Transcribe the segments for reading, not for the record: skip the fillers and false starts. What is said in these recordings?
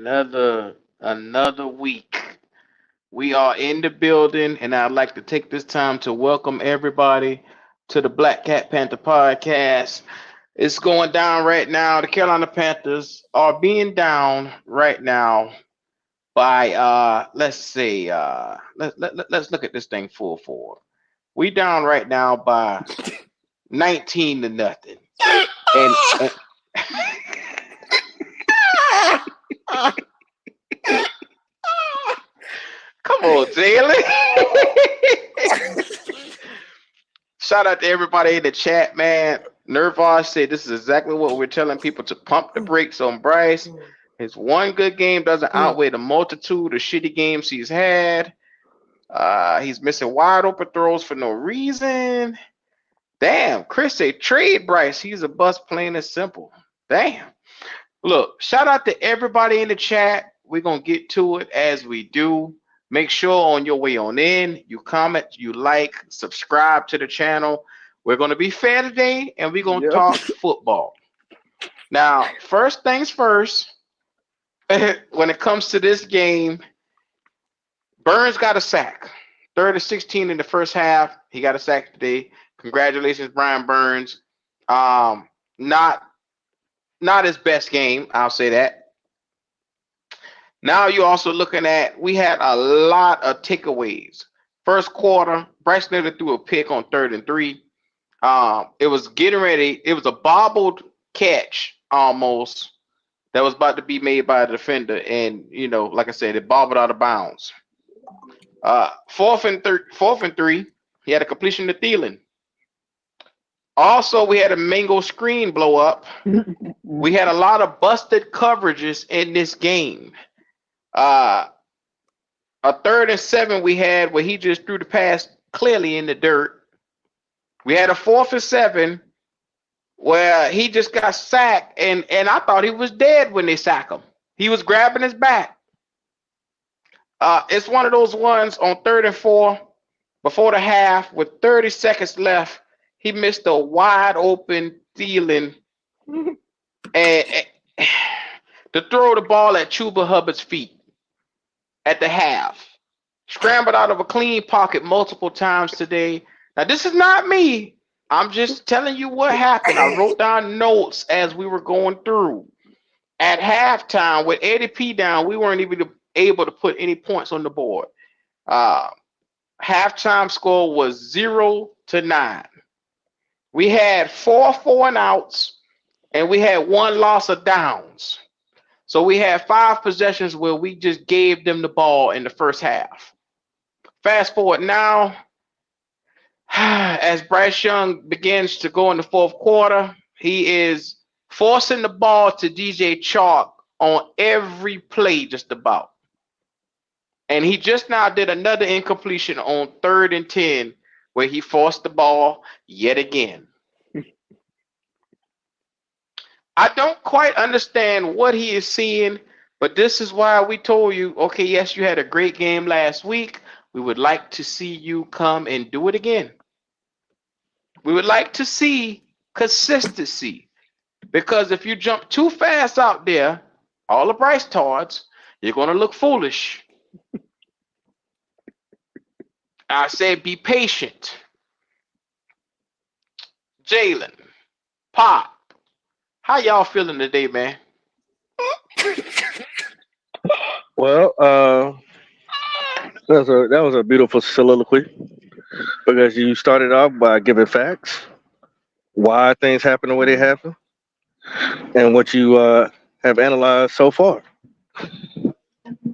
another week. We are in the building, and I'd like to take this time to welcome everybody to the Black Cat Panther podcast. It's going down right now. The Carolina Panthers are being down right now by let's see let's look at this thing full forward. We down right now by 19 to nothing. And come on, Jalen. Shout out to everybody in the chat, man. Nervosh said this is exactly what we're telling people to pump the brakes on Bryce. His one good game doesn't outweigh the multitude of shitty games he's had. He's missing wide open throws for no reason. Damn, Chris said trade Bryce. He's a bust, plain and simple. Damn. Look, shout out to everybody in the chat. We're going to get to it as we do. Make sure on your way on in, you comment, you like, subscribe to the channel. We're going to be fair today, and we're going to talk football. Now, first things first, when it comes to this game, Burns got a sack. 3rd and 16 in the first half. He got a sack today. Congratulations, Brian Burns. Not his best game, I'll say that. Now you're also looking at, we had a lot of takeaways. First quarter, Bryce Netter threw a pick on 3rd and 3. It was getting ready. It was a bobbled catch almost that was about to be made by a defender. And, like I said, it bobbled out of bounds. 4th and 3, he had a completion to Thielen. Also, we had a mango screen blow up. We had a lot of busted coverages in this game. A 3rd and 7 we had where he just threw the pass clearly in the dirt. We had a 4th and 7 where he just got sacked, and I thought he was dead when they sacked him. He was grabbing his back. It's one of those ones on 3rd and 4 before the half with 30 seconds left. He missed a wide open Thielen and to throw the ball at Chuba Hubbard's feet at the half. Scrambled out of a clean pocket multiple times today. Now, this is not me. I'm just telling you what happened. I wrote down notes as we were going through. At halftime, with Eddie P down, we weren't even able to put any points on the board. Halftime score was 0-9. We had 4 4-and-outs, and we had 1 loss of downs. So we had 5 possessions where we just gave them the ball in the first half. Fast forward now, as Bryce Young begins to go in the 4th quarter, he is forcing the ball to DJ Chark on every play just about. And he just now did another incompletion on 3rd and 10 where he forced the ball yet again. I don't quite understand what he is seeing, but this is why we told you, okay, yes, you had a great game last week. We would like to see you come and do it again. We would like to see consistency, because if you jump too fast out there, all the Bryce Tards, you're going to look foolish. I said be patient. Jalen, Pop, how y'all feeling today, man? Well, that was a beautiful soliloquy, because you started off by giving facts, why things happen the way they happen, and what you have analyzed so far.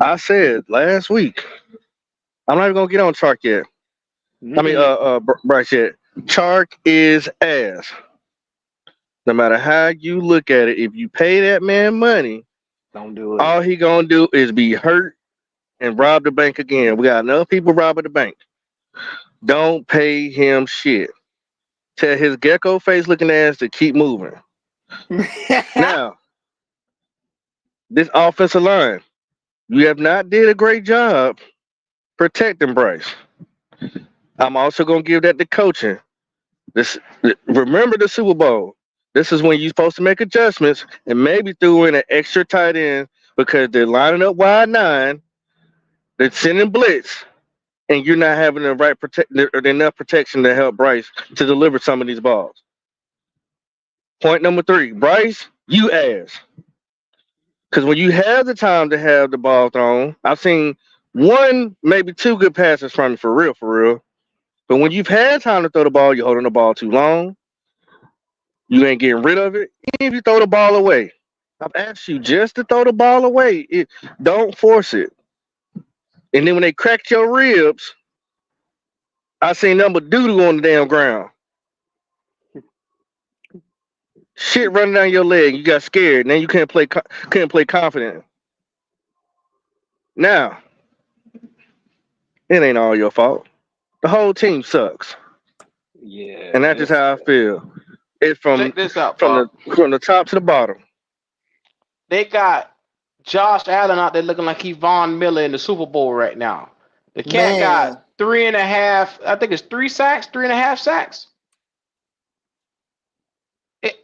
I said last week, I'm not even gonna get on Chark yet. I mean, Bryce yet. Chark is ass. No matter how you look at it, if you pay that man money, don't do it. All he gonna do is be hurt and rob the bank again. We got enough people robbing the bank. Don't pay him shit. Tell his gecko face looking ass to keep moving. Now, this offensive line, you have not did a great job protecting Bryce. I'm also gonna give that to coaching. Remember the Super Bowl. This is when you're supposed to make adjustments and maybe throw in an extra tight end because they're lining up wide nine, they're sending blitz, and you're not having the right or enough protection to help Bryce to deliver some of these balls. Point number 3, Bryce, you ass. Because when you have the time to have the ball thrown, I've seen one, maybe 2 good passes from you for real, for real. But when you've had time to throw the ball, you're holding the ball too long. You ain't getting rid of it. Even if you throw the ball away, I've asked you just to throw the ball away. Don't force it. And then when they cracked your ribs, I seen nothing but doo-doo on the damn ground. Shit running down your leg. You got scared. Now you couldn't play confident. Now, it ain't all your fault. The whole team sucks. Yeah. And that's just how I feel. It's Check this out, from the top to the bottom. They got Josh Allen out there looking like he Von Miller in the Super Bowl right now. The cat got 3.5. I think it's 3 sacks, 3.5 sacks.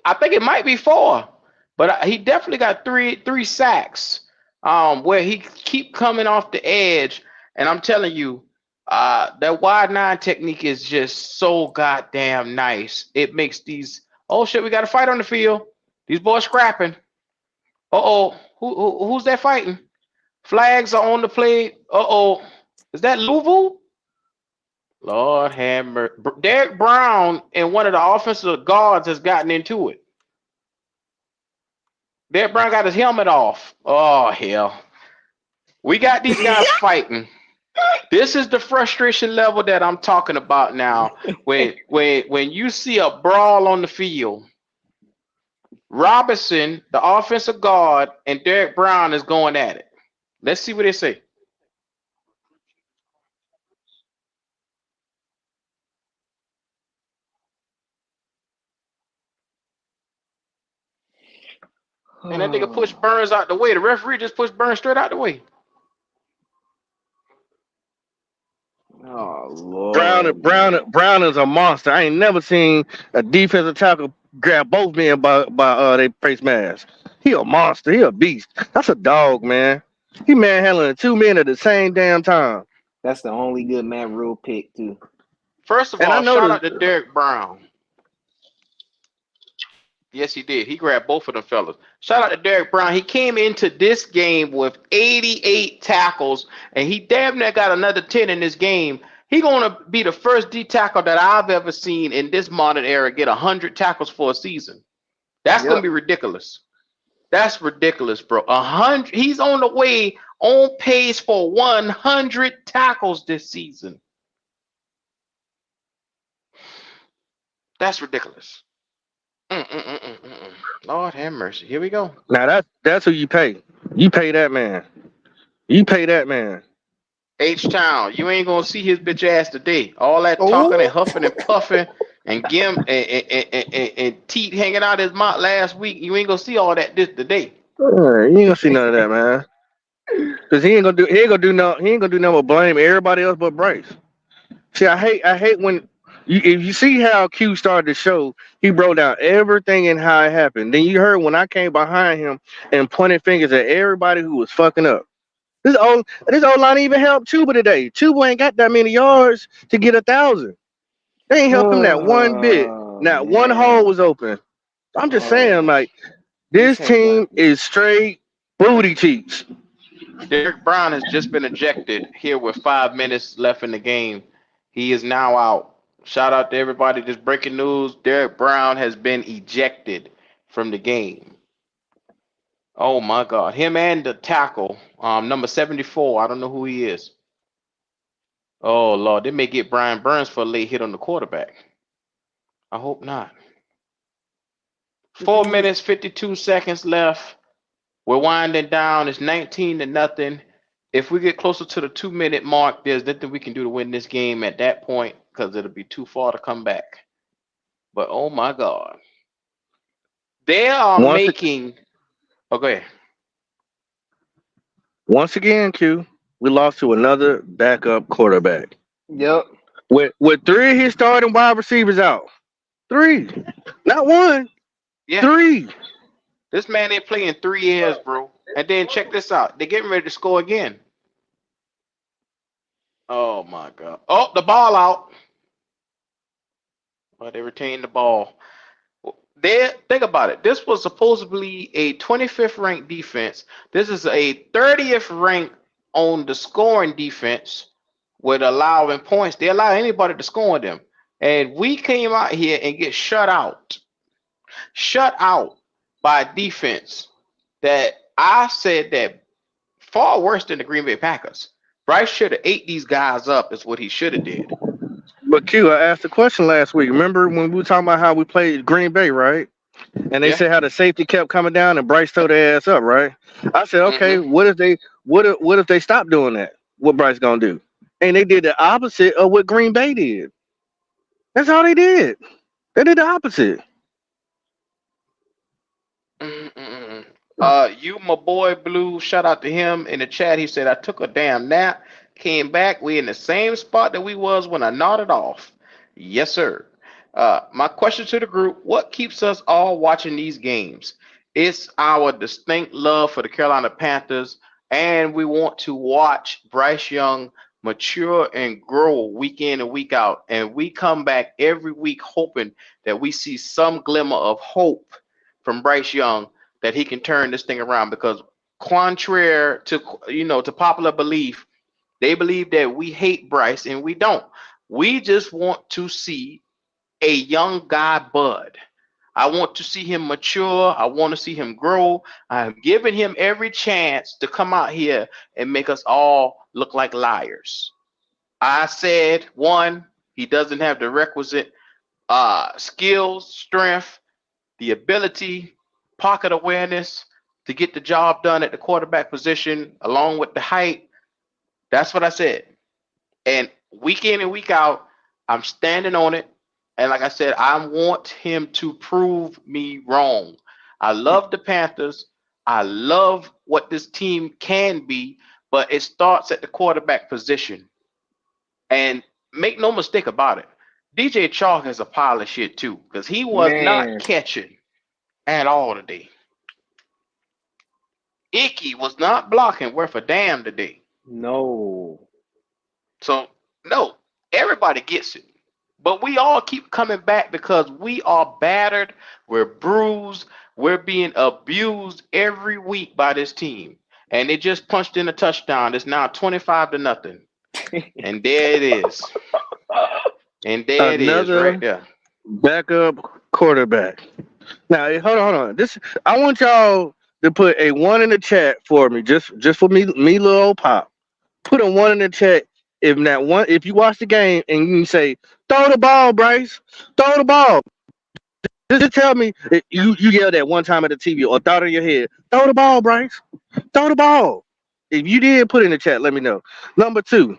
I think it might be 4, but he definitely got three sacks. Where he keep coming off the edge, and I'm telling you, that wide 9 technique is just so goddamn nice. It makes these. Oh shit, we got a fight on the field. These boys scrapping. Who's that fighting? Flags are on the plate. Is that Louisville? Lord have mercy. Derek Brown and one of the offensive guards has gotten into it. Derek Brown got his helmet off. Oh hell. We got these guys fighting. This is the frustration level that I'm talking about now. When you see a brawl on the field, Robinson, the offensive guard, and Derek Brown is going at it. Let's see what they say. And that nigga pushed Burns out the way. The referee just pushed Burns straight out the way. Oh Lord. Brown is a monster. I ain't never seen a defensive tackle grab both men by their face mask. He a monster. He a beast. That's a dog, man. He manhandling 2 men at the same damn time. That's the only good Matt Rule pick too. First of all, shout out to Derek Brown. Yes, he did. He grabbed both of them fellas. Shout out to Derek Brown. He came into this game with 88 tackles, and he damn near got another 10 in this game. He's going to be the first D tackle that I've ever seen in this modern era get 100 tackles for a season. That's going to be ridiculous. That's ridiculous, bro. 100. He's on the way, on pace for 100 tackles this season. That's ridiculous. Lord have mercy. Here we go. Now that's who you pay. You pay that man. You pay that man. H-Town, you ain't gonna see his bitch ass today. All that talking and huffing and puffing and and teeth hanging out his mouth last week. You ain't gonna see all that this today. You ain't gonna see none of that, man. Cause he ain't gonna do nothing but blame everybody else but Bryce. See, I hate when if you see how Q started the show, he broke down everything and how it happened. Then you heard when I came behind him and pointed fingers at everybody who was fucking up. This old line even helped Chuba today. Chuba ain't got that many yards to get 1,000. They ain't helped him that one bit. Not one hole was open. I'm just saying, like, this team is straight booty cheeks. Derek Brown has just been ejected here with 5 minutes left in the game. He is now out. Shout out to everybody. Just breaking news. Derek Brown has been ejected from the game. Oh my God. Him and the tackle, number 74. I don't know who he is. Oh Lord, they may get Brian Burns for a late hit on the quarterback. I hope not. 4 minutes, 52 seconds left. We're winding down. It's 19-0. If we get closer to the 2-minute mark, there's nothing we can do to win this game at that point because it'll be too far to come back. But oh my God. They are making. Oh, go ahead. Once again, Q, we lost to another backup quarterback. Yep. With 3 of his starting wide receivers out. 3. Not 1. Yeah. 3. This man ain't playing 3 years, bro. And then check this out. They're getting ready to score again. Oh my God. Oh, the ball out. But they retained the ball. There, think about it. This was supposedly a 25th ranked defense. This is a 30th ranked on the scoring defense with allowing points. They allow anybody to score on them. And we came out here and get shut out by a defense that I said that far worse than the Green Bay Packers. Bryce should have ate these guys up is what he should have did. But Q, I asked the question last week. Remember when we were talking about how we played Green Bay, right? And they Yeah. said how the safety kept coming down and Bryce tore their ass up, right? I said, okay, Mm-hmm. what if they stop doing that? What Bryce gonna do? And they did the opposite of what Green Bay did. That's all they did. They did the opposite. Mm-mm-mm. You, my boy Blue, shout out to him in the chat. He said, I took a damn nap, came back. We in the same spot that we was when I nodded off. Yes, sir. My question to the group, what keeps us all watching these games? It's our distinct love for the Carolina Panthers, and we want to watch Bryce Young mature and grow week in and week out. And we come back every week hoping that we see some glimmer of hope from Bryce Young that he can turn this thing around because contrary to to popular belief, they believe that we hate Bryce and we don't. We just want to see a young guy bud. I want to see him mature. I want to see him grow. I'm giving him every chance to come out here and make us all look like liars. I said one, he doesn't have the requisite skills, strength, the ability, pocket awareness to get the job done at the quarterback position, along with the height. That's what I said. And week in and week out, I'm standing on it. And like I said, I want him to prove me wrong. I love the Panthers. I love what this team can be, but it starts at the quarterback position. And make no mistake about it, DJ Chalk is a pile of shit too, because he was not Man, catching at all today. Icky was not blocking worth a damn today. no. So no, everybody gets it. But we all keep coming back because we are battered, we're bruised, we're being abused every week by this team. And they just punched in a touchdown. It's now 25 to nothing. And there it is. And there it is right Another there. backup quarterback. Now, hold on. This I want y'all to put a one in the chat for me, just for me, little old pop. Put a one in the chat if you watch the game and you say throw the ball, Bryce, throw the ball. Just tell me you yelled that one time at the TV or thought in your head, throw the ball, Bryce, throw the ball. If you did, put it in the chat. Let me know. Number two.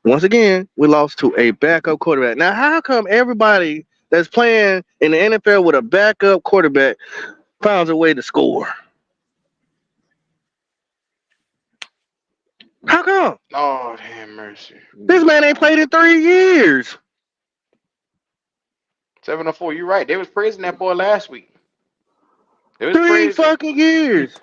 Once again, we lost to a backup quarterback. Now, how come everybody that's playing in the NFL with a backup quarterback finds a way to score? How come? Lord have mercy. This man ain't played in 3 years. 704, you're right. They was praising that boy last week. They was Three praising. fucking years.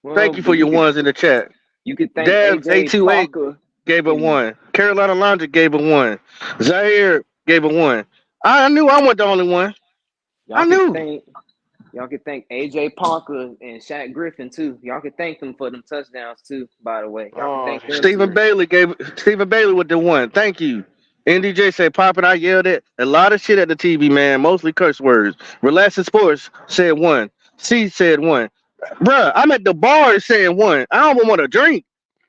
Well, Thank you for but your ones in the chat. you could thank Dabs AJ 828 Parker gave a and 1. Carolina Laundry gave a 1. Zaire gave a 1. I knew I wasn't the only one. I y'all could knew. thank y'all could thank AJ Parker and Shaq Griffin too. Y'all could thank them for them touchdowns too, by the way. Y'all could Oh, thank them Stephen too. Bailey with the 1. Thank you. NDJ said, Poppin', I yelled at a lot of shit at the TV, man. Mostly curse words. Relaxing Sports said 1. C said 1. Bruh, I'm at the bar saying 1. I don't want a drink.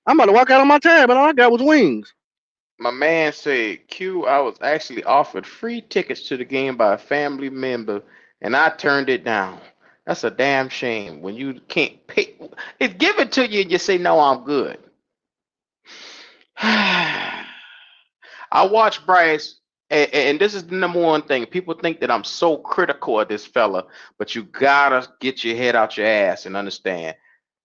I'm about to walk out on my tab, and all I got was wings. my man said, Q, I was actually offered free tickets to the game by a family member, and I turned it down. That's a damn shame when you can't pay. It's given to you and you say, no, I'm good. I watch Bryce, and this is the number one thing. People think that I'm so critical of this fella, but you gotta get your head out your ass and understand.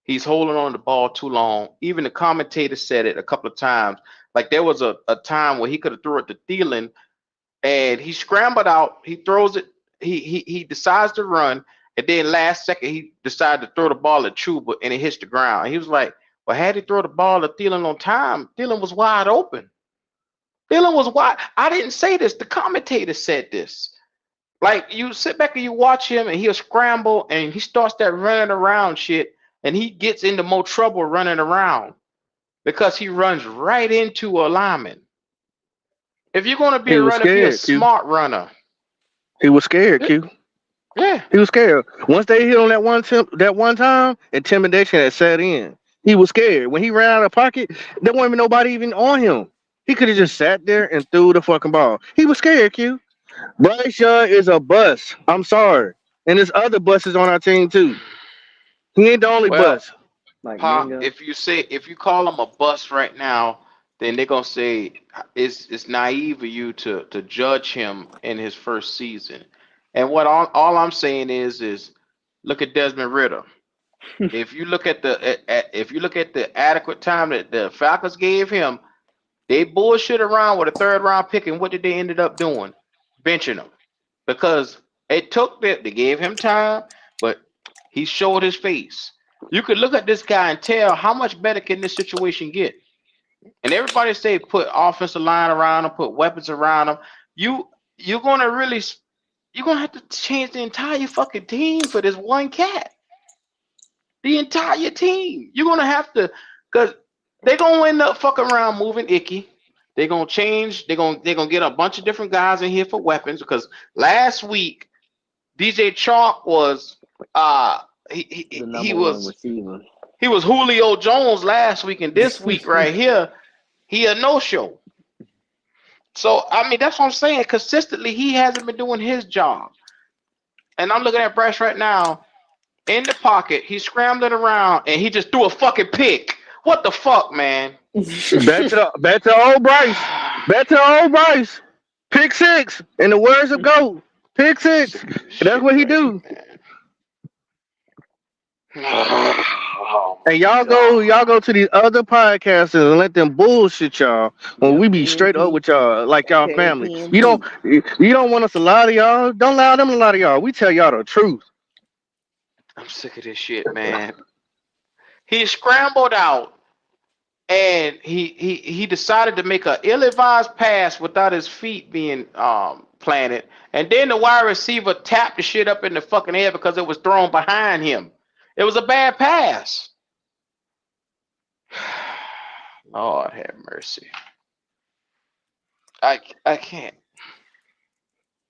He's holding on to the ball too long. Even the commentator said it a couple of times. Like there was a time where he could have threw it to Thielen and he scrambled out. He throws it he decides to run, and then last second he decided to throw the ball at Chuba, and it hits the ground. And he was like, "Well, had he throw the ball to Thielen on time, Thielen was wide open. Thielen was wide." I didn't say this. The commentator said this. Like you sit back and you watch him, and he'll scramble, and he starts that running around shit, and he gets into more trouble running around because he runs right into a lineman. If you're gonna be He a was runner, be a scared, Q. smart runner. He was scared, Q. Yeah. He was scared. Once they hit on that one time, intimidation had set in. He was scared. When he ran out of the pocket, there wasn't even nobody even on him. He could have just sat there and threw the fucking ball. He was scared, Q. Bryce Young is a bust. I'm sorry. And there's other buses on our team too. He ain't the only Well, bus. Like Pop, Mingo. if you call him a bust right now, then they're gonna say it's naive of you to judge him in his first season. And what all I'm saying is look at Desmond Ritter. If you look at if you look at the adequate time that the Falcons gave him, they bullshit around with a third round pick, and what did they ended up doing? Benching him because it took that they gave him time, but he showed his face. You could look at this guy and tell how much better can this situation get. And everybody say put offensive line around him, put weapons around him. You you're gonna really you're gonna have to change the entire fucking team for this one cat. The entire team. You're gonna have to, cause they're gonna end up fucking around moving Icky. They're gonna change. They're gonna get a bunch of different guys in here for weapons. Because last week DJ Chalk was he The he, he number one was receiver. he was Julio Jones last week, and this week right here he a no show. So I mean that's what I'm saying. Consistently he hasn't been doing his job. And I'm looking at Bryce right now in the pocket. He's scrambling around and he just threw a fucking pick. What the fuck, man? Back to old Bryce. Back to old Bryce. Pick six. In the words of GOAT. Pick I'm six. sick of this That's shit what he already, do. man. Oh And my y'all god. go to these other podcasts and let them bullshit y'all when Yep, we be straight up PNP. with y'all like y'all Okay, family. PNP. You don't want us to lie to y'all. Don't allow them to lie to y'all. We tell y'all the truth. I'm sick of this shit, man. He scrambled out and he decided to make a ill-advised pass without his feet being planted. And then the wide receiver tapped the shit up in the fucking air because it was thrown behind him. It was a bad pass. Lord have mercy. I can't.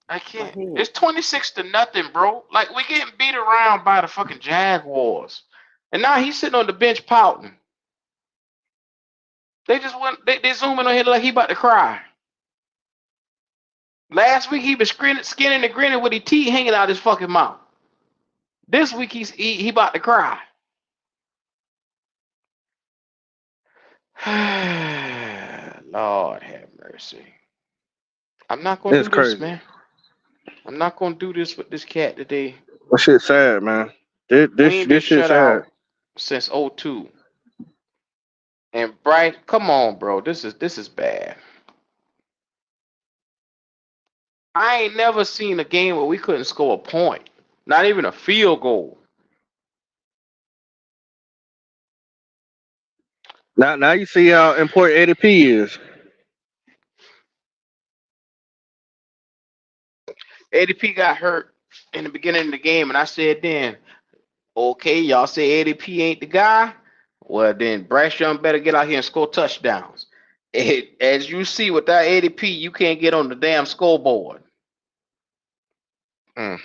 I My can't. head. It's 26-0, bro. Like we getting beat around by the fucking Jaguars. And now he's sitting on the bench pouting. They just went they zooming on him like he about to cry. Last week he was skinning and grinning with his teeth hanging out his fucking mouth. This week he about to cry. Lord have mercy. I'm not gonna It's do this, crazy. man. I'm not gonna do this with this cat today. That shit sad, man. This We this, ain't been this shit shut sad. out since '02. And Bright, come on, bro. This is bad. I ain't never seen a game where we couldn't score a point. Not even a field goal. Now you see how important ADP is. ADP got hurt in the beginning of the game, and I said then, okay, y'all say ADP ain't the guy. Well, then Bryce Young better get out here and score touchdowns. As you see, without ADP, you can't get on the damn scoreboard. Mm.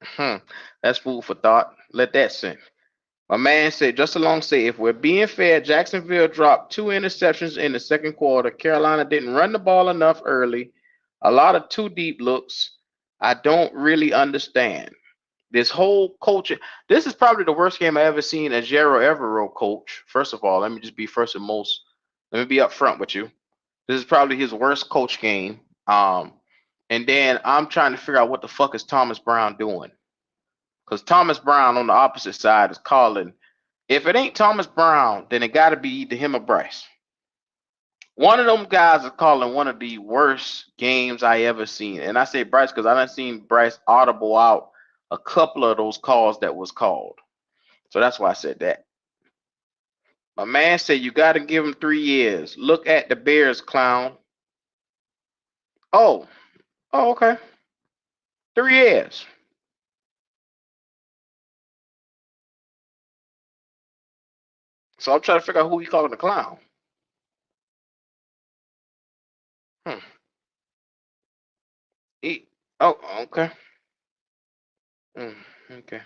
Hmm. That's food for thought. Let that sink. My man said, just along say, if we're being fair, Jacksonville dropped 2 interceptions in the second quarter. Carolina didn't run the ball enough early. A lot of too deep looks. I don't really understand. This whole coaching. This is probably the worst game I ever seen a Jero Evero coach. First of all, let me just be first and most. Let me be upfront with you. This is probably his worst coach game. And then I'm trying to figure out what the fuck is Thomas Brown doing? Because Thomas Brown on the opposite side is calling. If it ain't Thomas Brown, then it got to be either him or Bryce. One of them guys is calling one of the worst games I ever seen. And I say Bryce because I done seen Bryce audible out a couple of those calls that was called. So that's why I said that. My man said you got to give him 3 years. Look at the Bears, clown. Oh, oh, okay. 3 years. So I'm trying to figure out who he calling the clown. Hmm. He, oh, okay. Mm, okay.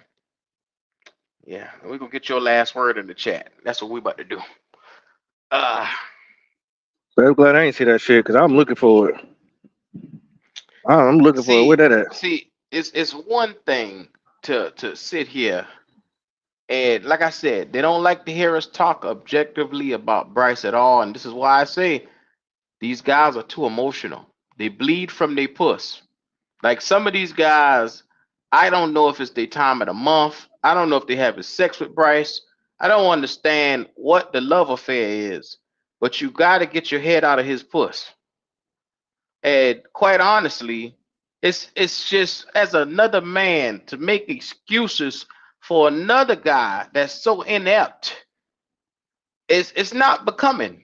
Yeah, we're gonna get your last word in the chat. That's what we about to do. Uh So I'm glad I ain't see that shit because I'm looking for it. I'm looking for it. Where see, that at? it's one thing to sit here and like I said, they don't like to hear us talk objectively about Bryce at all, and this is why I say these guys are too emotional. They bleed from their puss. Like some of these guys, I don't know if it's their time of the month. I don't know if they having sex with Bryce. I don't understand what the love affair is. But you got to get your head out of his puss. And quite honestly, it's just as another man to make excuses for another guy that's so inept. It's not becoming.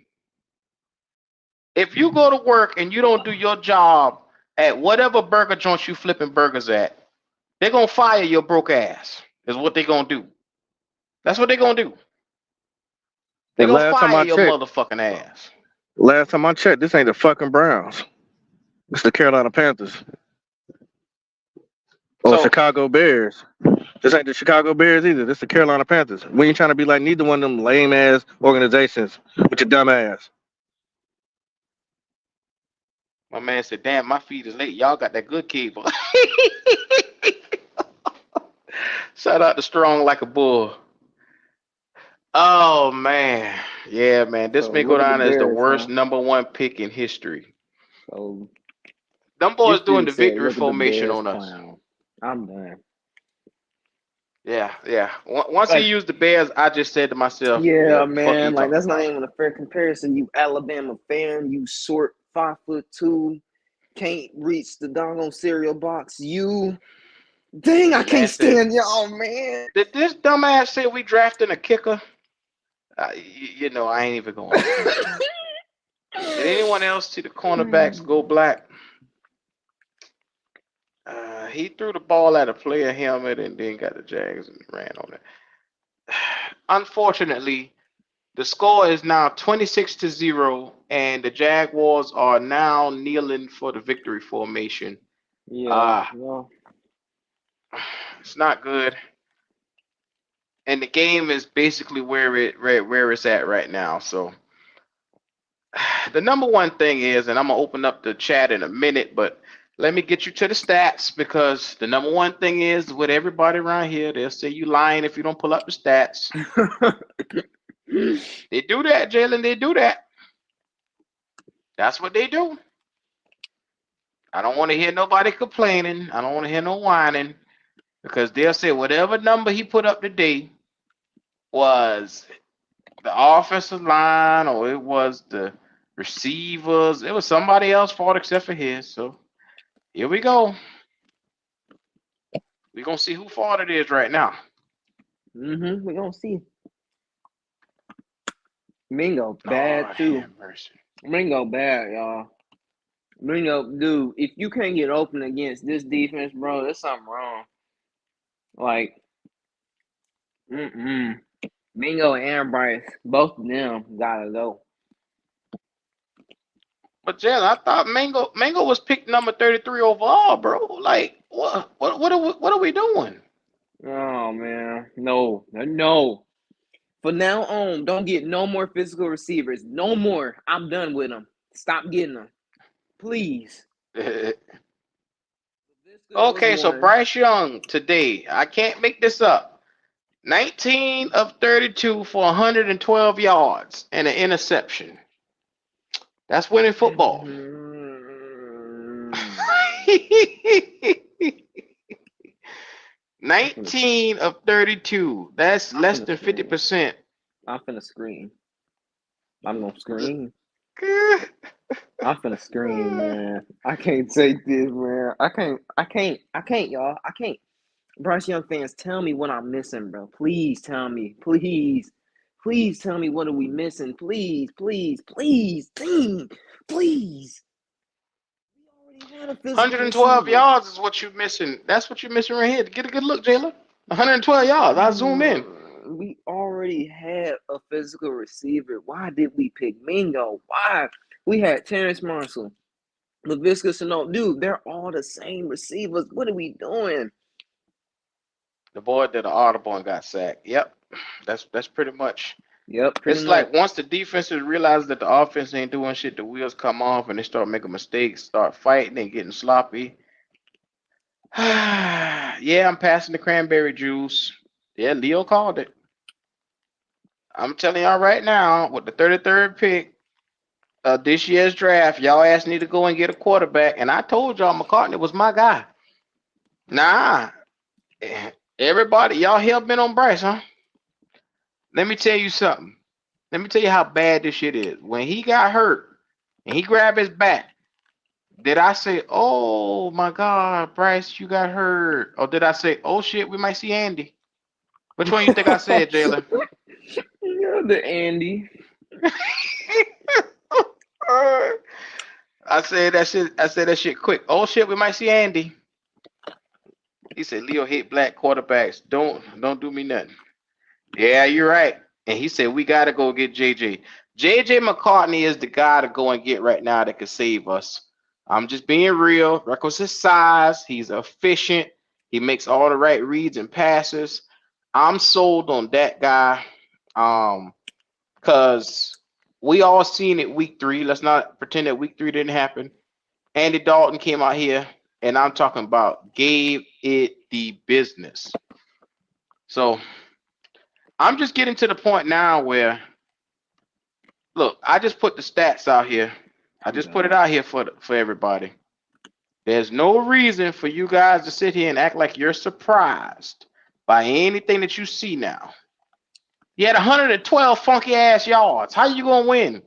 If you go to work and you don't do your job at whatever burger joint you flipping burgers at, they're gonna fire your broke ass. Is what they're gonna do. That's what they're gonna do. They're And gonna fire your motherfucking ass. last time I checked, this ain't the fucking Browns. It's the Carolina Panthers or So Chicago Bears. This ain't the Chicago Bears either. This the Carolina Panthers. We ain't trying to be like neither one of them lame ass organizations with your dumb ass. my man said, "Damn, my feed is late. Y'all got that good cable." Shout out to Strong Like a Bull. Oh man, yeah, man. This So may go look at the down as the Bears, worst huh? number 1 pick in history. So Them boys this doing dude the said, victory "Look at the formation Bears on us. clown." I'm done. Yeah, yeah. Once he Like, used the Bears, I just said to myself, yeah, "Yeah, fuck you man. Like talking that's not about." even a fair comparison. You Alabama fan, you short 5'2", can't reach the doggone cereal box. You, dang, I My can't man said, stand y'all, man. "Did this dumbass say we drafting a kicker?" I ain't even going there. Did anyone else see the cornerbacks go black? He threw the ball at a player helmet and then got the Jags and ran on it. Unfortunately, the score is now 26-0, and the Jaguars are now kneeling for the victory formation. Yeah, Uh, well, it's not good. And the game is basically where it's at right now. So the number one thing is, and I'm gonna open up the chat in a minute, but let me get you to the stats because the number one thing is with everybody around here, they'll say you lying if you don't pull up the stats. They do that, Jalen. They do that. That's what they do. I don't want to hear nobody complaining. I don't want to hear no whining because they'll say whatever number he put up today was the offensive line or it was the receivers. It was somebody else's fault except for his. So here we go. We're gonna see who fault it is right now. we're gonna see. Mingo bad Lord too. have mercy. Mingo bad, y'all. Mingo, dude, if you can't get open against this defense, bro, there's something wrong. Like, Mingo and Aaron Bryce, both of them gotta go. But Jalen, I thought Mango was picked number 33 overall, bro. Like what are we doing? Oh man, no. From now on, don't get no more physical receivers. No more. I'm done with them. Stop getting them, please. Was Okay, so one. Bryce Young today, I can't make this up. 19 of 32 for 112 yards and an interception. That's winning football. 19 of 32. That's less than 50%. I'm finna scream. I'm gonna scream. I'm finna scream, man. I can't take this, man. I can't, y'all. I can't. Bryce Young fans, tell me what I'm missing, bro. Please tell me. Please. Please tell me what are we missing. Please, please, please, team. Please. We already had a physical 112 receiver. yards is what you're missing. That's what you're missing right here. Get a good look, Jalen. 112 yards. I zoom in. We already had a physical receiver. Why did we pick Mingo? Why? We had Terrence Marshall, LaVisca Chenault. Dude, they're all the same receivers. What are we doing? The boy did an audible and got sacked. Yep. That's pretty much. Yep, pretty It's much. like once the defenses realize that the offense ain't doing shit, the wheels come off and they start making mistakes, start fighting and getting sloppy. Yeah, I'm passing the cranberry juice. Yeah, Leo called it. I'm telling y'all right now, with the 33rd pick of this year's draft, y'all ass need to go and get a quarterback. And I told y'all McCartney was my guy. Nah, everybody, y'all hell bent on Bryce, huh? Let me tell you something. Let me tell you how bad this shit is. When he got hurt and he grabbed his back, did I say, oh my God, Bryce, you got hurt? Or did I say, oh shit, we might see Andy? Which one you think I said, Jalen? You're the Andy. I said that shit. I said that shit quick. Oh shit, we might see Andy. He said Leo hate black quarterbacks. Don't do me nothing. Yeah, you're right. And he said we gotta go get JJ. JJ McCartney is the guy to go and get right now that could save us. I'm just being real. Records his size. He's efficient. He makes all the right reads and passes. I'm sold on that guy. Cause we all seen it week 3. Let's not pretend that week 3 didn't happen. Andy Dalton came out here, and I'm talking about gave it the business. So I'm just getting to the point now where, look, I just put the stats out here. I just put it out here for everybody. There's no reason for you guys to sit here and act like you're surprised by anything that you see now. You had 112 funky ass yards. How you gonna win?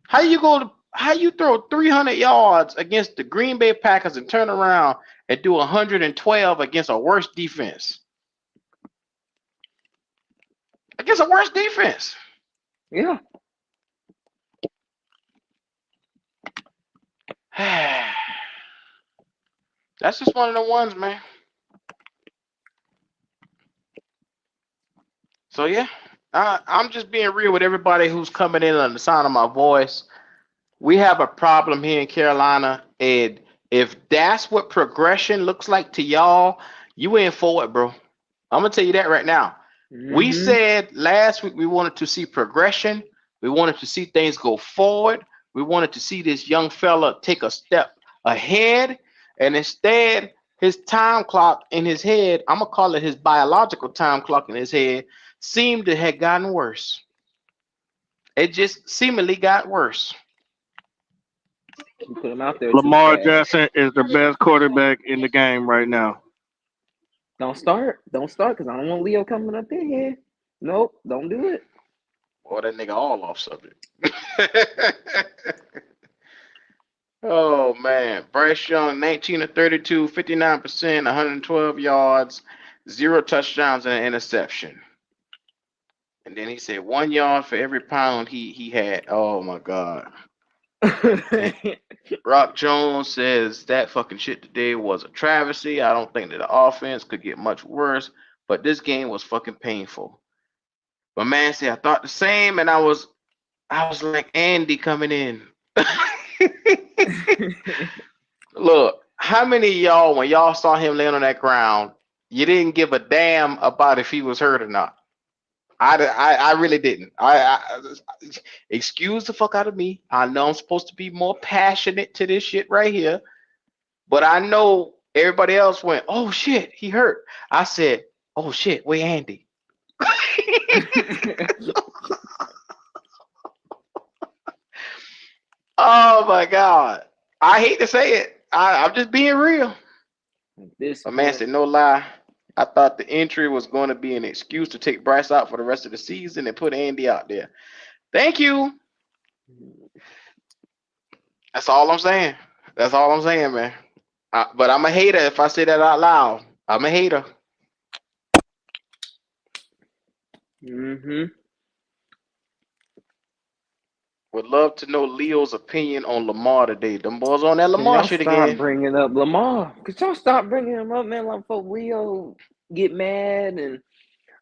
How you throw 300 yards against the Green Bay Packers and turn around and do 112 against a worse defense? Against a worse defense. Yeah. That's just one of the ones, man. So yeah, I'm just being real with everybody who's coming in on the sound of my voice. We have a problem here in Carolina, and if that's what progression looks like to y'all, you in for it, bro. I'm gonna tell you that right now. We said last week we wanted to see progression. We wanted to see things go forward. We wanted to see this young fella take a step ahead, and instead, his time clock in his head, I'm gonna call it his biological time clock in his head, seemed to have gotten worse. It just seemingly got worse. You put him out there too Lamar fast. Jackson is the best quarterback in the game right now. Don't start, because I don't want Leo coming up in here. Nope, don't do it. Or that nigga all off subject. Oh man, Bryce Young, 19 of 32, 59%, 112 yards, 0 touchdowns and an interception. And then he said 1 yard for every pound he had. Oh my God. Rock Jones says that fucking shit today was a travesty. I don't think that the offense could get much worse, but this game was fucking painful. But man said I thought the same, and I was like Andy coming in. Look, how many of y'all, when y'all saw him laying on that ground, you didn't give a damn about if he was hurt or not? I really didn't. Excuse the fuck out of me. I know I'm supposed to be more passionate to this shit right here, but I know everybody else went, oh shit, he hurt. I said, oh shit, where Andy? Oh my God. I hate to say it. I'm just being real. My man said, no lie. I thought the entry was going to be an excuse to take Bryce out for the rest of the season and put Andy out there. Thank you. That's all I'm saying. That's all I'm saying, man. But I'm a hater if I say that out loud. I'm a hater. Mm-hmm. Would love to know Leo's opinion on Lamar today. Them boys on that Can Lamar y'all shit stop again. bringing up Lamar? Could y'all stop bringing him up, man? Like, folks, Leo get mad and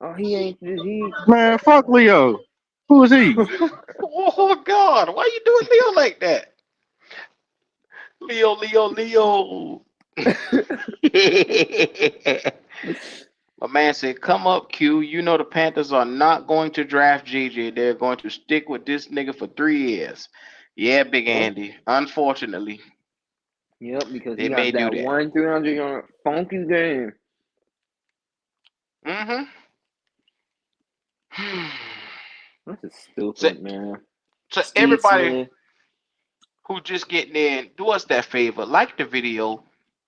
oh, he ain't this. He Man, fuck Leo. Who is he? Oh God, why you doing Leo like that? Leo, Leo, Leo. My man said, "Come up, Q. You know the Panthers are not going to draft JJ. They're going to stick with this nigga for 3 years." Yeah, Big Yep, Andy. Unfortunately, yep, because they he may got do that that. 300 yard funky game. Mm-hmm. This is So, stupid, man. so Steve everybody Smith. who just getting in, do us that favor. Like the video,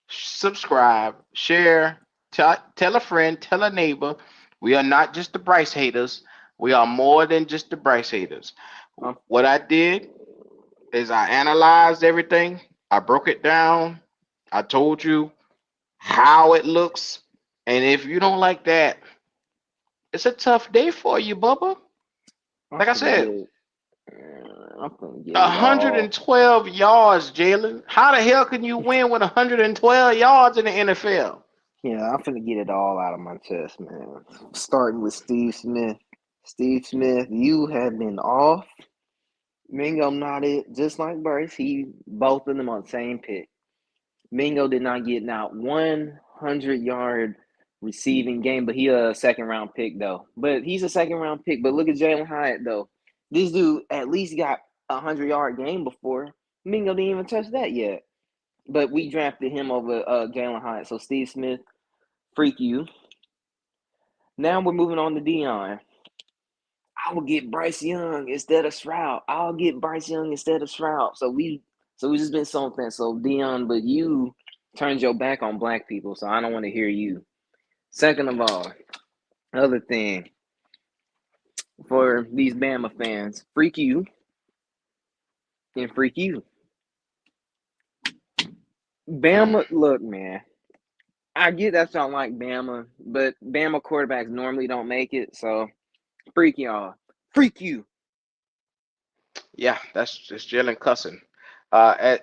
subscribe, share, tell a friend, tell a neighbor. We are not just the Bryce haters. We are more than just the Bryce haters. Um, What I did is I analyzed everything. I broke it down. I told you how it looks. And if you don't like that, it's a tough day for you, Bubba. I'm Like I finna said, get it. I'm finna get it all. 112 yards, Jalen. How the hell can you win with 112 yards in the NFL? Yeah, I'm finna get it all out of my chest, man. Starting with Steve Smith. Steve Smith, you have been off. Mingo nodded just like Bryce. He both of them on the same pick. Mingo did not get not 100-yard receiving game, but he a second round pick though. But he's a second round pick. But look at Jalen Hyatt though. This dude at least got 100-yard game before. Mingo didn't even touch that yet. But we drafted him over Jalen Hyatt. So Steve Smith, freak you. Now we're moving on to Dion. I will get Bryce Young instead of Stroud. I'll get Bryce Young instead of Stroud. So we just been something. So Dion, but you turned your back on black people, so I don't want to hear you. Second of all, other thing for these Bama fans, freak you and freak you. Bama, look, man. I get that y'all like Bama, but Bama quarterbacks normally don't make it, so freak y'all. Freak you. Yeah, that's just Jalen cussing.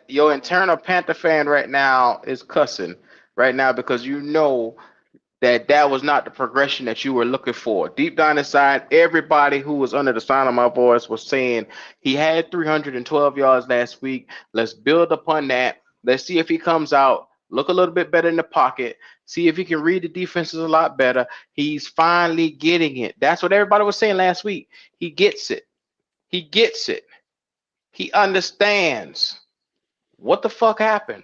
Your internal Panther fan right now is cussing right now because you know that was not the progression that you were looking for. Deep down inside, everybody who was under the sound of my voice was saying he had 312 yards last week. Let's build upon that. Let's see if he comes out, look a little bit better in the pocket, see if he can read the defenses a lot better. He's finally getting it. That's what everybody was saying last week. He gets it. He gets it. He understands. What the fuck happened?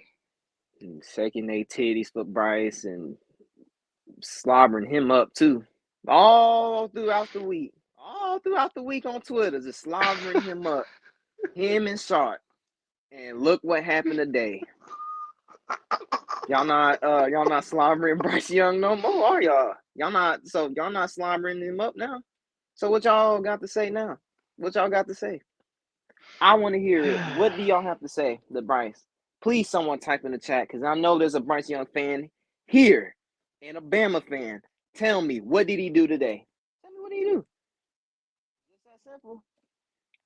And shaking their titties for Bryce and slobbering him up too. All throughout the week. All throughout the week on Twitter, just slobbering him up. Him and Sharp. And look what happened today. Y'all not slobbering Bryce Young no more, are y'all? Y'all not slobbering him up now. So what y'all got to say now? What y'all got to say? I want to hear it. What do y'all have to say to Bryce? Please, someone type in the chat because I know there's a Bryce Young fan here and a Bama fan. Tell me, what did he do today? Tell me what did he do. It's that simple.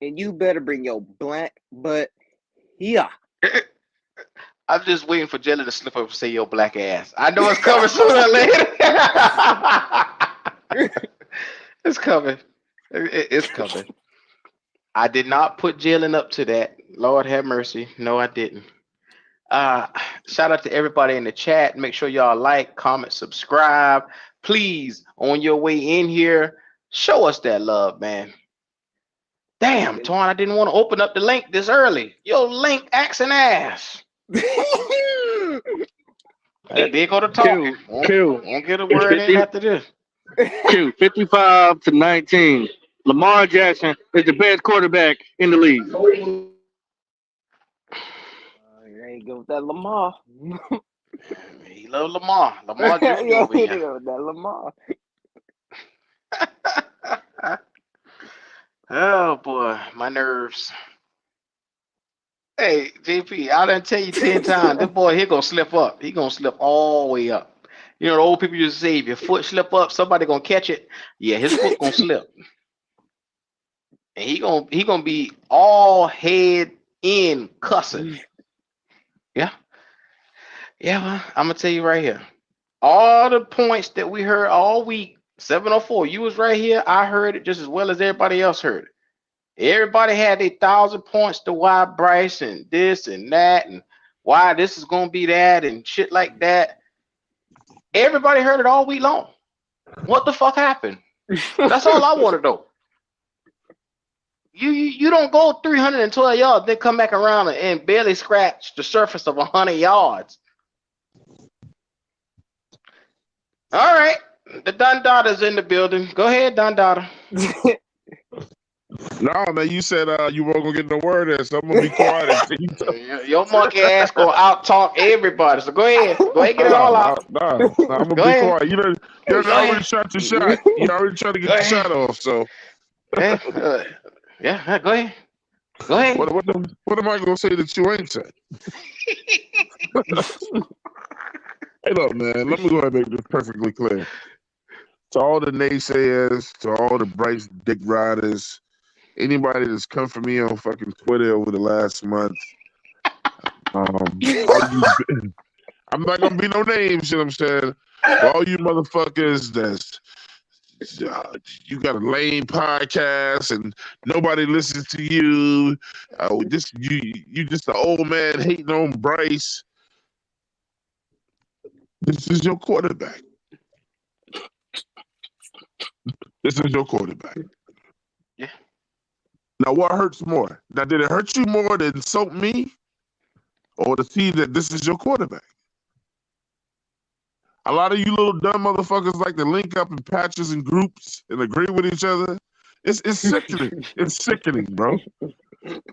And you better bring your black butt here. I'm just waiting for Jelly to slip up and say your black ass. I know it's coming sooner or later. It's coming. It's coming. I did not put Jalen up to that. Lord have mercy. No, I didn't. Uh, Shout out to everybody in the chat. Make sure y'all like, comment, subscribe. Please, on your way in here, show us that love, man. Damn, Twan, I didn't want to open up the link this early. Yo, link axing ass. There go the talking. Q, Won't get a it's word in 50, after this. Q, 55-19. Lamar Jackson is the best quarterback in the league. There you go with that Lamar. He love Lamar. Lamar Jr. Yo, over here here. you go with that Lamar. Oh boy, my nerves. Hey, JP, I done tell you 10 times. This boy here gonna slip up. He gonna slip all the way up. You know, the old people used to say, if your foot slip up, somebody gonna catch it. Yeah, his foot gonna slip. And he gonna be all head in cussing. Yeah. Yeah, well, I'm gonna tell you right here. All the points that we heard all week, 704, you was right here. I heard it just as well as everybody else heard it. Everybody had their 1,000 points to why Bryce and this and that and why this is gonna be that and shit like that. Everybody heard it all week long. What the fuck happened? That's all I want to know. You don't go 312 yards, then come back around and barely scratch the surface of 100 yards. All right, the Don Dada's in the building. Go ahead, Don Dada. No, man, you said you weren't gonna get no word in, so I'm gonna be quiet. Your monkey ass gonna out talk everybody. So go ahead, get it all out. Nah, I'm gonna be quiet. You already shot your shot. You already trying to get the shot off. So yeah, go ahead. Go ahead. What am I gonna say that you ain't said? Hey, look, man. Let me go ahead and make this perfectly clear to all the naysayers, to all the Bryce dick riders. Anybody that's come for me on fucking Twitter over the last month, I'm not gonna be no names, you know what I'm saying? For all you motherfuckers that's you got a lame podcast and nobody listens to you. You just an old man hating on Bryce. This is your quarterback. This is your quarterback. Yeah. Now, what hurts more? Now, did it hurt you more to insult me or to see that this is your quarterback? A lot of you little dumb motherfuckers like to link up in patches and groups and agree with each other. It's sickening. It's sickening, bro.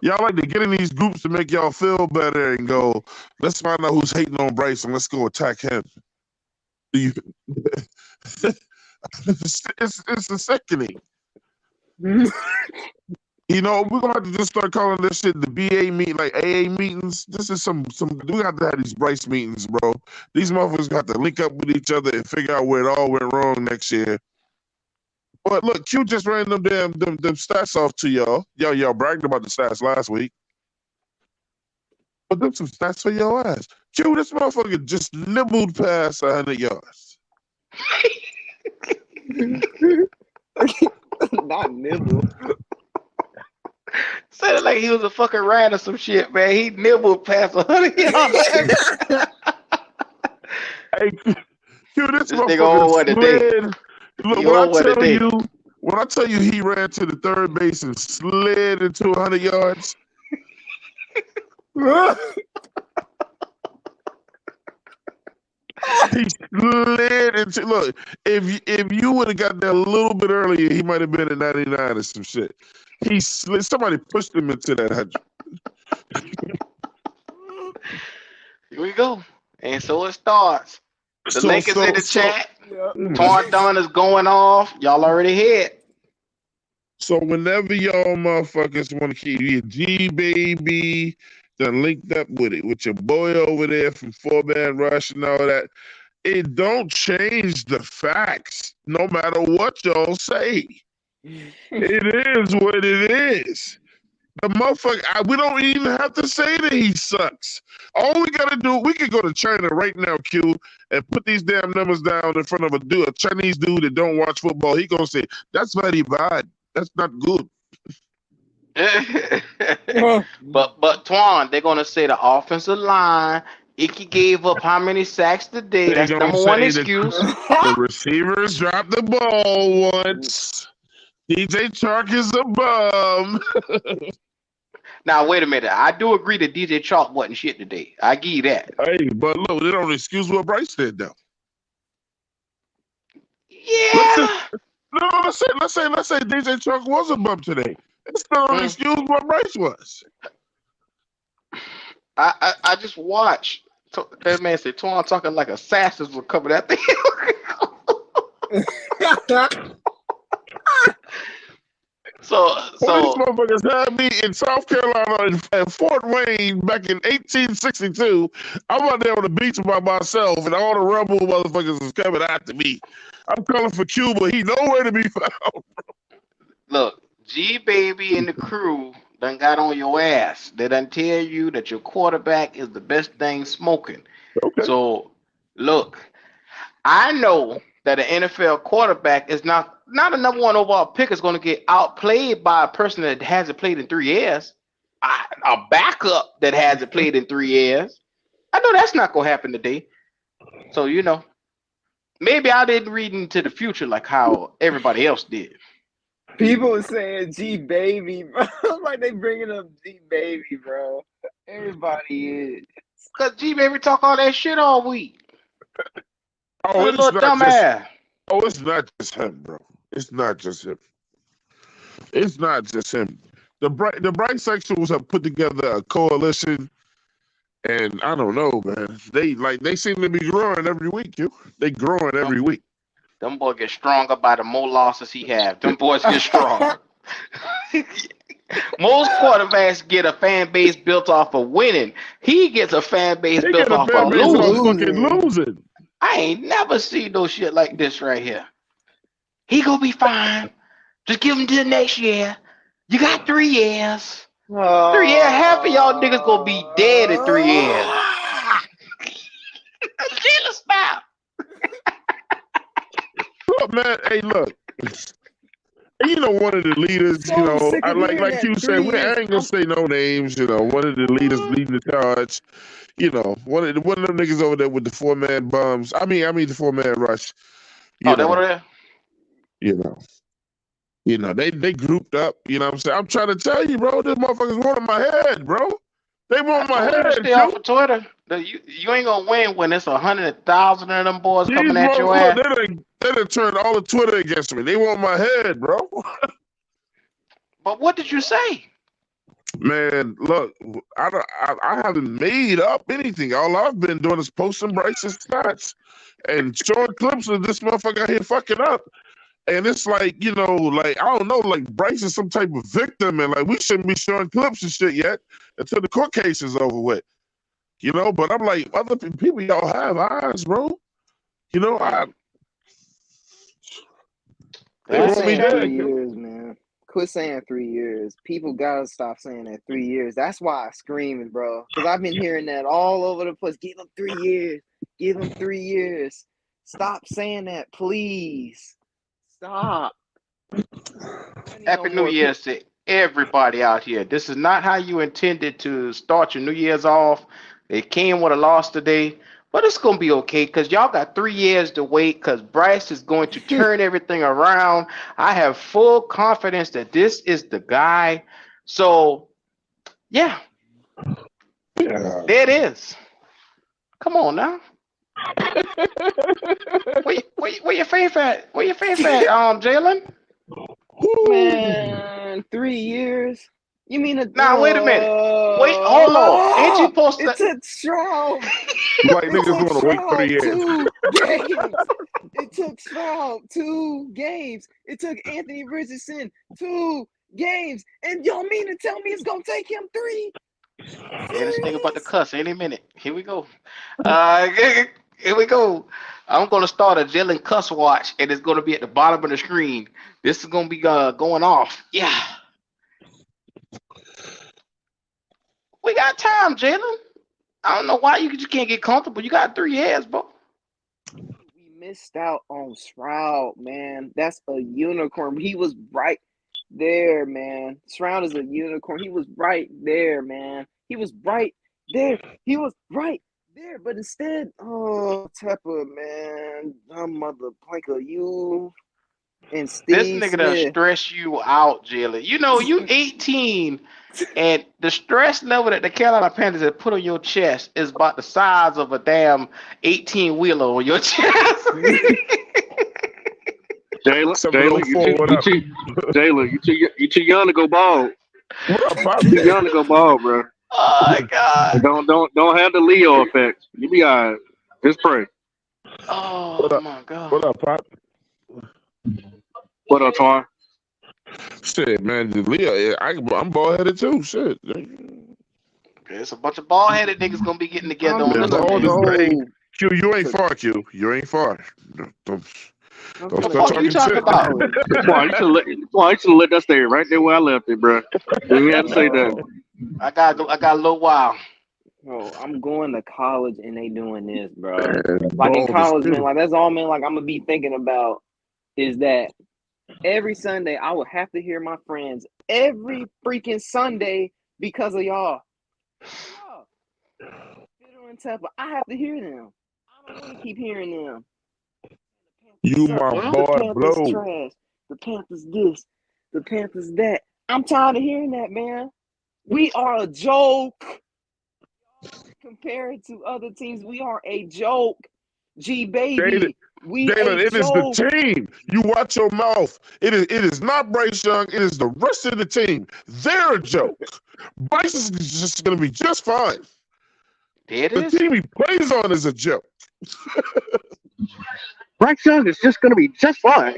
Y'all like to get in these groups to make y'all feel better and go, let's find out who's hating on Bryce and let's go attack him. It's a sickening. You know, we're gonna have to just start calling this shit the BA meeting, like AA meetings. This is some we have to have these Bryce meetings, bro. These motherfuckers got to link up with each other and figure out where it all went wrong next year. But look, Q just ran them stats off to y'all. Y'all bragged about the stats last week. But them some stats for your ass. Q, this motherfucker just nibbled past 100 yards. Not nibble. Sounded like he was a fucking rat or some shit, man. He nibbled past 100 yards. Hey, Q, this motherfucker slid. Look, when I tell you he ran to the third base and slid into 100 yards. He slid into. Look, if you would have got there a little bit earlier, he might have been at 99 or some shit. He slid. Somebody pushed him into that 100. Here we go, and so it starts. The link is in the chat. Torn Don is going off. Y'all already hit. So whenever y'all motherfuckers want to keep your G baby, done linked up with it with your boy over there from 4-Man Rush and all that, it don't change the facts. No matter what y'all say, it is what it is. The motherfucker, we don't even have to say that he sucks. All we gotta do, we could go to China right now, Q, and put these damn numbers down in front of a Chinese dude that don't watch football. He gonna say, that's very bad. That's not good. but Twan, they're gonna say the offensive line. Icky gave up how many sacks today? That's number one excuse. The receivers dropped the ball once. DJ Chark is a bum. Now wait a minute. I do agree that DJ Chark wasn't shit today. I give you that. Hey, but look, they don't excuse what Bryce did though. Yeah. Let's say DJ Chark was a bum today. It still don't excuse what Bryce was. I just watched that man said Twan talking like assassins were coming at the Well, these so motherfuckers had me in South Carolina at Fort Wayne back in 1862. I'm out there on the beach by myself, and all the rebel motherfuckers is coming after me. I'm calling for Cuba. He nowhere to be found. look, G Baby and the crew done got on your ass. They done tell you that your quarterback is the best thing smoking. Okay. So look, I know that an NFL quarterback is not a number one overall pick is going to get outplayed by a person that hasn't played in 3 years. A backup that hasn't played in 3 years. I know that's not going to happen today. So maybe I didn't read into the future like how everybody else did. People saying G Baby, bro. Like they bringing up G Baby, bro. Everybody is. Cause G Baby talk all that shit all week. Oh, Little dumbass. it's not just him, bro. It's not just him. It's not just him. The bright sections have put together a coalition, and I don't know, man. They seem to be growing every week, They growing every week. Them boys get stronger by the more losses he have. Them boys get stronger. Most quarterbacks get a fan base built off of winning. He gets a fan base built off of losing. I ain't never seen no shit like this right here. He gonna be fine. Just give him till next year. You got 3 years. 3 years. Half of y'all niggas gonna be dead in 3 years. Jealous stop. Look, man. Hey, look. One of the leaders, like you said, I ain't gonna say no names. One of the leaders leading the charge. One of them niggas over there with the 4-man bums. I mean the 4-man rush. That what it is? They grouped up. You know what I'm saying? I'm trying to tell you, bro. This motherfuckers want my head, bro. They want my head. Stay off of Twitter. You ain't gonna win when it's 100,000 of them boys coming at your ass. They done turned all the Twitter against me. They want my head, bro. But what did you say? Man, look, I haven't made up anything. All I've been doing is posting Bryce's stats and showing clips of this motherfucker out here fucking up. And it's like, I don't know, like Bryce is some type of victim, and like we shouldn't be showing clips and shit yet until the court case is over with. But I'm like, other people, y'all have eyes, bro. They want me dead. 3 years, man. Quit saying 3 years. People gotta stop saying that 3 years. That's why I screaming, bro. Because I've been hearing that all over the place. Give them 3 years. Give them 3 years. Stop saying that, please. Stop. Happy New Year's to everybody out here. This is not how you intended to start your New Year's off. It came with a loss today. But it's going to be okay because y'all got 3 years to wait because Bryce is going to turn everything around. I have full confidence that this is the guy. So, yeah. There it is. Come on now. Where your faith at? Where your faith at, Jalen? Man, 3 years? You mean it? Nah, wait a minute. Wait, hold on. Ain't you supposed to? It took Stroud. Like niggas want to wait 3 years. 2 games. It took Stroud 2 games. It took Anthony Richardson 2 games. And y'all mean to tell me it's gonna take him 3? Yeah, this nigga about to cuss any minute. Here we go. Here we go. I'm gonna start a Jalen cuss watch, and it's gonna be at the bottom of the screen. This is gonna be going off. Yeah. We got time, Jalen. I don't know why you just can't get comfortable. You got 3 years, bro. We missed out on Stroud, man. That's a unicorn. He was right there, man. Stroud is a unicorn. He was right there, man. He was right there. He was right there. But instead, Tepper, man, I'm mother planker, you and Steve This nigga Smith. done stress you out, Jalen. You 18, and the stress level that the Carolina Panthers have put on your chest is about the size of a damn 18-wheeler on your chest. Jalen, you too young to go bald. You too young to go bald, bro. Oh my God! Don't have the Leo effect. You be alright. Just pray. Oh my God! What up, Pop? What up, Twan? Shit, man, Leah, I'm bald headed too. Shit, There's a bunch of bald headed niggas gonna be getting together I'm on man, this gonna bald man. is hey, go Q. You ain't to far, Q. You ain't far. Don't, I'm don't The finna start fuck go you talking to talking shit. about? college. Boy, you should let that stay right there where I left it, bro. You ain't have to say that. Bro, I got a little while. bro, I'm going to college and they doing this, bro. Man, Like in bald is college, man, beautiful. like that's all, man. Like I'm gonna be thinking about is that every Sunday I would have to hear my friends every freaking Sunday because of y'all. Y'all, Fiddle and Tepper, I have to hear them. I don't want to keep hearing them. The You Panthers suck. my Well, The boy, Panthers blow. trash. The Panthers this. The Panthers that. I'm tired of hearing that, man. We are a joke compared to other teams. We are a joke. G Jalen, baby, we a Jalen, it is the joke. team. You watch your mouth. It is not Bryce Young. It is the rest of the team. They're a joke. Bryce is just gonna be just fine. there it The is. team he plays on is a joke. Bryce Young is just gonna be just fine.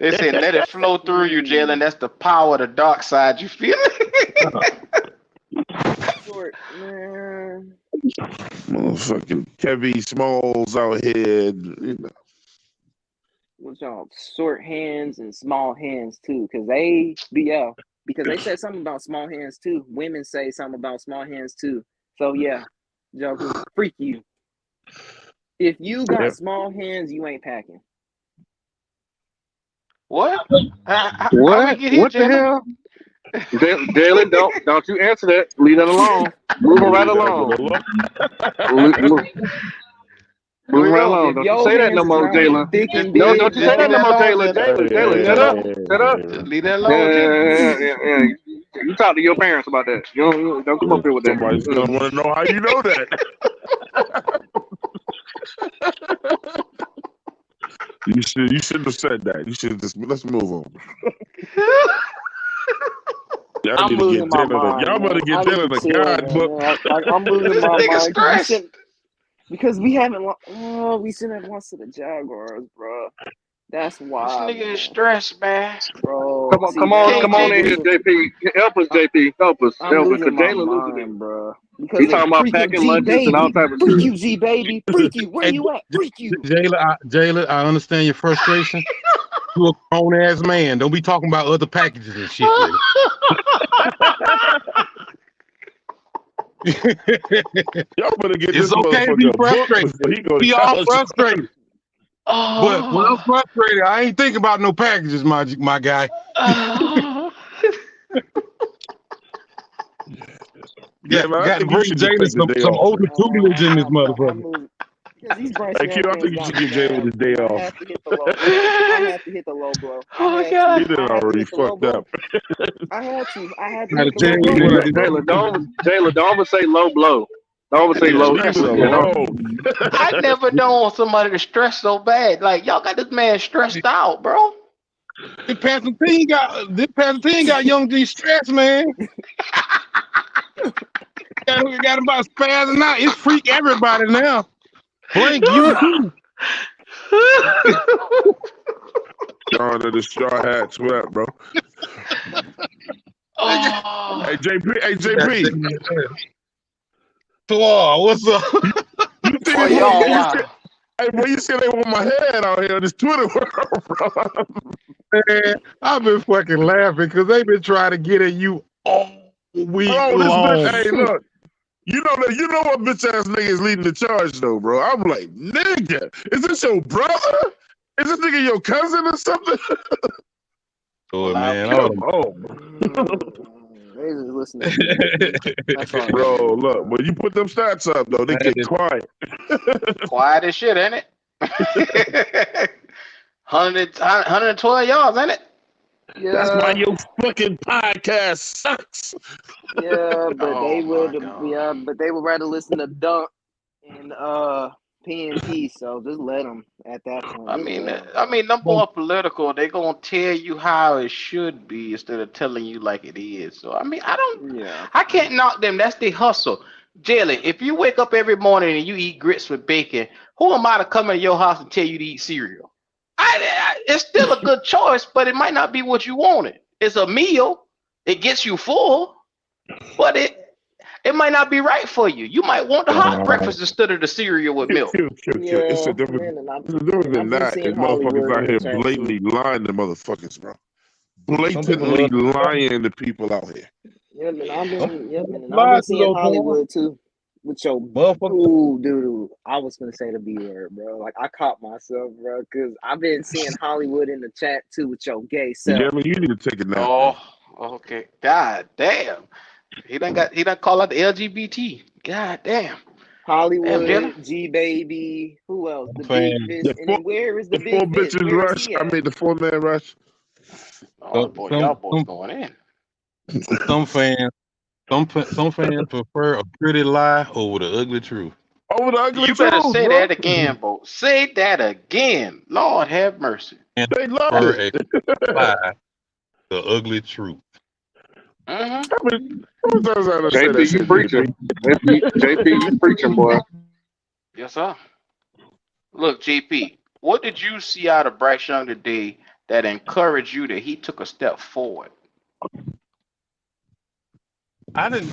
They said let it flow through you, Jalen. That's the power of the dark side. You feel it? Short, man. Motherfucking Kevy Smalls out here. What's y'all? Short hands and small hands too. Cause they yeah. Because they said something about small hands too. Women say something about small hands too. So yeah, Joker, freak you. If you got Yep. small hands, you ain't packing. What? How we What? get here, What the Jalen? hell? Jalen, don't you answer that. Leave that alone. Moving right Leave that one along. alone. Move, Here moving we right go. along. If Don't you your say that no hands is more, not Jalen. thick Just, and No, big, don't you just say leave that no that bro. more, alone, Jalen. Jalen. Jalen, shut up. Shut up. Just leave that alone, Jalen. Yeah. You talk to your parents about that. Don't come up here with that. Somebody's gonna want to know how you know that. You should have said that. You should just let's move on. Y'all I'm need to get losing my Jalen. mind, Y'all better man. get I need to Jalen a chill, guidebook. man. I'm losing This my nigga mind stressed. because we haven't. We shouldn't have lost to the Jaguars, bro. That's This why, nigga is man. stressed, man. Bro, see You can't Come now on I'm in here, JP. losing. JP. Help us, JP. Help us, I'm losing because my Jalen losing it. mind, bro. He Because of talking about freaking packing G lunches and all baby, type of freak shit. you, G baby, freak you. Where Hey, you at? Freak you. Jayla, I understand your frustration. You a grown ass man. Don't be talking about other packages and shit. Nigga. Y'all better get this It's okay to be motherfucker a book frustrated. before he go to We all college. frustrated. But when I'm Oh. frustrated, I ain't thinking about no packages, my guy. Oh. Yeah, man, I Got to think you bring should just Jalen take the day some off, older man. tutelage in this I'm motherfucker. losing. Because these Bryce Hey, Q, Young I fans think you got should me give Jalen mad, the day and I off. have to hit the low blow. I had to hit the low blow. I Oh my had He to. god. done I had to already hit the low fucked blow. up. I had to. I had to Gotta hit the low tell blow. you that. Jalen, don't ever say low blow. Don't ever say Yeah, low. leave it alone. I never known somebody to stress so bad. Like y'all got this man stressed out, bro. This Palpatine got Young G stressed, man. Got him about spazzing out. It's freak everybody now. Blank you too. Sean of the straw hat sweat, bro. Oh. Hey, JP. So, what's up? You see Boy, this y'all motherfucker? wow. Hey, boy, you see they want my head out here in this Twitter world, bro. Man, I've been fucking laughing because they've been trying to get at you all week Oh, this bitch. long. Hey, look. You know what bitch ass nigga is leading the charge though, bro. I'm like, nigga, is this your brother? Is this nigga your cousin or something? Oh Loud man, people. Come on, They just listening to me. That's all that bro. is, Look, bro. when you put them stats up though, they get quiet. Quiet as shit, ain't it? 112 yards, ain't it? That's why Yeah, your fucking podcast sucks. but Oh they my would, god. but they would rather listen to Dunk and PNP. So just let them at that point. Just let them, I bro. mean, them boy political. They gonna tell you how it should be instead of telling you like it is. So I mean, Yeah, I can't knock them. That's their hustle. Jalen, if you wake up every morning and you eat grits with bacon, who am I to come in your house and tell you to eat cereal? It's still a good choice, but it might not be what you wanted. It's a meal. It gets you full, but it might not be right for you. You might want the hot breakfast instead of the cereal with milk. It's a Yeah, difference. man, It's a difference I've than been that. seeing And motherfuckers Hollywood out in the here chat too. blatantly lying to motherfuckers, bro. Some people Blatantly love lying to people out here. Yeah, man, some and I've been lies to seeing those Twan. Hollywood too. With your Motherfuckers. ooh, dude, I was gonna say the B word, bro. Like I caught myself, bro, because I've been seeing Hollywood in the chat too with your gay Yeah, self. I mean, you need to take a nap, bro. Oh, okay. God damn. He done call out the LGBT. God damn. Damn, Jenna. Hollywood, G Baby, who else? The I'm Big saying Fish, The and four, then where is the the four Big Fish? bitches Where is rush. he I at? mean, the 4-man rush. Oh boy, y'all boys going in. some fans some fans prefer a pretty lie over the ugly truth. Over the ugly You better truth, say bro. that again, Bo. Say that again. Lord have mercy. And They love prefer it. a lie, the ugly truth. Mm-hmm. How many times I done say that JP, you shit, preaching. JP? JP, you preaching, boy. Yes, sir. Look, JP, what did you see out of Bryce Young today that encouraged you that he took a step forward?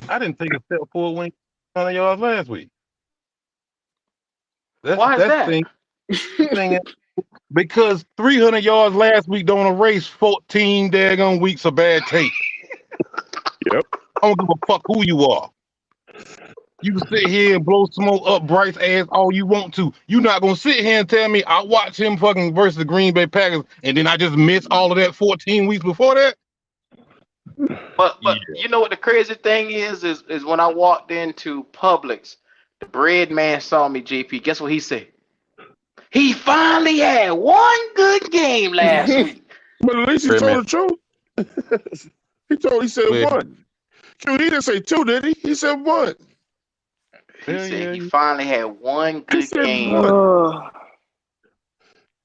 I didn't take a step forward when he 100 yards last week. Why is That's that? the thing because 300 yards last week don't erase 14 daggone weeks of bad tape. Yep. I don't give a fuck who you are. You can sit here and blow smoke up Bryce ass all you want to. You're not gonna sit here and tell me I watched him fucking versus the Green Bay Packers and then I just missed all of that 14 weeks before that. But Yeah, you know what the crazy thing is when I walked into Publix, the bread man saw me, JP. Guess what he said? He finally had one good game last week. But at least he bread man. told the truth. He said Well, one. He didn't say two, did he? He said one. He hell said yeah. he finally had one He good said game. one. Oh,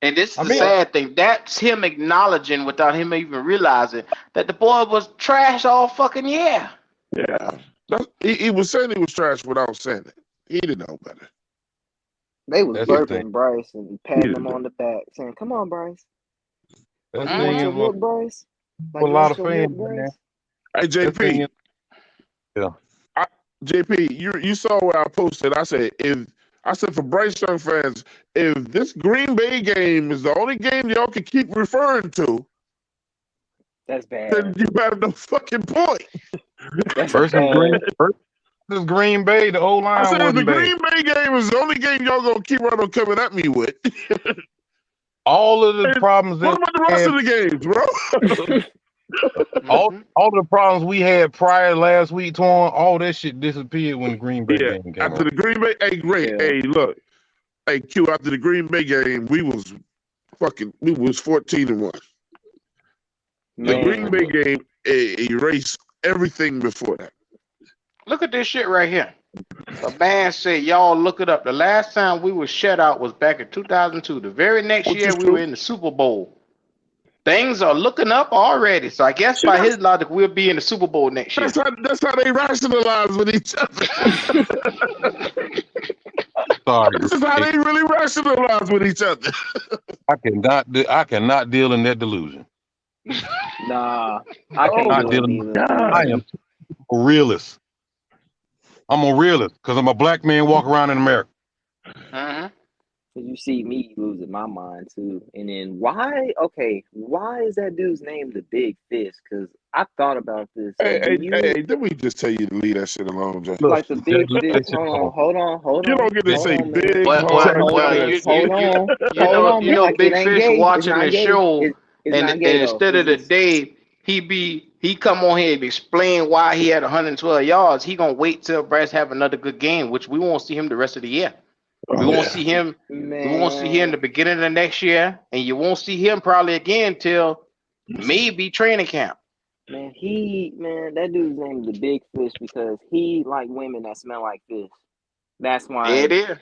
And this is I the mean, sad thing. That's him acknowledging without him even realizing that the boy was trash all fucking year. Yeah. He was saying he was trash without saying it. He didn't know better. they was that's He, the thing. burping Bryce and he patting didn't him know. on the back, saying, "Come on, Bryce. That's Like the you thing want is your milk, Bryce. for Like a you lot want of your milk, fans, man. Bryce." Hey, The thing is, JP. yeah. JP, you saw where I posted. I said for Bryce Young fans, if this Green Bay game is the only game y'all can keep referring to, That's then bad. you have no fucking point. That's Versus bad. Green Bay, the whole I line said if the wasn't bad. Green Bay game is the only game y'all gonna keep right on coming at me with. All of the Hey, problems what that about the we rest had, of the games, bro? all Mm-hmm. all the problems we had prior last week, Twan, all that shit disappeared when the Green Bay Yeah, game came after around. the Green Bay, hey, great, Yeah, hey, look, hey, Q, after the Green Bay game, we was 14-1. The Green man. Bay game erased everything before that. Look at this shit right here. A man said, y'all look it up. The last time we were shut out was back in 2002. The very next Which year is we were true. in the Super Bowl. Things are looking up already. So I guess See, by his logic, we'll be in the Super Bowl next year. that's how they rationalize with each other. Sorry, This is how Green Bay. they really rationalize with each other. I cannot deal in that delusion. Nah, I Oh can't Not do my it dealing. neither. I God. am a realist. I'm a realist because I'm a black man walking around in America. Mm-hmm. Cause you see me losing my mind too. And then why? Okay, why is that dude's name the Big Fish? Cause I thought about this. So do you Didn't we just tell you to leave that shit alone, Jay? Look, like the let Big that Fish? shit alone. You don't get to Big- Hold say on, man. big, hard, Well, none of that shit. Hold on, man. Like it Big ain't Fish gay. It's watching not the gay. show, It's and not gay though. instead It's of the just day he come on here and explain why he had 112 yards. He gonna wait till Bryce have another good game, which we won't see him the rest of the year. We Oh won't yeah. see him. We won't see him man, the beginning of the next year, and you won't see him probably again till maybe training camp. man, that dude's name is the Big Fish because he like women that smell like fish. That's There why. it is.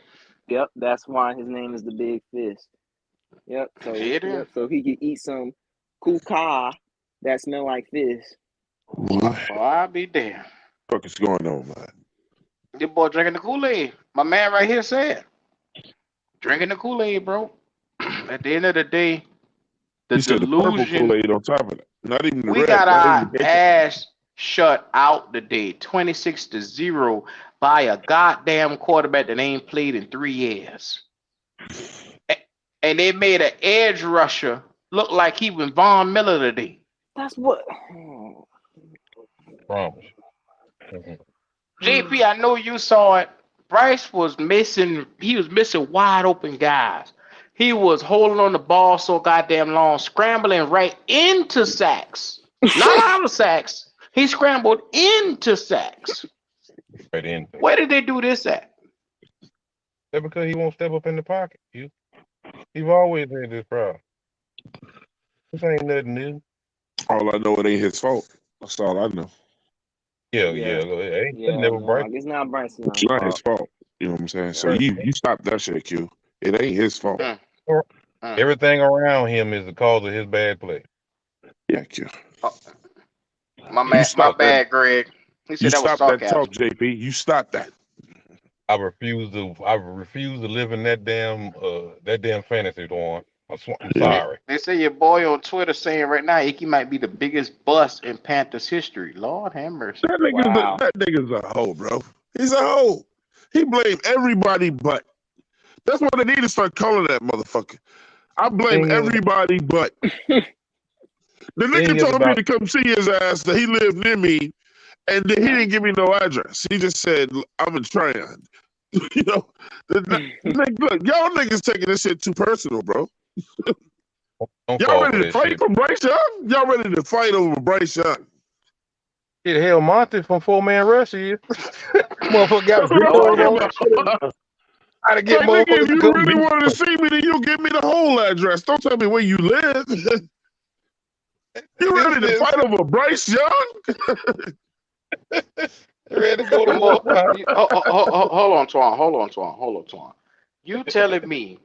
Yep, that's why his name is the Big Fish. Yep. There it is. So he could eat some kuka that smell like fish. What Boy, I'll be damned. the fuck is going on, man? This boy drinking the Kool-Aid. My man right here said, drinking the Kool-Aid, bro. At the end of the day, the You said the purple delusion, Kool-Aid on top of it. Not even the we red. got Not our even the bacon. ass shut out today, 26-0 by a goddamn quarterback that ain't played in 3 years. And they made an edge rusher look like he was Von Miller today. That's what. Promise. Mhm. JP, I know you saw it. Bryce was missing. He was missing wide open guys. He was holding on the ball so goddamn long, scrambling right into sacks, not out of sacks. He scrambled into sacks. Right in. Where did they do this at? That's because he won't step up in the pocket. You've always had this problem. This ain't nothing new. All I know, it ain't his fault. That's all I know. Yeah. It ain't never No, break. like it's not Bryce It's Young's not his fault. fault. You know what I'm saying? So Right. you stop that shit, Q. It ain't his fault. Everything around him is the cause of his bad play. Yeah, Q. My bad, Greg. He You said that was stop that sarcasm. talk, JP. You stop that. I refuse to live in that damn fantasy one. I'm sorry. They say your boy on Twitter saying right now he might be the biggest bust in Panthers history. Lord have mercy. That nigga's a hoe, bro. He's a hoe. He blamed everybody but. That's what they need to start calling that motherfucker. I blame everybody but. The nigga told me to come see his ass that he lived near me, and then he didn't give me no address. He just said, I'm in Tryon. You know, look, y'all niggas taking this shit too personal, bro. Y'all ready to fight for Bryce Young? Y'all ready to fight over Bryce Young? Shit, hell, Monty from 4-Man Rush here. Motherfucker got Hey, nigga, if you really wanted to see me, then you give me the whole address. Don't tell me where you live. You ready to fight over Bryce Young? Ready to go to war. Hold on, Twan. You telling me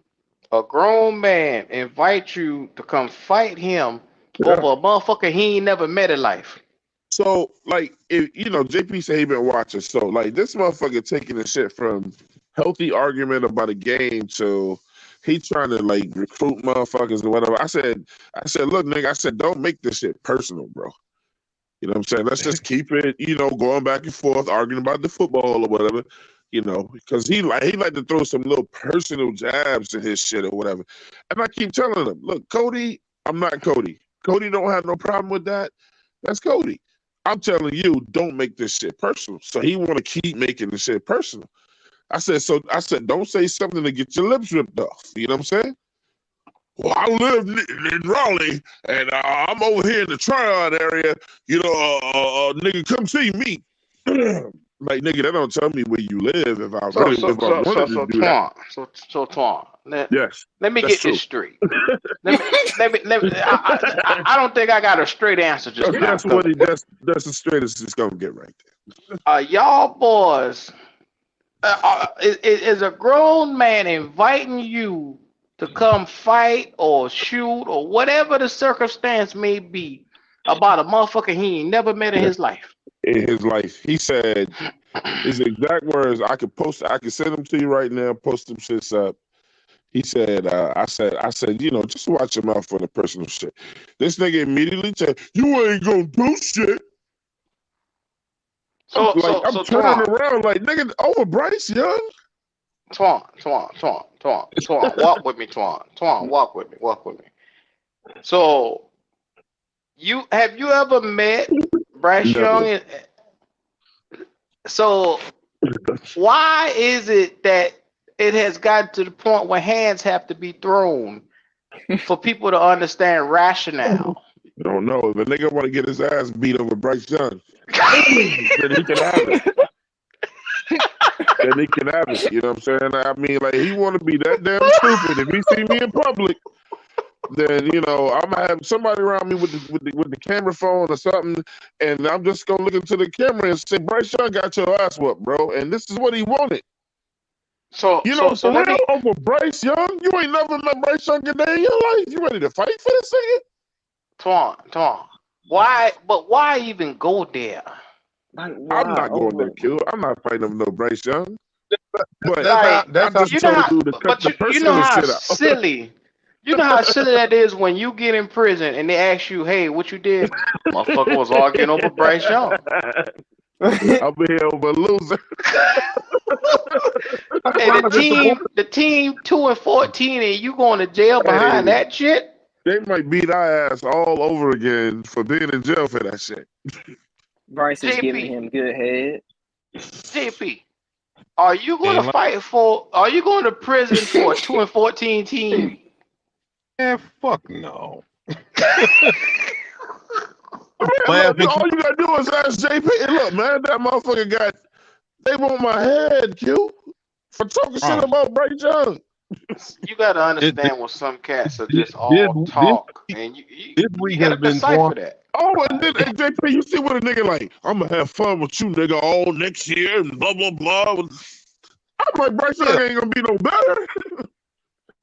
a grown man invite you to come fight him over a motherfucker he ain't never met in life? So, like, if you know, JP said he been watching. So, like, this motherfucker taking the shit from healthy argument about a game to he trying to like recruit motherfuckers or whatever. I said, look, nigga, I said, don't make this shit personal, bro. You know what I'm saying? Let's just keep it, you know, going back and forth, arguing about the football or whatever, you know, because he like to throw some little personal jabs in his shit or whatever. And I keep telling him, look, Cody, I'm not Cody. Cody don't have no problem with that. That's Cody. I'm telling you, don't make this shit personal. So he want to keep making the shit personal. I said, don't say something to get your lips ripped off. You know what I'm saying? Well, I live in Raleigh, and I'm over here in the Tryon area. You know, nigga, come see me. Like, nigga, that don't tell me where you live. If I wanted to do that. So Twan, yes, let me get this straight. let me. I don't think I got a straight answer just now. That's the straightest it's gonna get right there. Y'all boys, is a grown man inviting you to come fight or shoot or whatever the circumstance may be about a motherfucker he ain't never met in his life? In his life, he said his exact words. I could send them to you right now. Post them shits up. He said, I said, you know, just watch your mouth for the personal shit. This nigga immediately said, you ain't gonna do shit. I'm turning around like, nigga, over Bryce Young. Twan, walk with me, Twan, walk with me. So, have you ever met Bryce Young? So, why is it that it has gotten to the point where hands have to be thrown for people to understand rationale? I don't know. If a nigga want to get his ass beat over Bryce Young, then he can have it. Then he can have it. You know what I'm saying? I mean, like, he want to be that damn stupid. If he see me in public, then, you know, I'm gonna have somebody around me with the camera phone or something, and I'm just gonna look into the camera and say, Bryce Young got your ass whooped, bro, and this is what he wanted. So, you know, so real over Bryce Young, you ain't never met Bryce Young a day in your life. You ready to fight for this nigga? Twan, why even go there? I'm not going there, Q. I'm not fighting over no Bryce Young. But you know how silly You know how silly that is when you get in prison and they ask you, "Hey, what you did?" Motherfucker was arguing over Bryce Young. I'll be here over a loser. Hey, the team 2-14, and you going to jail behind Hey, that shit? they might beat our ass all over again for being in jail for that shit. Bryce is giving JP, him good head. JP, are you going to And like, fight for? Are you going to prison for a 2-14 team? man, fuck no. Man, look, Laughing. all you gotta do is ask JP. And look, man, that motherfucker got. They want my head, Q, for talking shit about Bryce Young. You got to This, understand when some cats are this, just all talk, this, and this you week got has to been decipher torn. that. Oh, and then and JP, you see what a nigga like, I'm gonna have fun with you, nigga, all next year and blah blah blah. I'm like, Bryce Young ain't gonna be no better.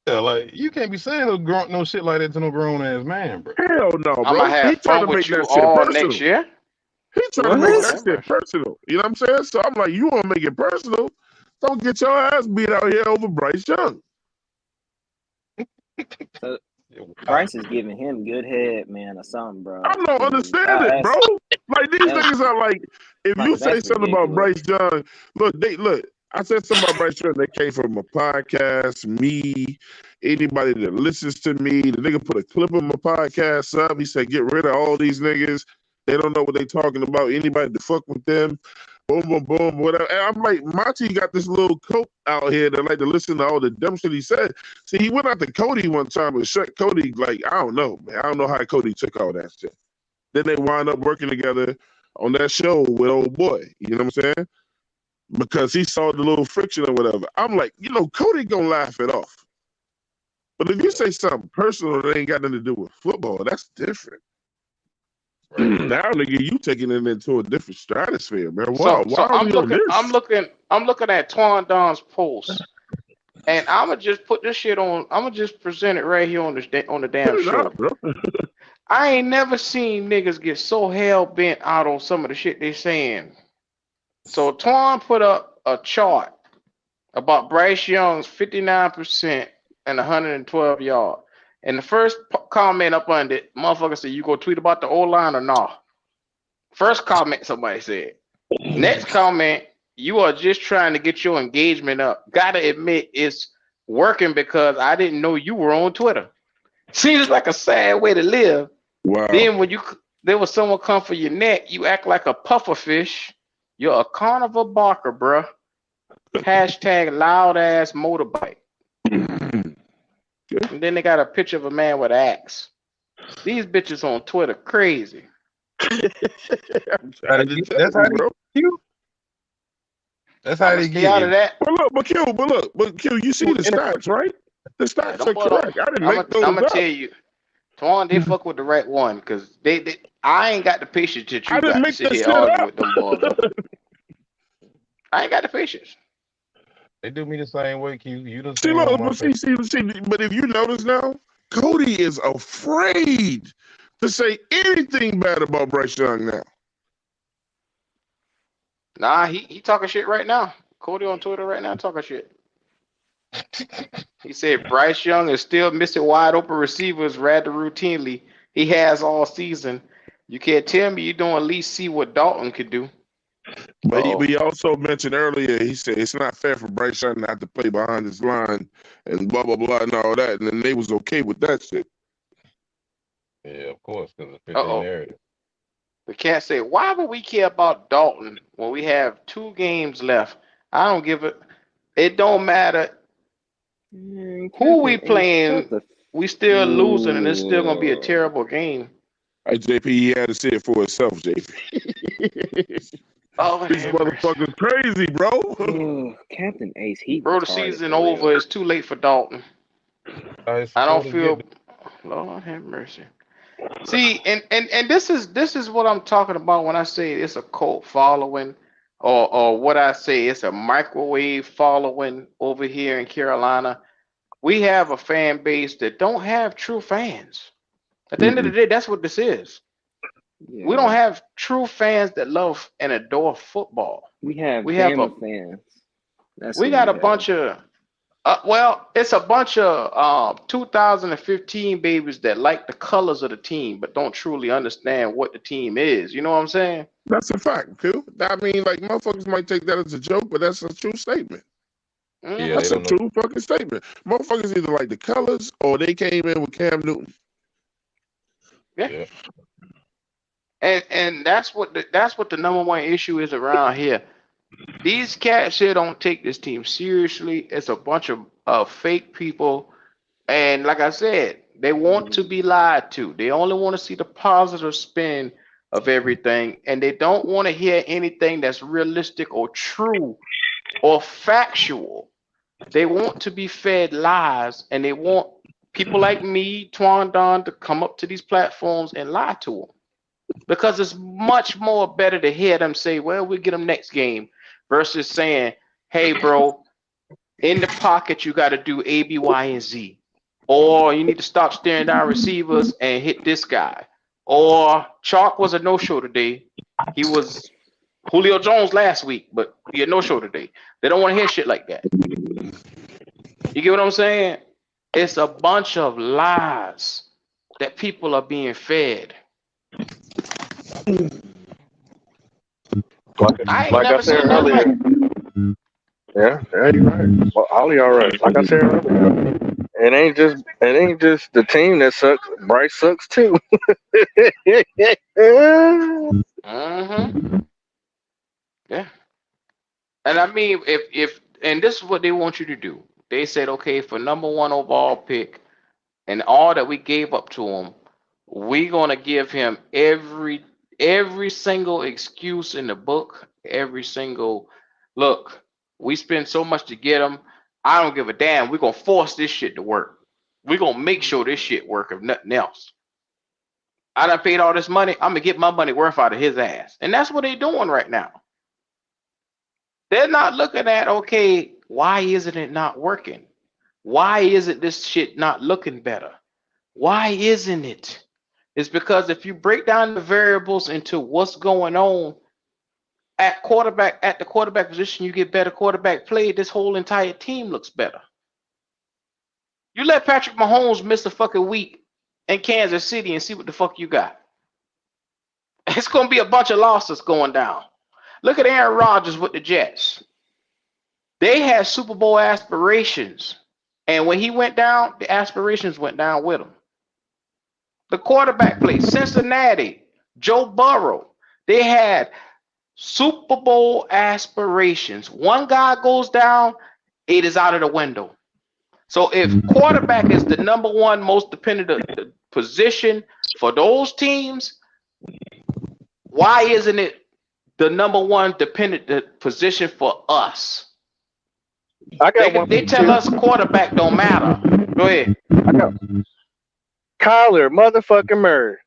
Yeah, like you can't be saying no shit like that to no grown ass man, bro. Hell no, I'm gonna bro. He have trying fun to make with you that shit all next personal. year. He trying to make What? that shit personal. You know what I'm saying? So I'm like, you want to make it personal? Don't get your ass beat out here over Bryce Young. So Bryce is giving him good head, man, or something, bro. I don't understand it, bro. Like these That's niggas are like, if you say that's something about ridiculous. Bryce Young, look. I said something about Bryce Young. They came from a podcast, me, anybody that listens to me. The nigga put a clip of my podcast up. He said, get rid of all these niggas. They don't know what they talking about. Anybody to fuck with them. Boom, boom, boom, whatever. And I'm like, Monty got this little coat out here that like to listen to all the dumb shit he said. See, he went out to Cody one time and shut Cody, like, I don't know, man. I don't know how Cody took all that shit. Then they wind up working together on that show with old boy. You know what I'm saying? Because he saw the little friction or whatever. I'm like, Cody gonna laugh it off. But if you say something personal that ain't got nothing to do with football, that's different. Now, nigga, you taking it into a different stratosphere, man. Wow, why So are we on this? I'm looking at Twan Don's post, and I'ma just put this shit on. I'ma just present it right here on the damn Put it show. up, bro. I ain't never seen niggas get so hell bent out on some of the shit they saying. So Twan put up a chart about Bryce Young's 59% and 112 yards. And the first comment up under it, motherfucker said, "You go tweet about the O-line or nah?" First comment somebody said. Next comment, "You are just trying to get your engagement up. Gotta admit it's working because I didn't know you were on Twitter." Seems like a sad way to live. Wow. Then when there was someone come for your neck, you act like a puffer fish. You're a carnival barker, bruh. Hashtag loud ass motorbike. And then they got a picture of a man with an axe. These bitches on Twitter crazy. I'm trying to tell That's how you, they bro. you. That's I'm how gonna they stay get out you. of that. But Q, you see the stats, right? The Yeah, stats don't are put on. correct. I didn't I'm make those gonna up. tell you, Twan, they fuck with the right one because I ain't got the patience that I you didn't got to make sit that here shit argue up. with them boys. I ain't got the patience. They do me the same way, Q. You done See, seen on look, my but face. see, but if you notice now, Cody is afraid to say anything bad about Bryce Young now. Nah, he talking shit right now. Cody on Twitter right now talking shit. He said Bryce Young is still missing wide open receivers rather routinely. He has all season. You can't tell me you don't at least see what Dalton could do. But he also mentioned earlier, he said it's not fair for Bryce Young not to play behind his line and blah, blah, blah, and all that. And then they was okay with that shit. Yeah, of course, because it fit their Uh-oh. narrative. The cat said, why would we care about Dalton when we have 2 games left? I don't give it. It don't matter who we playing. We still losing, and it's still gonna be a terrible game. Hey, JP, he had to say it for himself, JP. Oh, These motherfuckers crazy, bro. Captain Ace, he bro, the retarded season for over. real. It's too late for Dalton. I I don't supported feel. get Lord have mercy. See, and this is what I'm talking about when I say it's a cult following, or what I say it's a microwave following over here in Carolina. We have a fan base that don't have true fans. At the end of the day, that's what this is. Yeah. We don't have true fans that love and adore football. We have We have Bama fans. we got a bunch of Well, it's a bunch of 2015 babies that like the colors of the team, but don't truly understand what the team is. You know what I'm saying? That's a fact, too. I mean, like, motherfuckers might take that as a joke, but that's a true statement. Yeah, Hmm they That's a don't know. true fucking statement. Motherfuckers either like the colors or they came in with Cam Newton. Yeah, Yeah, and that's what the number one issue is around here. These cats here don't take this team seriously. It's a bunch of fake people. And like I said, they want to be lied to. They only want to see the positive spin of everything. And they don't want to hear anything that's realistic or true or factual. They want to be fed lies and they want people like me, Twan Don, to come up to these platforms and lie to them. Because it's much more better to hear them say, well, we'll get them next game versus saying, hey, bro, in the pocket, you got to do A, B, Y, and Z. Or you need to stop staring down receivers and hit this guy. Or Chalk was a no show today. He was Julio Jones last week, but he a no show today. They don't want to hear shit like that. You get what I'm saying? It's a bunch of lies that people are being fed. I ain't Like I never said seen nothing earlier. like it. Yeah, you're right. Well, Holly, all right. Like I said earlier, it ain't just the team that sucks. Bryce sucks too. Mm-hmm. Yeah. And I mean, if and this is what they want you to do. They said, okay, for number one overall pick and all that we gave up to him, we're gonna give him every single excuse in the book, every single look. We spend so much to get him. I don't give a damn. We're gonna force this shit to work. We're gonna make sure this shit work if nothing else. I done paid all this money. I'm gonna get my money worth out of his ass. And that's what they're doing right now. They're not looking at, okay, why isn't it not working? Why isn't this shit not looking better? Why isn't it? It's because if you break down the variables into what's going on at the quarterback position, you get better quarterback play. This whole entire team looks better. You let Patrick Mahomes miss a fucking week in Kansas City and see what the fuck you got. It's gonna be a bunch of losses going down. Look at Aaron Rodgers with the Jets. They had Super Bowl aspirations. And when he went down, the aspirations went down with him. The quarterback play, Cincinnati, Joe Burrow, they had Super Bowl aspirations. One guy goes down, it is out of the window. So if quarterback is the number one most dependent position for those teams, why isn't it the number one dependent position for us? I got one for They you tell too. us quarterback don't matter. Go ahead. I got Kyler motherfucking Murray.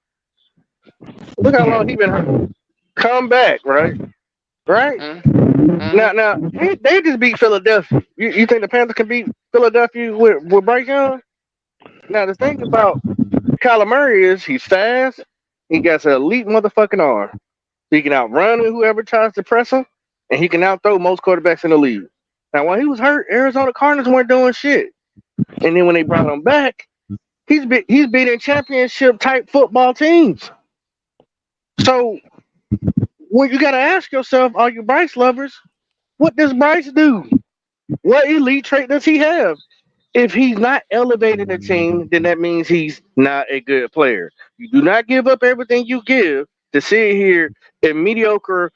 Look how long he been hurt. Come back, right? Right? Mm-hmm. Now they just beat Philadelphia. You think the Panthers can beat Philadelphia with Bryce Young? Now the thing about Kyler Murray is he's fast. He got an elite motherfucking arm. He can outrun whoever tries to press him, and he can outthrow most quarterbacks in the league. Now, while he was hurt, Arizona Cardinals weren't doing shit. And then when they brought him back, he's beating championship type football teams. So when you got to ask yourself, all you Bryce lovers, what does Bryce do? What elite trait does he have? If he's not elevating the team, then that means he's not a good player. You do not give up everything you give to sit here and mediocre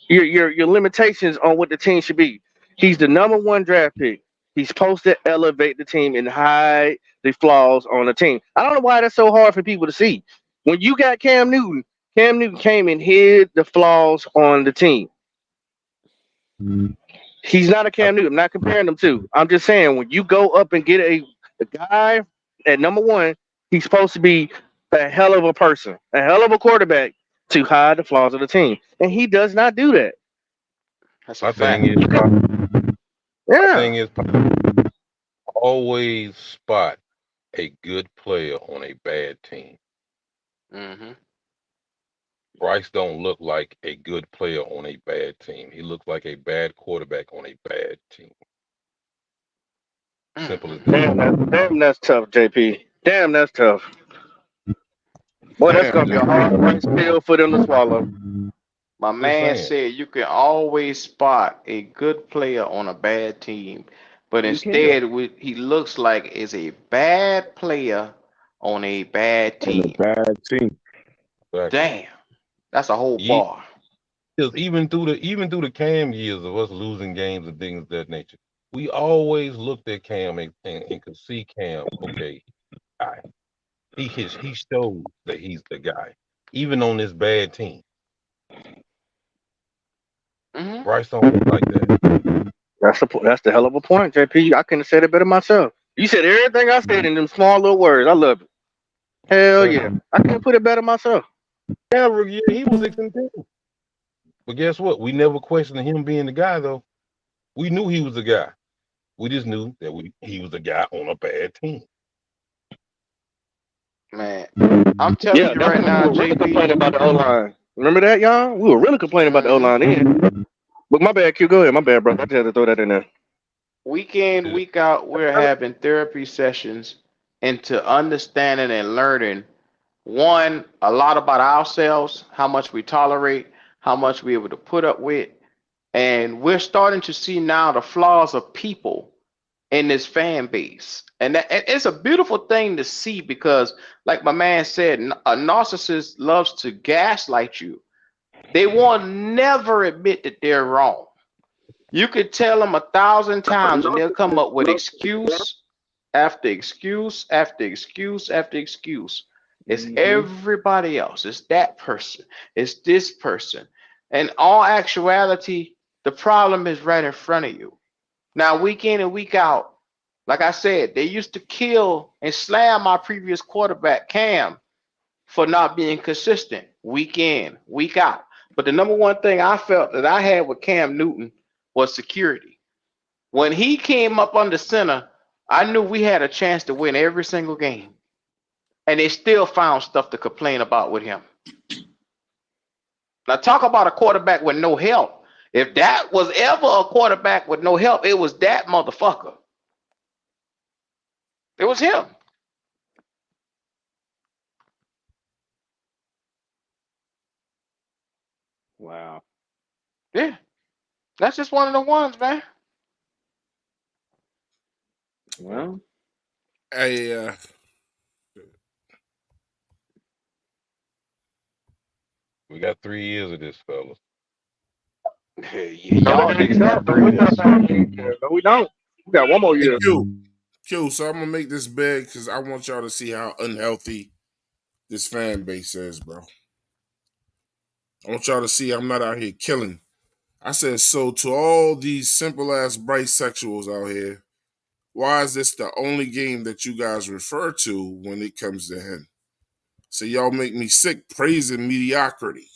your limitations on what the team should be. He's the number one draft pick. He's supposed to elevate the team and hide the flaws on the team. I don't know why that's so hard for people to see. When you got Cam Newton came and hid the flaws on the team. He's not a I, Cam Newton. I'm not comparing them to. I'm just saying when you go up and get a guy at number one, he's supposed to be a hell of a person, a hell of a quarterback to hide the flaws of the team, and he does not do that. That's a my thing fact. is, Pop, my Yeah. thing is, Pop, always spot a good player on a bad team. Mm-hmm. Bryce don't look like a good player on a bad team. He looks like a bad quarterback on a bad team. Simple as that. Damn, that's tough, JP. Damn, that's tough. Boy, that's Damn, gonna be a hard pill for them to swallow. My Just man saying. said you can always spot a good player on a bad team, but You Yeah, can. instead he looks like is a bad player on a bad on a team. bad team. exactly. Damn, that's a whole Yeah, bar. because even through the Cam years of us losing games and things of that nature, we always looked at Cam and could see Cam. Okay, guy. He showed that he's the guy, even on this bad team. Hmm. Bryce don't look like that. That's the hell of a point, JP. I couldn't have said it better myself. You said everything I said in them small little words. I love it. Hell yeah. I can't put it better myself. Yeah, yeah, he was exciting. But guess what? We never questioned him being the guy, though. We knew he was the guy. We just knew that he was the guy on a bad team. Man, I'm telling Yeah, you that's right when we now, were really complaining JP. about the O line. Remember that, y'all? We were really complaining about the O Hmm. line then. But my bad, Q. Go ahead. My bad, bro. I just had to throw that in there. Week in, Yeah. week out, we're having therapy sessions into understanding and learning one, a lot about ourselves, how much we tolerate, how much we're able to put up with. And we're starting to see now the flaws of people in this fan base. And it's a beautiful thing to see because, like my man said, a narcissist loves to gaslight you. They will never admit that they're wrong. You could tell them 1,000 times and they'll come up with excuse after excuse after excuse after excuse. It's Mm-hmm. everybody else. It's that person. It's this person. In all actuality, the problem is right in front of you. Now, week in and week out, like I said, they used to kill and slam my previous quarterback, Cam, for not being consistent week in, week out. But the number one thing I felt that I had with Cam Newton was security. When he came up under center, I knew we had a chance to win every single game. And they still found stuff to complain about with him. Now, talk about a quarterback with no help. If that was ever a quarterback with no help, it was that motherfucker. It was him. Wow. Yeah. That's just one of the ones, man. Well, Hey, We got 3 years of this, fellas. Y'all niggas got 3 years. No, we don't. We got one more hey, year. Q. So I'm gonna make this big because I want y'all to see how unhealthy this fan base is, bro. I want y'all to see I'm not out here killing. I said so to all these simple ass bright sexuals out here. Why is this the only game that you guys refer to when it comes to him? So y'all make me sick praising mediocrity.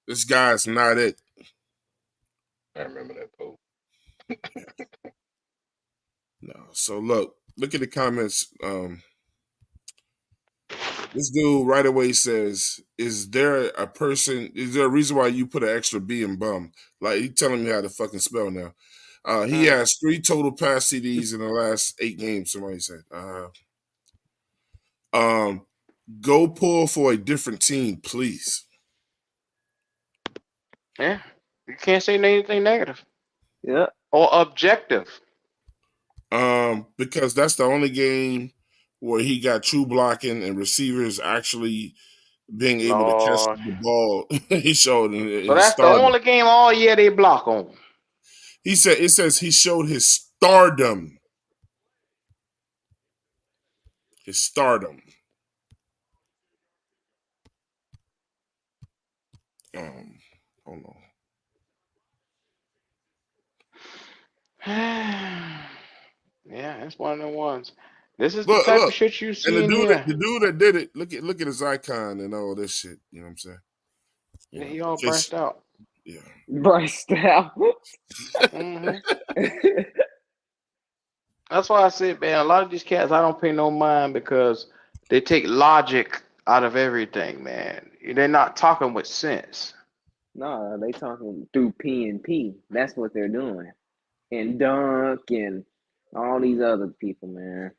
This guy's not it. I remember that post. No. So look at the comments. This dude right away says, "Is there a person? Is there a reason why you put an extra B in bum? Like he telling me how to fucking spell now." He Mm. has 3 total pass CDs in the last 8 games. Somebody said, um, "Go pull for a different team, please." Yeah. You can't say anything negative yeah. or objective. Because that's the only game where he got true blocking and receivers actually being able to catch Lord. the ball. He showed So in that's the stardom. only game all year they block on. He said it says he showed his stardom. His stardom. Um, hold on. Yeah, that's one of the ones. This is the type of Look, shit you and see in here. the dude that did it. Look at his icon and all this shit. You know what I'm saying? You Yeah, know, he all just burnt out. yeah. Bryce out. Hmm. That's why I said, man, a lot of these cats I don't pay no mind because they take logic out of everything, man. They're not talking with sense. No, they talking through P and P. That's what they're doing. And dunk and All these other people, man.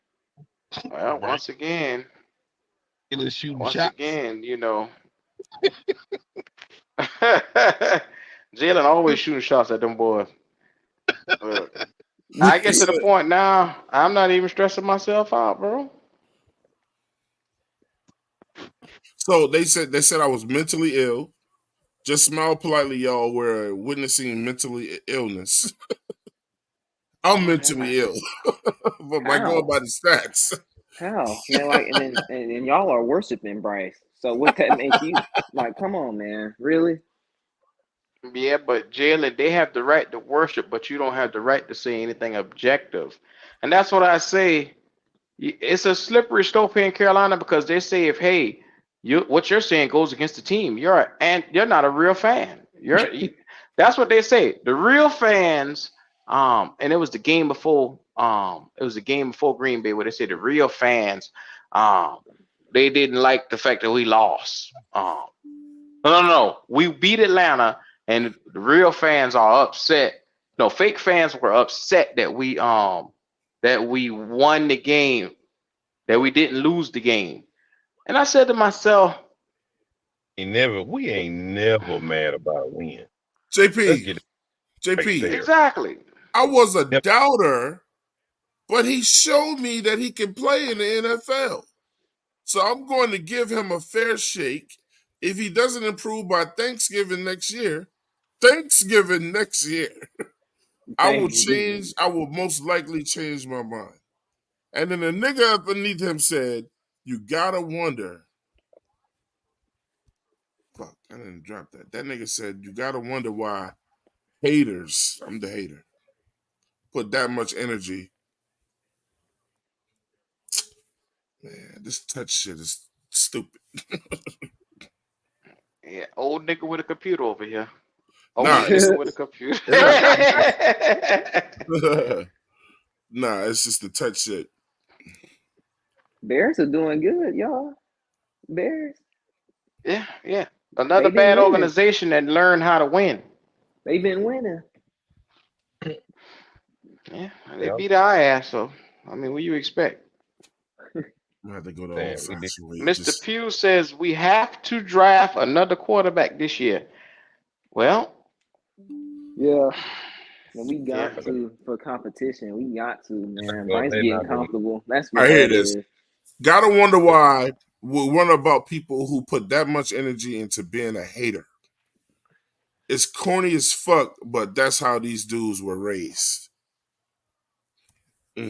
Well, once again, Jalen shooting shots. you know, Jalen always shooting shots at them boys. But I get to the point now, I'm not even stressing myself out, bro. So they said I was mentally ill. Just smile politely, y'all. We're witnessing mentally illness. I'm Oh, mentally ill, but by going How? by the stats. How? Man, like, and y'all are worshiping Bryce. So what that make you? Like, come on, man. Really? yeah, but Jalen, they have the right to worship, but you don't have the right to say anything objective. And that's what I say. It's a slippery slope here in Carolina because they say if hey, what you're saying goes against the team, you're not a real fan. That's what they say. The real fans, and it was the game before, Green Bay where they said the real fans, they didn't like the fact that we lost. No. We beat Atlanta, and the real fans are upset. No, fake fans were upset that we won the game, that we didn't lose the game. And I said to myself, We ain't never mad about a win. Let's JP, get it right JP, there. exactly. I was a Yep. doubter, but he showed me that he can play in the NFL. So I'm going to give him a fair shake. If he doesn't improve by Thanksgiving next year, I will most likely change my mind. And then the nigga underneath him said, you gotta wonder. Fuck, I didn't drop that. That nigga said, you gotta wonder why haters, I'm the hater, put that much energy. Man, this touch shit is stupid. Yeah, old nigga with a computer over here. Old Nah, it's nigga with a computer. nah, it's just the touch shit. Bears are doing good, y'all. Bears. yeah. Another They've been bad winning. organization that learned how to win. They've been winning. Yeah, they Yep. beat our ass. So I mean, what do you expect? I have to go to Damn, old we did. fashioned way. Mr. Pugh says we have to draft another quarterback this year. Well, Yeah. And we yeah. got to for competition. We got to, man. Well, Bryce they're getting not gonna. comfortable. That's I what hear that this. is. Gotta wonder why we wonder about people who put that much energy into being a hater. It's corny as fuck, but that's how these dudes were raised.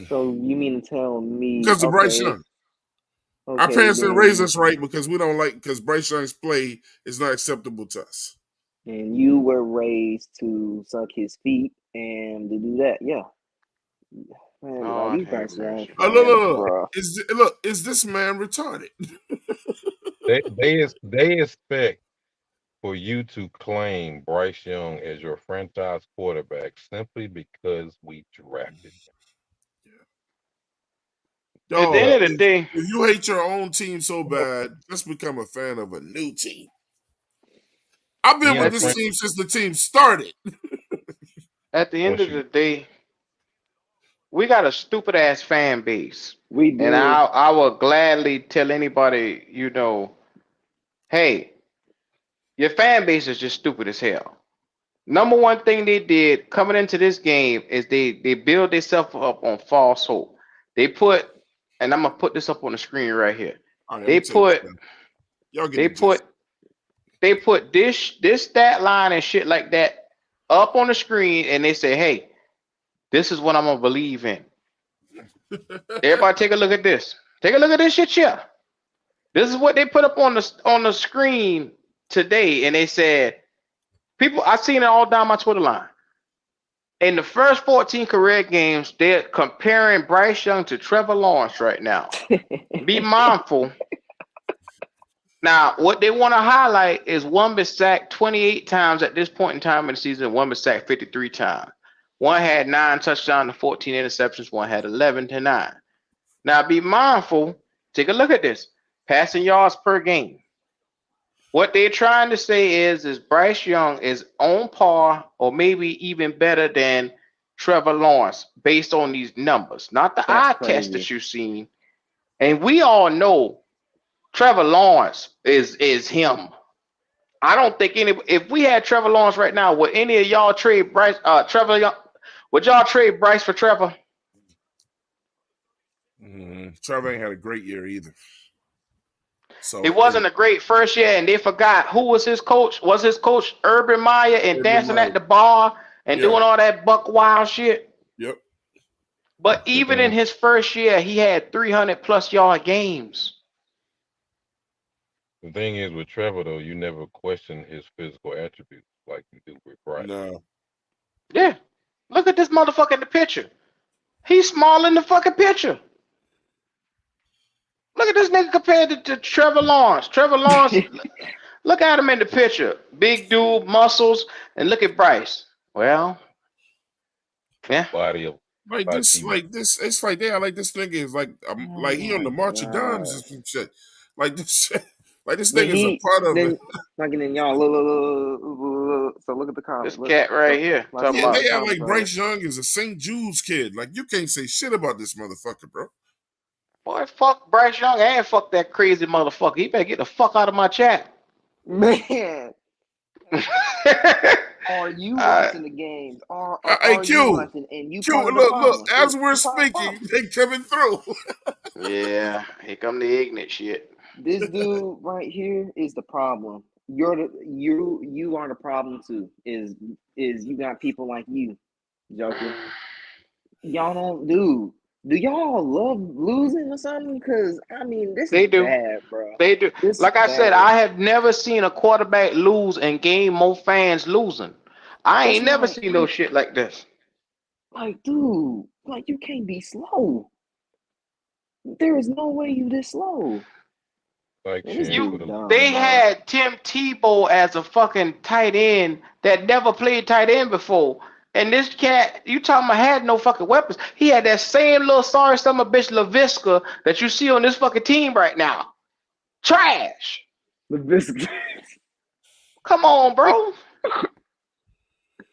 So you mean to tell me, Because of Bryce Young. Our okay, parents didn't raise then, us right because we don't like, because Bryce Young's play is not acceptable to us. and you were raised to suck his feet and to do that, yeah. Man, like Lord these have Bryce Young mercy. fans, Look. bro. Is this man retarded? They expect for you to claim Bryce Young as your franchise quarterback simply because we drafted At the Dog, end him. of the day, if you hate your own team so bad, just become a fan of a new team. I've He been in with the at this the franchise team since the team started. at the end once of you the day, we got a stupid ass fan base, We and do. I will gladly tell anybody, hey, your fan base is just stupid as hell. Number one thing they did coming into this game is they build themselves up on false hope. They put, and I'm gonna put this up on the screen right here. All right, I'm They gonna tell you put something. Y'all get they the gist. put they put this stat line and shit like that up on the screen, and they say, hey, this is what I'm gonna believe in. Everybody, take a look at this. Take a look at this shit here. This is what they put up on the screen today, and they said, people. I seen it all down my Twitter line. In the first 14 career games, they're comparing Bryce Young to Trevor Lawrence right now. Be mindful. Now, what they want to highlight is one was sacked 28 times at this point in time in the season. One was sacked 53 times. One had 9 touchdowns and 14 interceptions. One had 11 to 9. Now, be mindful. Take a look at this. Passing yards per game. What they're trying to say is Bryce Young is on par or maybe even better than Trevor Lawrence based on these numbers, not the That's eye test crazy. that you've seen. And we all know Trevor Lawrence is him. I don't think any. If we had Trevor Lawrence right now, would any of y'all trade Bryce? Would y'all trade Bryce for Trevor? Trevor ain't had a great year either. So It wasn't a great first year, and they forgot who was his coach. Was his coach Urban Meyer and dancing at the bar and doing all that buck wild shit? Yep. But even in his first year, he had 300+ yard games. The thing is with Trevor though, you never question his physical attributes like you do with Bryce. No. Yeah. Look at this motherfucker in the picture. He's small in the fucking picture. Look at this nigga compared to Trevor Lawrence. Trevor Lawrence, look at him in the picture. Big dude, muscles, and look at Bryce. Well, yeah. Body of Like this, it's like yeah, like this nigga is like he on the March of Dimes or some shit. Like this nigga is a part of it. Like and then y'all look, so look at the comments. This cat right here. Talking about they act like Bryce Young is a St. Jude's kid. Like you can't say shit about this motherfucker, bro. Boy, fuck Bryce Young and fuck that crazy motherfucker. He better get the fuck out of my chat. Man. Are you watching the games? Hey, Q, watching, and you Q, look, as we're speaking, they coming through. Yeah, here come the ignorant shit. This dude right here is the problem. You are the problem too. Is you got people like you, Joker. Y'all don't do y'all love losing or something? Because I mean, this is bad, bro. They do. Like I said, I have never seen a quarterback lose and gain more fans losing. I ain't never seen no shit like this. Like, dude, like you can't be slow. There is no way you this slow. Like they had Tim Tebow as a fucking tight end that never played tight end before. And this cat, you talking about had no fucking weapons. He had that same little sorry son of a bitch LaVisca that you see on this fucking team right now. Trash. LaVisca. Come on, bro.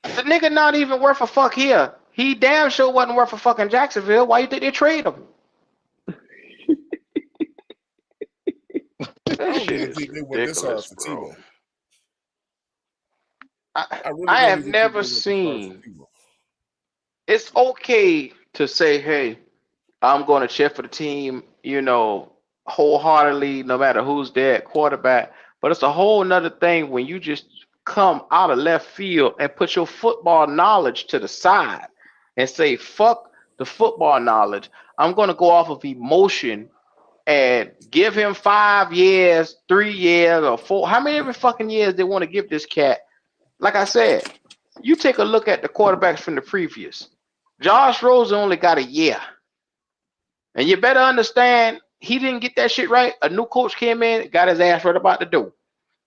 The nigga not even worth a fuck here. He damn sure wasn't worth a fucking Jacksonville. Why you think they trade him? That shit is ridiculous, bro. I have never seen. It's okay to say, hey, I'm going to cheer for the team, wholeheartedly, no matter who's there at quarterback. But it's a whole nother thing when you just come out of left field and put your football knowledge to the side and say, fuck the football knowledge. I'm going to go off of emotion and give him 5 years, 3 years, or 4. How many fucking years they want to give this cat? Like I said, you take a look at the quarterbacks from the previous. Josh Rosen only got a year. And you better understand, he didn't get that shit right. A new coach came in, got his ass right about the door.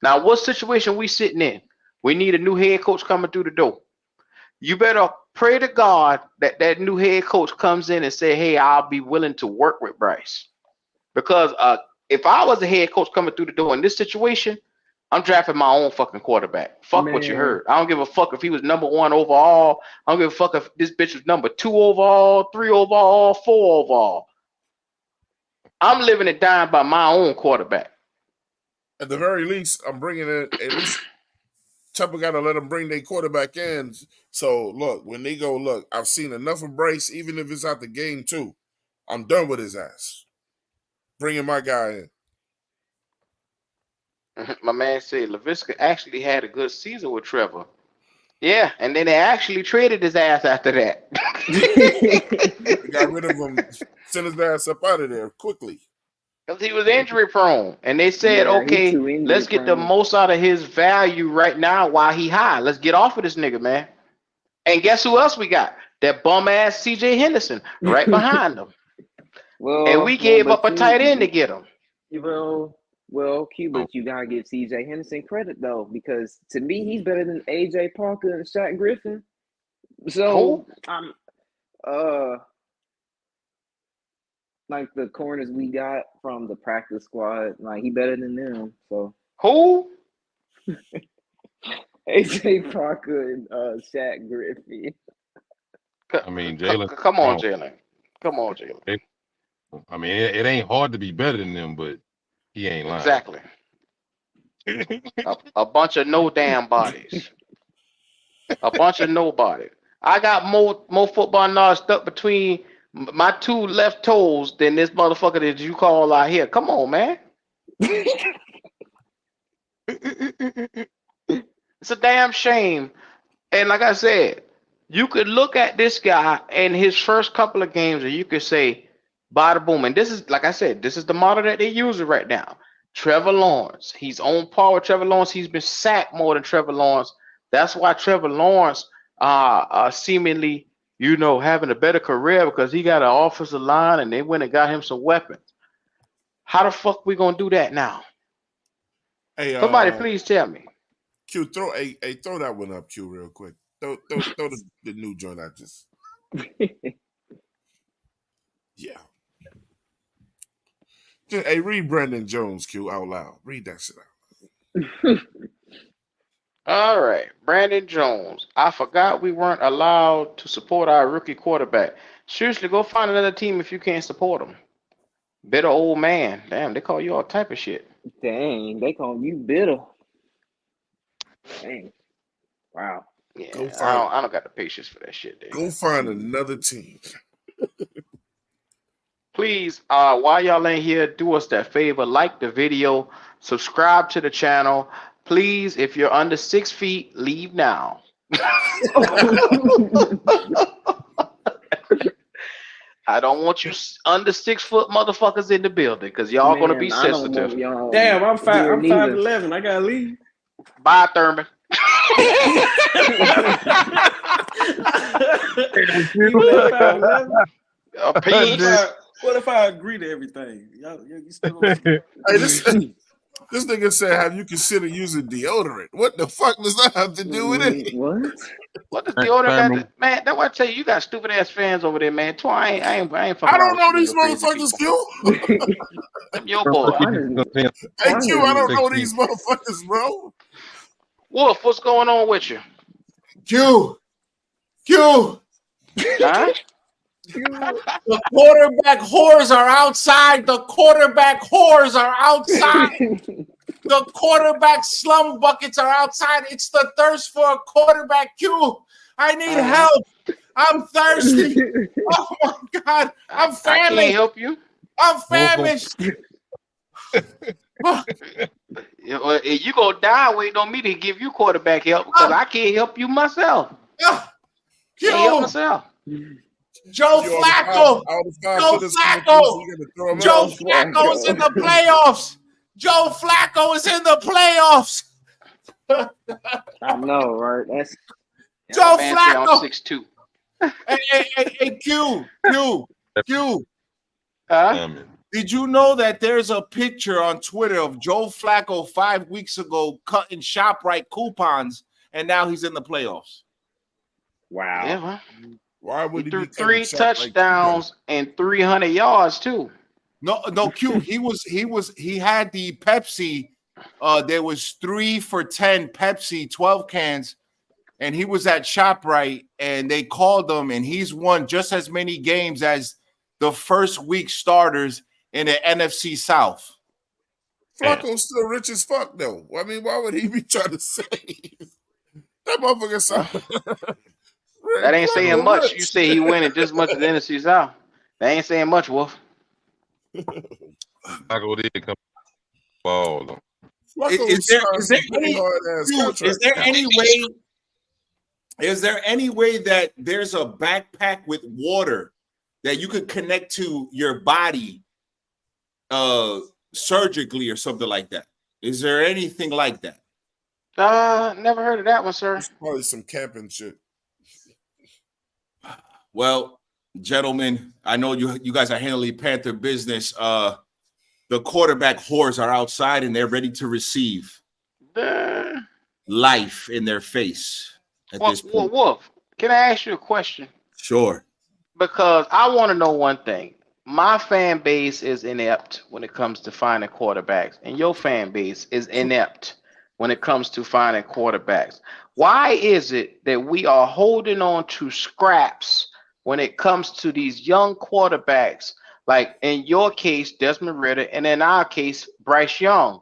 Now, what situation we sitting in? We need a new head coach coming through the door. You better pray to God that that new head coach comes in and say, hey, I'll be willing to work with Bryce. Because if I was a head coach coming through the door in this situation, I'm drafting my own fucking quarterback. Fuck what you heard. I don't give a fuck if he was number 1 overall. I don't give a fuck if this bitch was number 2 overall, 3 overall, 4 overall. I'm living and dying by my own quarterback. At the very least, I'm bringing in at least Chopper got to let them bring their quarterback in. So look, when they go, look, I've seen enough of Bryce, even if it's out the game too. I'm done with his ass. Bringing my guy in. My man said LaVisca actually had a good season with Trevor. Yeah, and then they actually traded his ass after that. They got rid of him, sent his ass up out of there quickly. Because he was injury prone. And they said, okay, let's get the most out of his value right now while he high. Let's get off of this nigga, man. And guess who else we got? That bum ass CJ Henderson right behind him. And we gave up a tight end to get him. Well, Cuba, you gotta give CJ Henderson credit though, because to me he's better than AJ Parker and Shaq Griffin. So like the corners we got from the practice squad, like he better than them. So who? AJ Parker and Shaq Griffin. I mean, Jalen. Come on, Brown. Jalen. Come on, Jalen. I mean, it ain't hard to be better than them, but he ain't lying. Exactly. A bunch of no damn bodies. A bunch of nobody. I got more football knowledge stuck between my two left toes than this motherfucker that you call out here. Come on, man. It's a damn shame. And like I said, you could look at this guy in his first couple of games and you could say, bada boom. And this is, like I said, this is the model that they're using right now. Trevor Lawrence. He's on par with Trevor Lawrence. He's been sacked more than Trevor Lawrence. That's why Trevor Lawrence seemingly, having a better career because he got an offensive line and they went and got him some weapons. How the fuck we gonna do that now? Hey, somebody please tell me. Q, throw that one up, Q, real quick. Throw the new joint I just. Yeah. Hey, read Brandon Jones, Q, out loud. Read that shit out. All right, Brandon Jones. I forgot we weren't allowed to support our rookie quarterback. Seriously, go find another team if you can't support them. Bitter old man. Damn, they call you all type of shit. Dang, they call you bitter. Dang. Wow. Yeah, I don't got the patience for that shit. Dude. Go find another team. Please, while y'all in here, do us that favor. Like the video. Subscribe to the channel. Please, if you're under 6 feet, leave now. I don't want you under 6 foot motherfuckers in the building because y'all gonna be sensitive. Damn, I'm 5'11". I gotta leave. Bye, Thurman. Peace. What if I agree to everything? You still hey, this nigga said, have you considered using deodorant? What the fuck does that have to do with it? What does deodorant got to, man? That's why I tell you, you got stupid ass fans over there, man. I ain't fucking. I don't know these motherfuckers, Q. I'm your boy. Hey, Q, I don't know these motherfuckers, bro. Wolf, what's going on with you? Q. Huh? The quarterback whores are outside. The quarterback whores are outside. The quarterback slum buckets are outside. It's the thirst for a quarterback. Q, I need help. I'm thirsty. Oh my God, I'm famished. I can't help you. I'm famished. You gonna die waiting on me to give you quarterback help because I can't help you myself. Q. Can't help myself. Joe Flacco. Joe Flacco is in the playoffs. Joe Flacco is in the playoffs. I know, right? That's Joe Flacco. 6'2". Hey, Q. Did you know that there's a picture on Twitter of Joe Flacco 5 weeks ago cutting ShopRite coupons, and now he's in the playoffs? Wow. Yeah, well, why would he threw 3 touchdowns and 300 yards too? No, Q. He had the Pepsi. There was 3 for $10 Pepsi 12 cans, and he was at ShopRite, and they called him, and he's won just as many games as the first week starters in the NFC South. Flacco's still rich as fuck, though. I mean, why would he be trying to say that motherfucker? That ain't saying much. You say he winning just as much as the NFC South. That ain't saying much, Wolf. Flacco did come ball though. Is there any way that there's a backpack with water that you could connect to your body surgically or something like that? Is there anything like that? Never heard of that one, sir. It's probably some camping shit. Well, gentlemen, I know you guys are handling Panther business. The quarterback whores are outside and they're ready to receive life in their face at this point. Wolf, can I ask you a question? Sure. Because I want to know one thing. My fan base is inept when it comes to finding quarterbacks, and your fan base is inept when it comes to finding quarterbacks. Why is it that we are holding on to scraps when it comes to these young quarterbacks, like in your case, Desmond Ridder, and in our case, Bryce Young?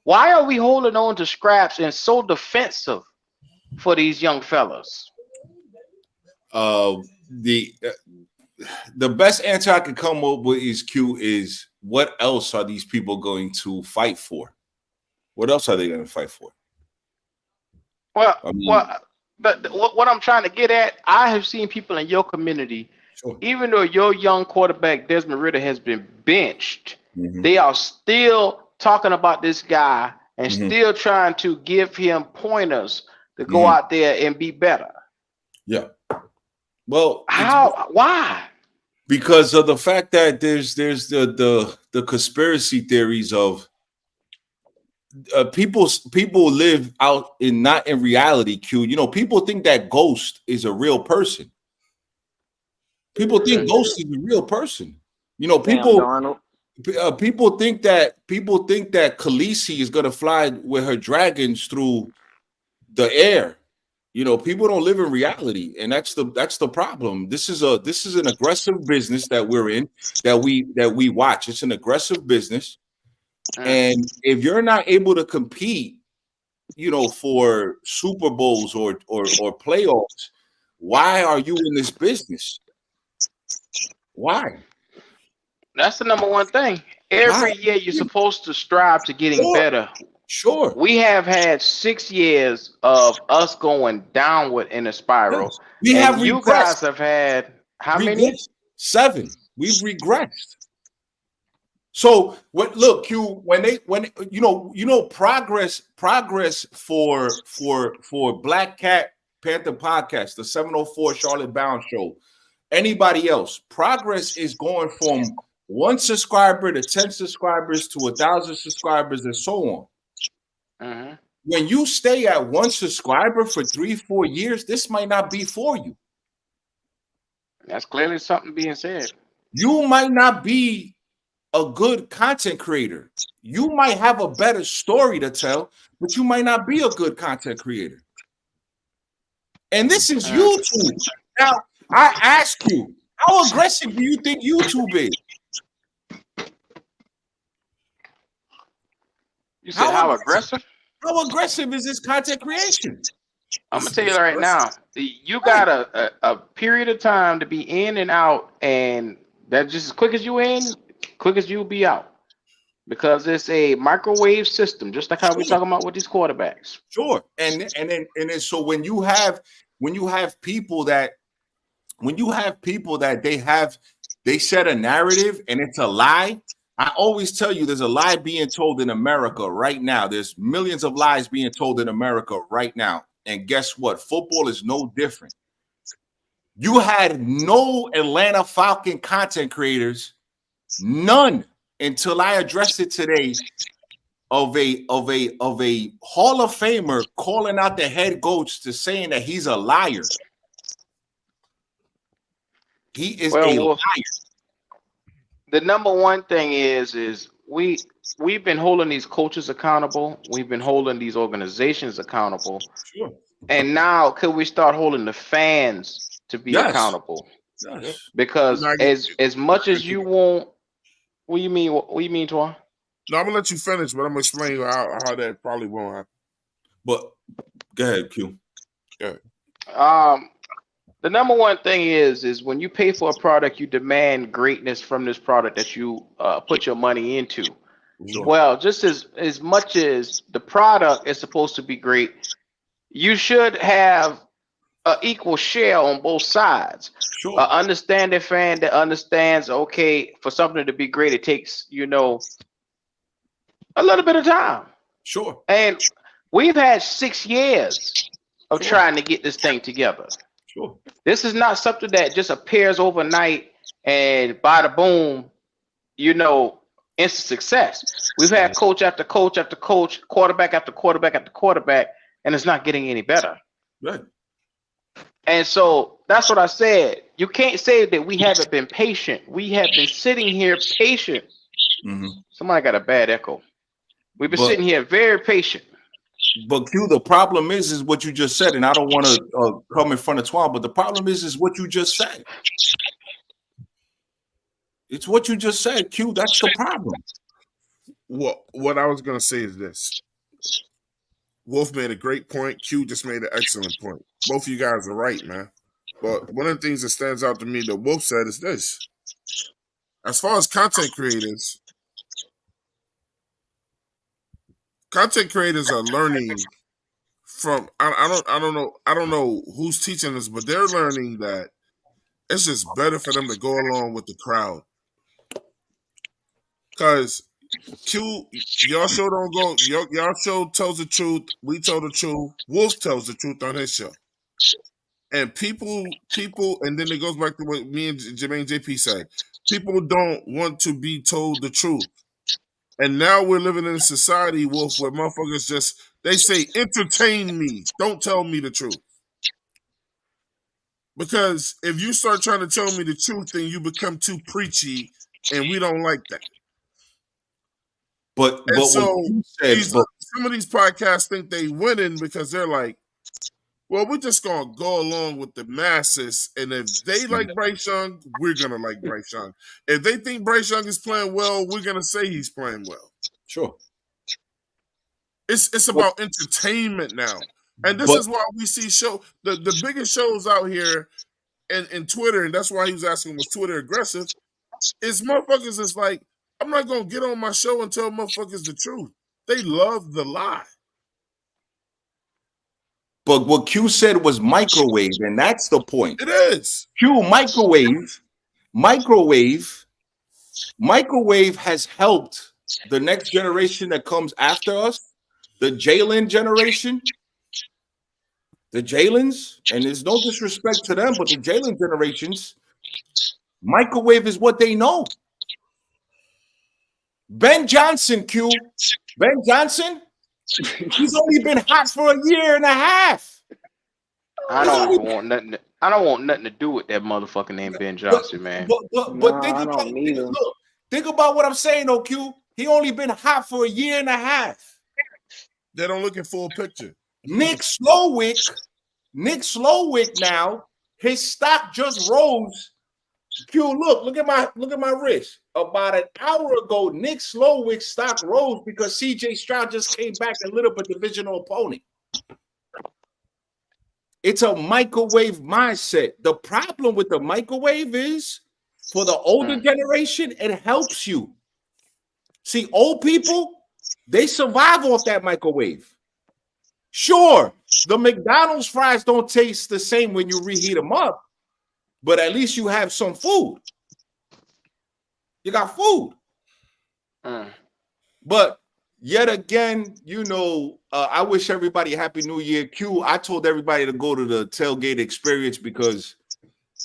Why are we holding on to scraps and so defensive for these young fellas? The best answer I could come up with is what else are these people going to fight for? What else are they going to fight for? Well, what I'm trying to get at, I have seen people in your community, even though your young quarterback Desmond Ridder has been benched, they are still talking about this guy and still trying to give him pointers to go out there and be better. Yeah. Well, why? Because of the fact that there's the conspiracy theories of people live out in not in reality. Q, you know, people think that Ghost is a real person. People think Ghost is a real person. You know, people think that Khaleesi is gonna fly with her dragons through the air. You know, people don't live in reality, and that's the problem. This is an aggressive business that we're in, that we watch. It's an aggressive business, and if you're not able to compete, you know, for Super Bowls or playoffs, why are you in this business? Why? That's the number one thing. Every year you're supposed to strive to getting better. Sure. We have had 6 years of us going downward in a spiral. Yes. We have you regressed. Guys have had how many? 7. We've regressed. So what? Look, Q. When you know progress for Black Cat Panther Podcast, the 704 Charlotte Bound Show, anybody else, progress is going from 1 subscriber to 10 subscribers to 1,000 subscribers and so on. When you stay at 1 subscriber for 3-4 years, this might not be for you. That's clearly something being said. You might not be a good content creator. You might have a better story to tell, but you might not be a good content creator. And this is YouTube. Now, I ask you, how aggressive do you think YouTube is? You said how aggressive? How aggressive is this content creation? I'm gonna tell you right now. You got a period of time to be in and out, and that's just as quick as you in, quick as you'll be out, because it's a microwave system, just like how we're talking about with these quarterbacks. Sure, and then so when you have people that they set a narrative and it's a lie. I always tell you, there's a lie being told in America right now. There's millions of lies being told in America right now. And guess what? Football is no different. You had no Atlanta Falcon content creators, none, until I addressed it today, of a Hall of Famer calling out the head coach to saying that he's a liar. He is a liar. The number one thing is we've been holding these coaches accountable. We've been holding these organizations accountable. Sure. And now could we start holding the fans to be accountable? Yes. Because as much as you want, what do you mean, Twan? No, I'm gonna let you finish, but I'm gonna explain how that probably won't happen. But go ahead, Q. Go ahead. The number one thing is when you pay for a product, you demand greatness from this product that you put your money into. Sure. Well, just as much as the product is supposed to be great, you should have an equal share on both sides. Sure. Understanding fan that understands, okay, for something to be great, it takes, a little bit of time. Sure. And we've had 6 years of trying to get this thing together. Sure. This is not something that just appears overnight and bada boom, instant success. We've had coach after coach after coach, quarterback after quarterback after quarterback, and it's not getting any better. Right. And so that's what I said. You can't say that we haven't been patient. We have been sitting here patient. Somebody got a bad echo. We've been sitting here very patient. But Q, the problem is what you just said, and I don't want to come in front of Twan, but the problem is what you just said. It's what you just said, Q. That's the problem. What I was gonna say is this. Wolf made a great point. Q just made an excellent point. Both of you guys are right, man. But one of the things that stands out to me that Wolf said is this. As far as content creators are learning from I don't know who's teaching this, but they're learning that it's just better for them to go along with the crowd. Cause Q, y'all show don't go. Y'all show tells the truth. We tell the truth. Wolf tells the truth on his show. And people, and then it goes back to what me and Jermaine JP said. People don't want to be told the truth. And now we're living in a society, Wolf, where motherfuckers they say, entertain me. Don't tell me the truth. Because if you start trying to tell me the truth, then you become too preachy, and we don't like that. But so some of these podcasts think they winning because they're like, well, we're just gonna go along with the masses, and if they like Bryce Young, we're gonna like Bryce Young. If they think Bryce Young is playing well, we're gonna say he's playing well. Sure. It's about entertainment now, and this is why we see the biggest shows out here, and Twitter, and that's why he was asking, was Twitter aggressive? Is motherfuckers is like, I'm not gonna get on my show and tell motherfuckers the truth. They love the lie. But what Q said was microwave, and that's the point. It is. Q microwave has helped the next generation that comes after us, the Jalen generation, the Jalens, and there's no disrespect to them, but the Jalen generations, microwave is what they know. Ben Johnson, Q. Ben Johnson, he's only been hot for a year and a half. I don't want nothing to do with that motherfucker named Ben Johnson, man. But think about what I'm saying, though, Q. He only been hot for a year and a half. They don't look at full picture. Nick Slowick now, his stock just rose. Q, look at my wrist. About an hour ago, Nick Slowick's stock rose because CJ Stroud just came back and lit up a divisional opponent. It's a microwave mindset. The problem with the microwave is, for the older generation, it helps you. See, old people, they survive off that microwave. Sure, the McDonald's fries don't taste the same when you reheat them up, but at least you have some food. You got food. But yet again, I wish everybody Happy New Year. Q, I told everybody to go to the tailgate experience because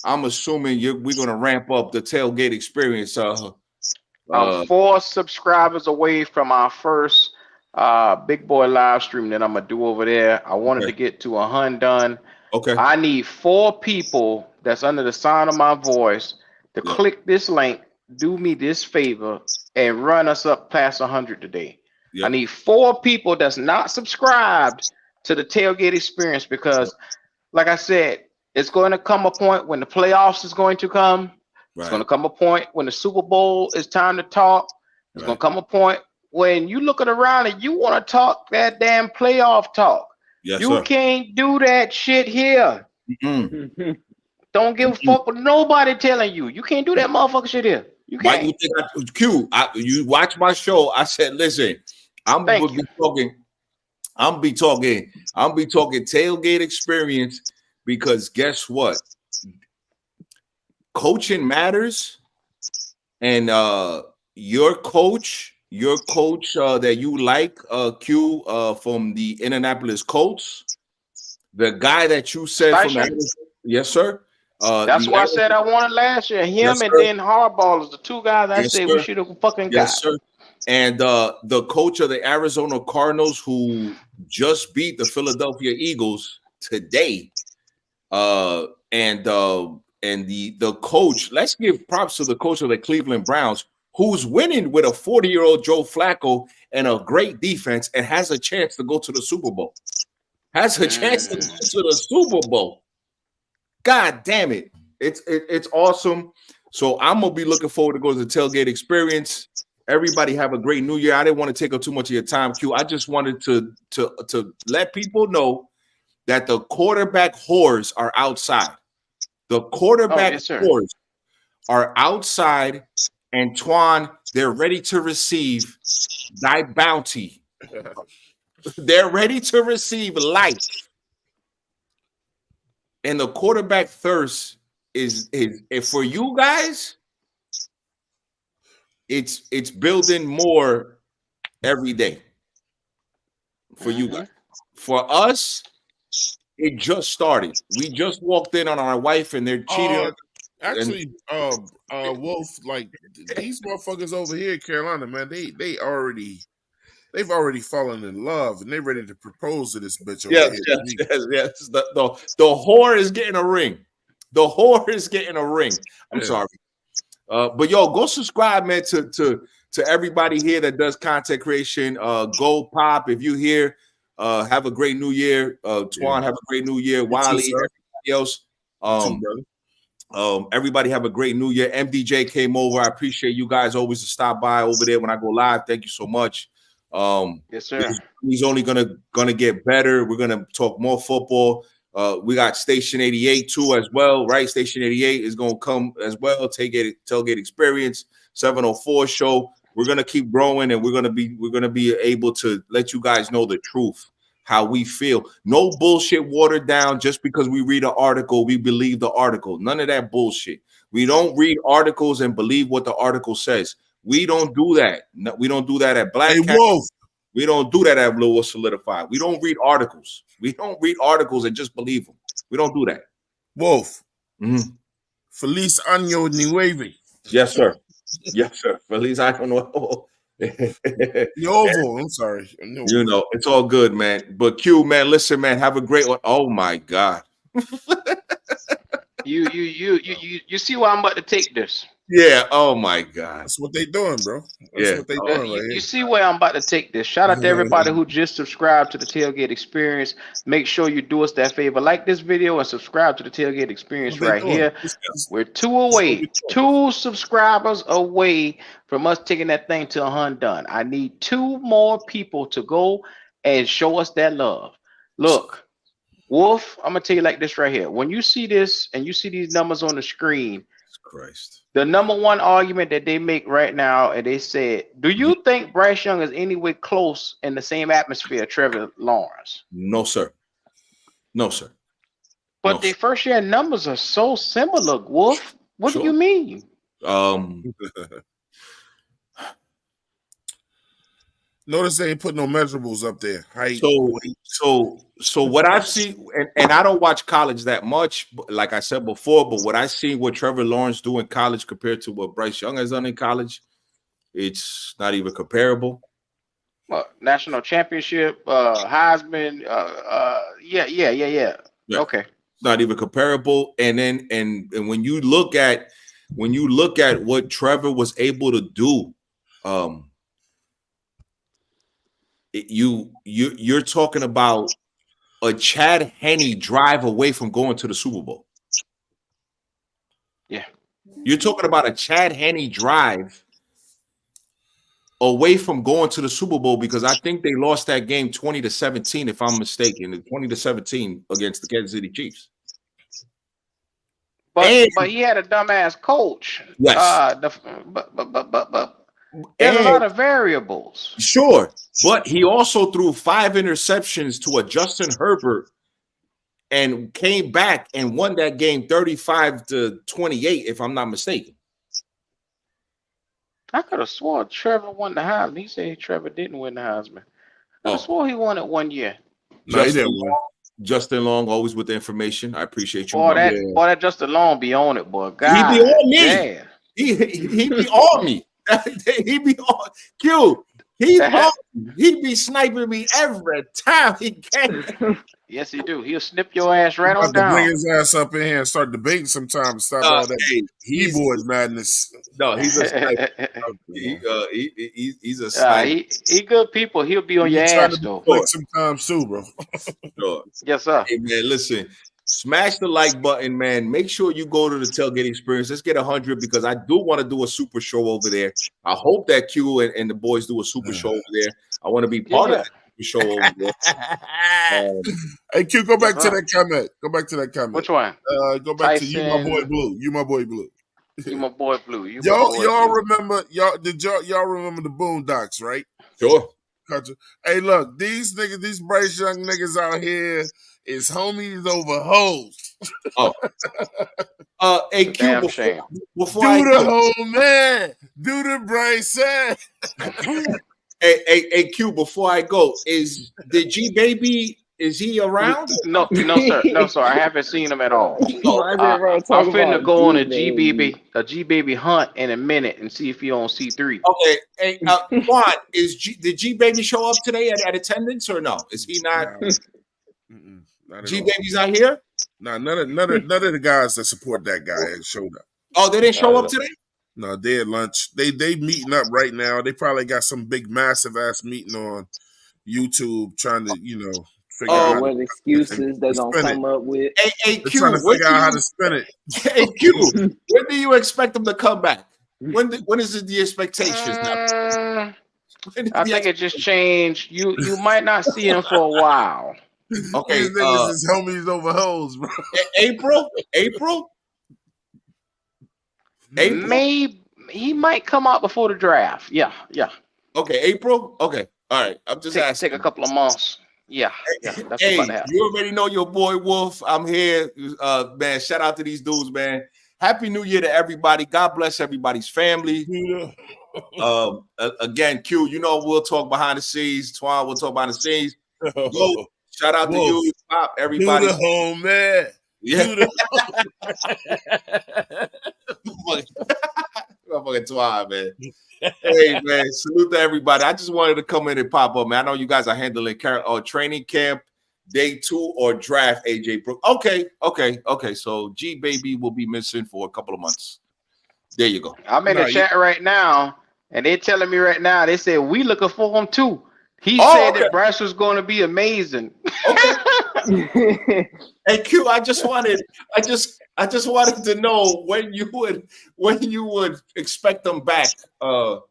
I'm assuming we're going to ramp up the tailgate experience. I'm 4 subscribers away from our first Big Boy live stream that I'm going to do over there. I wanted to get to 100 done. Okay. I need 4 people that's under the sound of my voice to click this link, do me this favor, and run us up past 100 today. Yep. I need 4 people that's not subscribed to the tailgate experience because, like I said, it's going to come a point when the playoffs is going to come. Right. It's going to come a point when the Super Bowl is time to talk. It's going to come a point when you looking around and you want to talk that damn playoff talk. Yes, you can't do that shit here. Don't give a fuck with nobody telling you. You can't do that motherfucker shit here. You can't. You watch my show. I said, listen, I'm be talking tailgate experience because guess what? Coaching matters, and your coach that you like, Q, from the Indianapolis Colts, the guy that you said from the, yes, sir. That's why I said I wanted last year. Him and then Harbaugh is the 2 guys I said we should have fucking got. Yes, sir. And the coach of the Arizona Cardinals, who just beat the Philadelphia Eagles today, and the coach. Let's give props to the coach of the Cleveland Browns, who's winning with a 40-year-old Joe Flacco and a great defense and has a chance to go to the Super Bowl. Has a chance to go to the Super Bowl. God damn it. It's awesome. So I'm going to be looking forward to going to the tailgate experience. Everybody have a great new year. I didn't want to take up too much of your time, Q. I just wanted to let people know that the quarterback whores are outside. The quarterback whores are outside, and Twan, they're ready to receive thy bounty. They're ready to receive life. And the quarterback thirst is for you guys, it's building more every day for you guys. For us, it just started. We just walked in on our wife and they're cheating on. Actually, Wolf, like these motherfuckers over here in Carolina, man, they've already fallen in love and they're ready to propose to this bitch over here. Yes. The whore is getting a ring. The whore is getting a ring. I'm sorry. But yo, go subscribe, man, to everybody here that does content creation. Go Pop if you here. Have a great new year. Twan, have a great new year. Wiley, everybody else. Everybody have a great new year. MDJ came over. I appreciate you guys always to stop by over there when I go live. Thank you so much. Yes, sir. He's only gonna get better. We're gonna talk more football. We got Station 88 too as well, right? Station 88 is gonna come as well. Tailgate Experience 704 show. We're gonna keep growing, and we're gonna be able to let you guys know the truth, how we feel. No bullshit watered down just because we read an article, we believe the article. None of that bullshit. We don't read articles and believe what the article says. We don't do that. No, we don't do that at Black Cat. We don't do that at Blue Solidified. We don't read articles. We don't read articles and just believe them. We don't do that. Wolf. Feliz Año Nuevo. Yes, sir. Yes, sir. Feliz Año Nuevo. Nuevo. I'm sorry. You know, it's all good, man. But Q, man, listen, man, have a great one. Oh my God. You see why I'm about to take this? Yeah. Oh my God. That's what they doing, bro. That's what they doing right you see where I'm about to take this. Shout out to everybody who just subscribed to the Tailgate Experience. Make sure you do us that favor. Like this video and subscribe to the Tailgate Experience right here. We're 2 subscribers away from us taking that thing to 100 done. I need 2 more people to go and show us that love. Look, Wolf, I'm gonna tell you like this right here. When you see this and you see these numbers on the screen, Christ. The number one argument that they make right now, and they said, do you think Bryce Young is anywhere close in the same atmosphere of Trevor Lawrence? No, sir. No, sir. But their first year numbers are so similar, Wolf. What do you mean? Notice they ain't put no measurables up there. Height, so what I've seen, and I don't watch college that much, like I said before, but what I see what Trevor Lawrence do in college compared to what Bryce Young has done in college, it's not even comparable. Well, national championship, Heisman, yeah. Okay. It's not even comparable. And then and when you look at what Trevor was able to do, you're talking about a Chad Henne drive away from going to the Super Bowl. Yeah. You're talking about a Chad Henne drive away from going to the Super Bowl, because I think they lost that game 20-17, if I'm mistaken, 20-17 against the Kansas City Chiefs. But he had a dumbass coach. Yes. There's a lot of variables. Sure. But he also threw 5 interceptions to a Justin Herbert and came back and won that game 35-28, if I'm not mistaken. I could have sworn Trevor won the Heisman. He said Trevor didn't win the Heisman. I could have sworn he won it one year. Justin Long, always with the information. I appreciate you. Boy, that Justin Long be on it, boy. God, he be on me. He be on me. He be on Q. He be sniping me every time he can. Yes, he do. He'll snip your ass right on to bring down. his ass up in here and start debating sometimes. Stop all that keyboard madness. No, he's a sniper. He's a sniper. He good people. He'll be on your trying ass to though. quick sometimes too, bro. Sure. Yes, sir. Hey man, listen. Smash the like button, man. Make sure you go to the Tailgate Experience. Let's get 100 because I do want to do a super show over there. I hope that Q and the boys do a super show over there. I want to be part of the super show over there. Hey, Q, go back to that comment. Go back to that comment. Which one? Go back Tyson. to you, my boy Blue. You, my boy Blue. You, my boy Blue. Y'all remember? Y'all remember the Boondocks, right? Sure. Hey, look, these niggas, these Bryce Young niggas out here is homies over hoes. Hey, Q, before I do the whole man, do the Bryce. Hey, Q, before I go, is the G Baby? Is he around? No, sir. No, sir. I haven't seen him at all. I'm finna go on a G Baby hunt in a minute and see if he on C3. Okay. Hey, Juan, did G Baby show up today at attendance or no? Is he not? G Baby's not here. No, none of the guys that support that guy showed up. Oh, they didn't show up today. No, they at lunch. They meeting up right now. They probably got some big massive ass meeting on YouTube trying to figure out what excuses they're gonna come up with. Hey, Q, trying to figure out how to spin it. Hey, Q, when do you expect them to come back? When is the expectations now? I think it just changed. You might not see him for a while. Okay, these niggas is homies over hoes, bro. April. Maybe he might come out before the draft. Yeah. Okay, April. Okay, all right. I'm just asking. Take a couple of months. Yeah, that's what's about to happen. You already know your boy Wolf. I'm here, man. Shout out to these dudes, man. Happy New Year to everybody. God bless everybody's family. Again, Q, we'll talk behind the scenes. Twan, we'll talk behind the scenes. Yo, shout out to you, Pop, everybody. Do the home man. Yeah. Motherfucking Twan, man. Hey, man, salute to everybody. I just wanted to come in and pop up, man. I know you guys are handling training camp, day 2, or draft, AJ Brook. Okay. So G Baby will be missing for a couple of months. There you go. I'm in the chat right now, and they're telling me right now, they said, we looking for him too. He said that Bryce was going to be amazing. Okay. Hey, Q, I just wanted to know when you would expect them back. But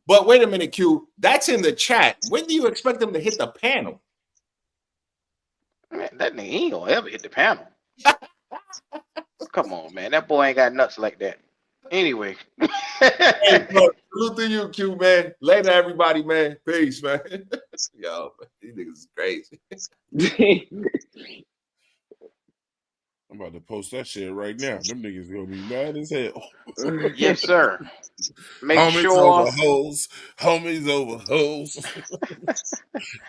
wait a minute, Q. That's in the chat. When do you expect them to hit the panel? Man, that nigga ain't gonna ever hit the panel. Come on, man. That boy ain't got nuts like that. Anyway. Hey, salute to you, Q, man. Later, everybody, man. Peace, man. Yo, these niggas is crazy. I'm about to post that shit right now. Them niggas gonna be mad as hell. Yes, sir. Make homies sure over hoes. Homies over hoes.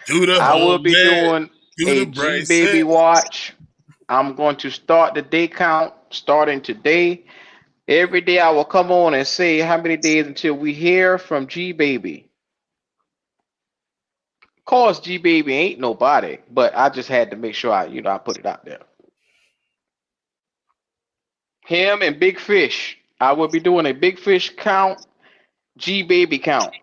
I will be doing a G Baby watch. I'm going to start the day count starting today. Every day I will come on and say how many days until we hear from G Baby. Of course, G Baby ain't nobody, but I just had to make sure I put it out there. Him and Big Fish. I will be doing a Big Fish count, G Baby count.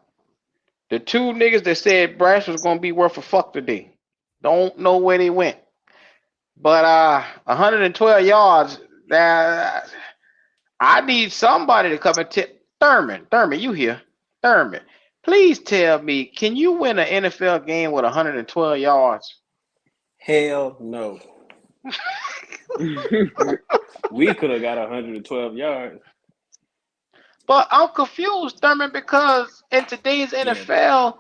The two niggas that said Bryce was gonna be worth a fuck today. Don't know where they went. But 112 yards. I need somebody to come and tip Thurman, you here? Thurman, please tell me, can you win an NFL game with 112 yards? Hell no. We could have got 112 yards. But I'm confused, Thurman, because in today's NFL,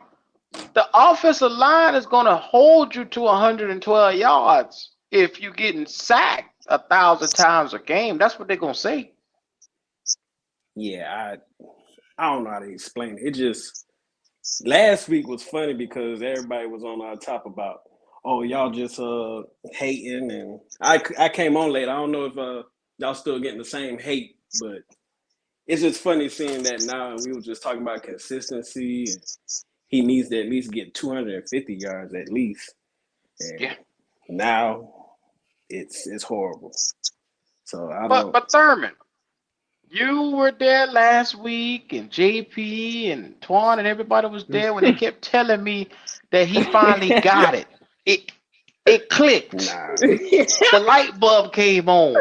the offensive line is going to hold you to 112 yards if you're getting sacked 1,000 times a game. That's what they're going to say. Yeah, I don't know how to explain it. It just last week was funny because everybody was on our top about, oh, y'all just hating, and I came on late. I don't know if y'all still getting the same hate, but it's just funny seeing that now. We were just talking about consistency, he needs to at least get 250 yards at least. And Yeah. now it's horrible. So I But don't. but Thurman, you were there last week, and JP and Twan and everybody was there when they kept telling me that he finally got it. It clicked. Nah, The light bulb came on.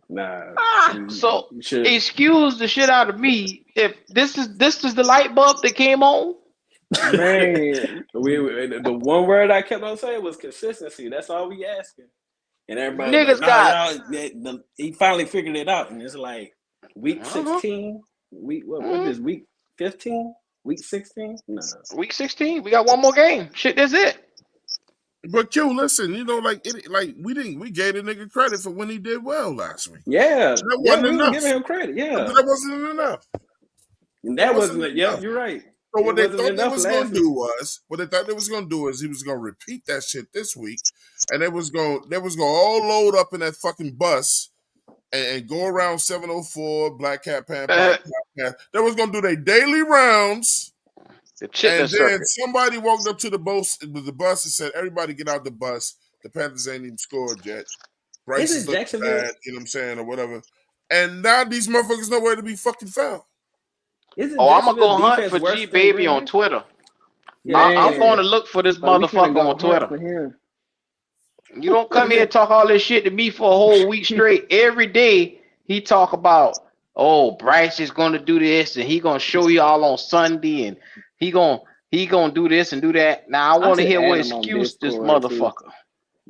nah. So You should. excuse the shit out of me if this is the light bulb that came on. Man, The one word I kept on saying was consistency. That's all we asking. And everybody was Niggas like, got he finally figured it out. And it's like week Uh-huh. 16, what is week 15? Week 16? Nah. Week 16. We got one more game. Shit, that's it. But Q, listen, you know, like we gave the nigga credit for when he did well last week. Yeah. That Yeah, wasn't we were enough. giving him credit. Yeah. But that wasn't enough. And That that wasn't wasn't yeah, enough. you're right. So what It they wasn't thought they enough was last gonna week. do was he was gonna repeat that shit this week, and they was gonna all load up in that fucking bus and go around 704 Black Cat Pan Black Cat. They was gonna do their daily rounds, The chitlin and then circuit. somebody walked up to the bus and said, "Everybody get out the bus. The Panthers ain't even scored yet. Bryce is Isn't looking Jacksonville? bad, you know what I'm saying, or whatever." And now these motherfuckers nowhere to be fucking found. Isn't Oh, I'm gonna Jacksonville go hunt defense for worse G than Baby Green on Bay? Twitter. Yeah, I'm going to man. look for this Like, we finna motherfucker go on hunt Twitter. for him. You don't What come is here it? and talk all this shit to me for a whole week straight. Every day he talk about, oh, Bryce is gonna do this and he gonna show y'all on Sunday and he gonna do this and do that. Now I I want to should hear add what him on excuse this Discord too, motherfucker.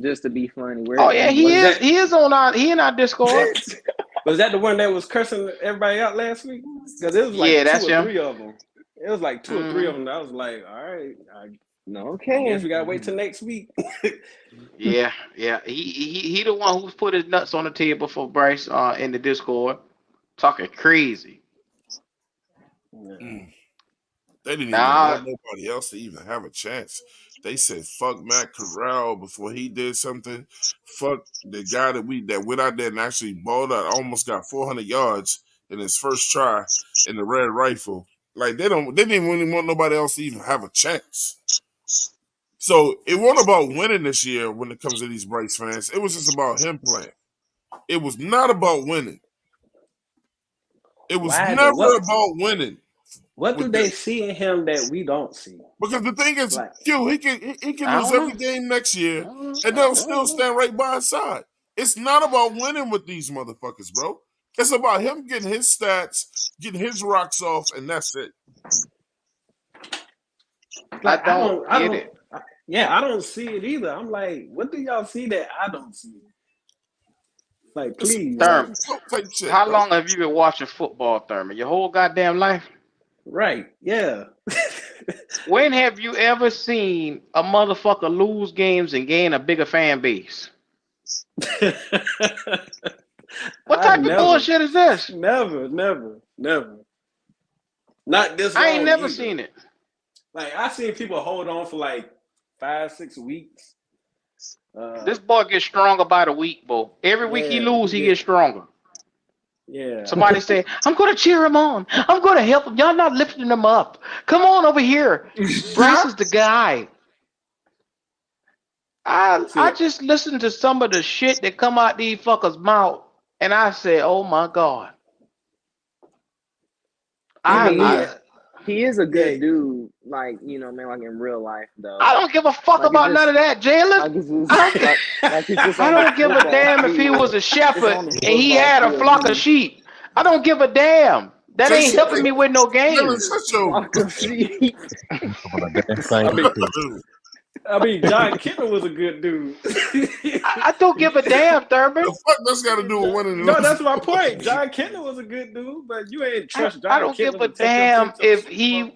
just to be funny. Oh yeah, he Was is. that He is on our. He in our Discord. was that the one that was cursing everybody out last week? Because it was Yeah, like that's two or him. three of them. It was like two or three of Mhm. them. I was like, all right, I guess Okay. we gotta wait till next week. Yeah. He the one who's put his nuts on the table for Bryce in the Discord, talking crazy. Mm. They didn't even Now want nobody else to even have a chance. They said fuck Matt Corral before he did something. Fuck the guy that went out there and actually balled out, almost got 400 yards in his first try in the red rifle. Like they didn't even want nobody else to even have a chance. So it wasn't about winning this year when it comes to these Bryce fans. It was just about him playing. It was not about winning. It was Why never though? about winning. What do With they this. see in him that we don't see? Because the thing is, Like, Q, he can I lose don't every know. game next year, I and they'll don't still know. stand right by his side. It's not about winning with these motherfuckers, bro. It's about him getting his stats, getting his rocks off, and that's it. I don't get it. I don't see it either. I'm like, what do y'all see that I don't see? Like, It's please, Thurman, like, some type shit, how bro. long have you been watching football, Thurman? Your whole goddamn life? right, yeah. When have you ever seen a motherfucker lose games and gain a bigger fan base? What I type of never, bullshit is this? never. Not this long I ain't never either. seen it. Like, I seen people hold on for like 5-6 weeks. This boy gets stronger by the week, bro. Every week he lose, he gets stronger. Yeah. Somebody say, I'm going to cheer him on. I'm going to help him. Y'all not lifting him up. Come on over here. Bryce is the guy. I just listened to some of the shit that come out these fuckers' mouth, and I say, oh my God. He is a good dude, like, you know, man, like in real life though. I don't give a fuck about none of that, Jalen. I don't give a damn if he was a shepherd and he had a flock of sheep. I don't give a damn. That ain't helping me with no games. I mean, John Kittle was a good dude. I don't give a damn, Thurman. The fuck that's got to do with winning? No, that's my point. John Kittle was a good dude, but you ain't trust John I don't Kittle give a to take your damn team to the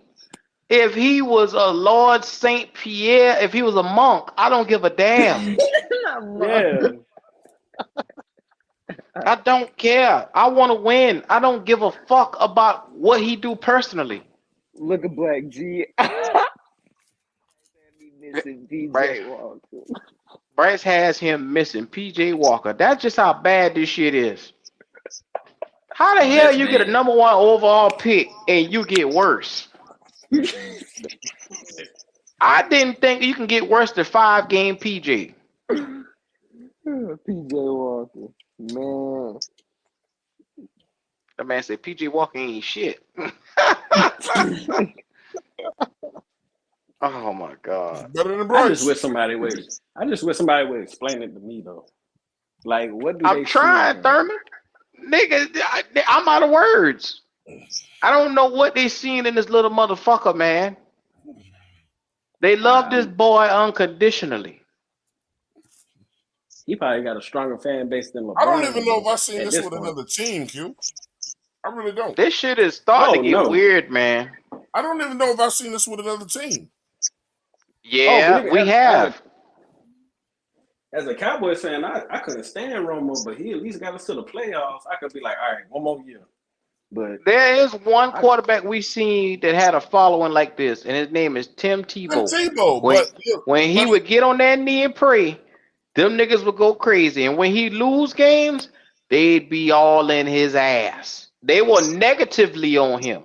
if he was a Lord Saint Pierre, if he was a monk. I don't give a damn. Yeah. I don't care. I want to win. I don't give a fuck about what he do personally. Look at Black G. Missing PJ Walker. Bryce has him missing PJ Walker. That's just how bad this shit is. How the hell you get a #1 overall pick and you get worse? I didn't think you can get worse than 5-game PJ. PJ Walker, man. The man said PJ Walker ain't shit. Oh my god. Better than I Bryce. just wish somebody would explain it to me though. Like, what do I'm they see in trying, him? Thurman. Nigga, I'm out of words. I don't know what they seen in this little motherfucker, man. They love this boy unconditionally. He probably got a stronger fan base than LeBron. I don't even know if I've seen at this with point. another team, Q. I really don't. This shit is starting to get weird, man. I don't even know if I've seen this with another team. Yeah, nigga, we have. As a Cowboys fan, I couldn't stand Romo, but he at least got us to the playoffs. I could be like, all right, one more year. But there is one quarterback we seen that had a following like this, and his name is Tim Tebow. Tim Tebow, when he would get on that knee and pray, them niggas would go crazy. And when he lose games, they'd be all in his ass. They were negatively on him.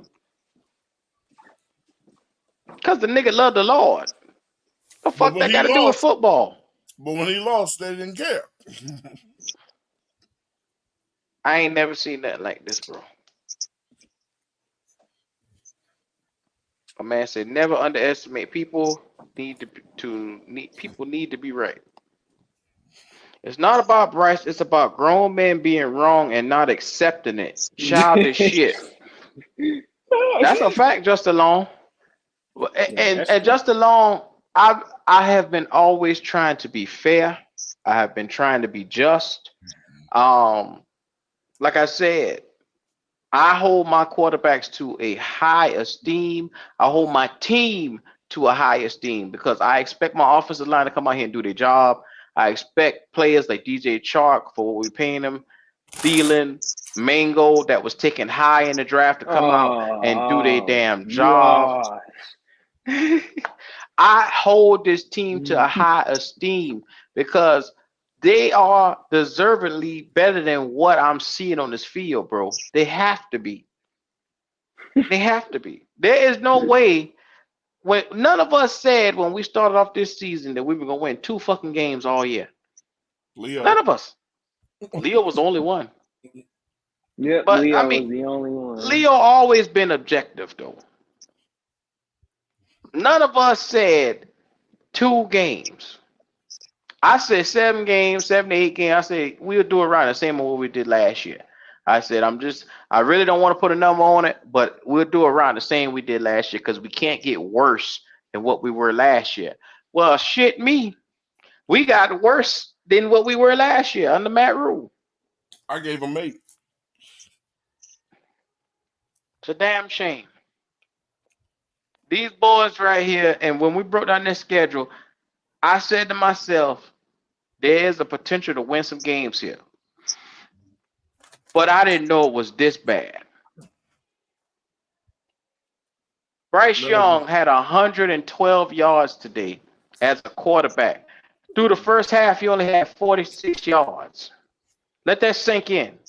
Because the nigga loved the Lord. The fuck that got to do with football? But when he lost, they didn't care. I ain't never seen nothing like this, bro. A man said, never underestimate people. People need to be right. It's not about Bryce. It's about grown men being wrong and not accepting it. Childish shit. That's a fact, Justin Long. And Justin Long, I have been always trying to be fair. I have been trying to be just. Like I said, I hold my quarterbacks to a high esteem. I hold my team to a high esteem because I expect my offensive line to come out here and do their job. I expect players like DJ Chark for what we're paying them, Thielen, Mango that was taken high in the draft to come out and do their damn job. I hold this team to a high esteem because they are deservedly better than what I'm seeing on this field, bro. They have to be. They have to be. There is no way. When none of us said when we started off this season that we were gonna win 2 fucking games all year. Leo. None of us. Leo was the only one. Yeah, but Leo I mean, was the only one. Leo always been objective though. None of us said 2 games. I said 7 games, 7 to 8 games. I said we'll do it around the same as what we did last year. I said I really don't want to put a number on it, but we'll do it around the same we did last year because we can't get worse than what we were last year. Well, shit me. We got worse than what we were last year under Matt Rule. I gave him 8. It's a damn shame. These boys right here, and when we broke down this schedule, I said to myself, there's a potential to win some games here. But I didn't know it was this bad. Bryce Young had 112 yards today as a quarterback. Through the first half, he only had 46 yards. Let that sink in.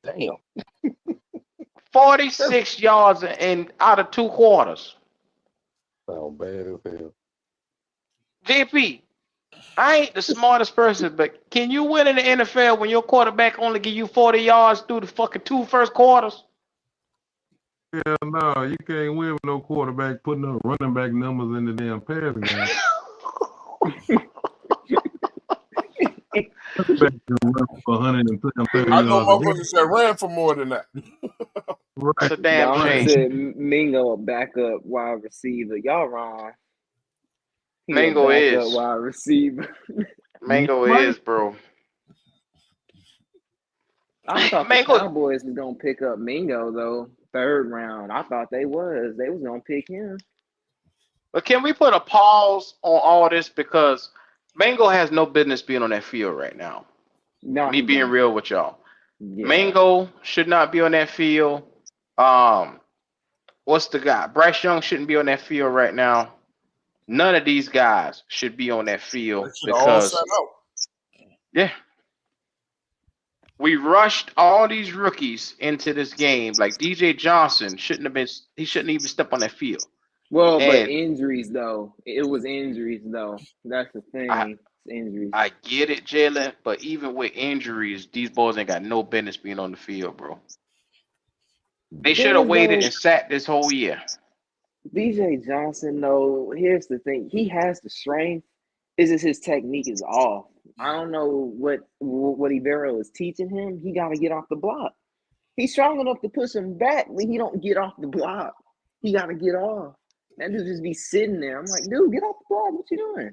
Damn. 46 yards in out of 2 quarters. Sound bad as hell. JP, I ain't the smartest person, but can you win in the NFL when your quarterback only give you 40 yards through the fucking 2 first quarters? Hell no, you can't win with no quarterback putting up running back numbers in the damn passing game. I know motherfuckers that ran for more than that. Right. It's a damn shame. Said Mingo a backup wide receiver. Y'all wrong. Mango is wide receiver. Mango is, bro. I thought the Cowboys was gonna pick up Mingo though. 3rd round. I thought they was gonna pick him. But can we put a pause on all this because Mango has no business being on that field right now. No, me being real with y'all. Yeah. Mango should not be on that field. What's the guy? Bryce Young shouldn't be on that field right now. None of these guys should be on that field because yeah. We rushed all these rookies into this game. Like DJ Johnson shouldn't even step on that field. Well, but And injuries though. It was injuries though. That's the I thing. It's injuries. I get it, Jalen, but even with injuries, these boys ain't got no business being on the field, bro. They should have There's waited no and sat this whole year. BJ Johnson though. Here's the thing. He has the strength. It's just his technique is off. I don't know what Ibero is teaching him. He got to get off the block. He's strong enough to push him back when he don't get off the block. He got to get off. That dude just be sitting there. I'm like, dude, get off the block. What you doing?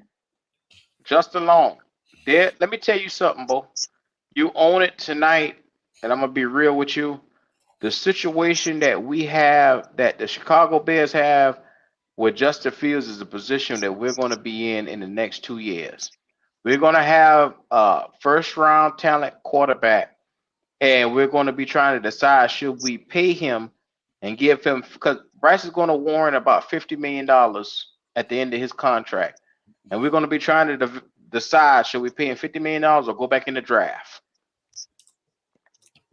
Just alone. There, let me tell you something, Bo. You own it tonight, and I'm gonna be real with you. The situation that we have, that the Chicago Bears have with Justin Fields, is a position that we're going to be in the next 2 years. We're going to have a first round talent quarterback, and we're going to be trying to decide should we pay him and give him, because Bryce is going to warrant about $50 million at the end of his contract, and we're going to be trying to decide should we pay him $50 million or go back in the draft.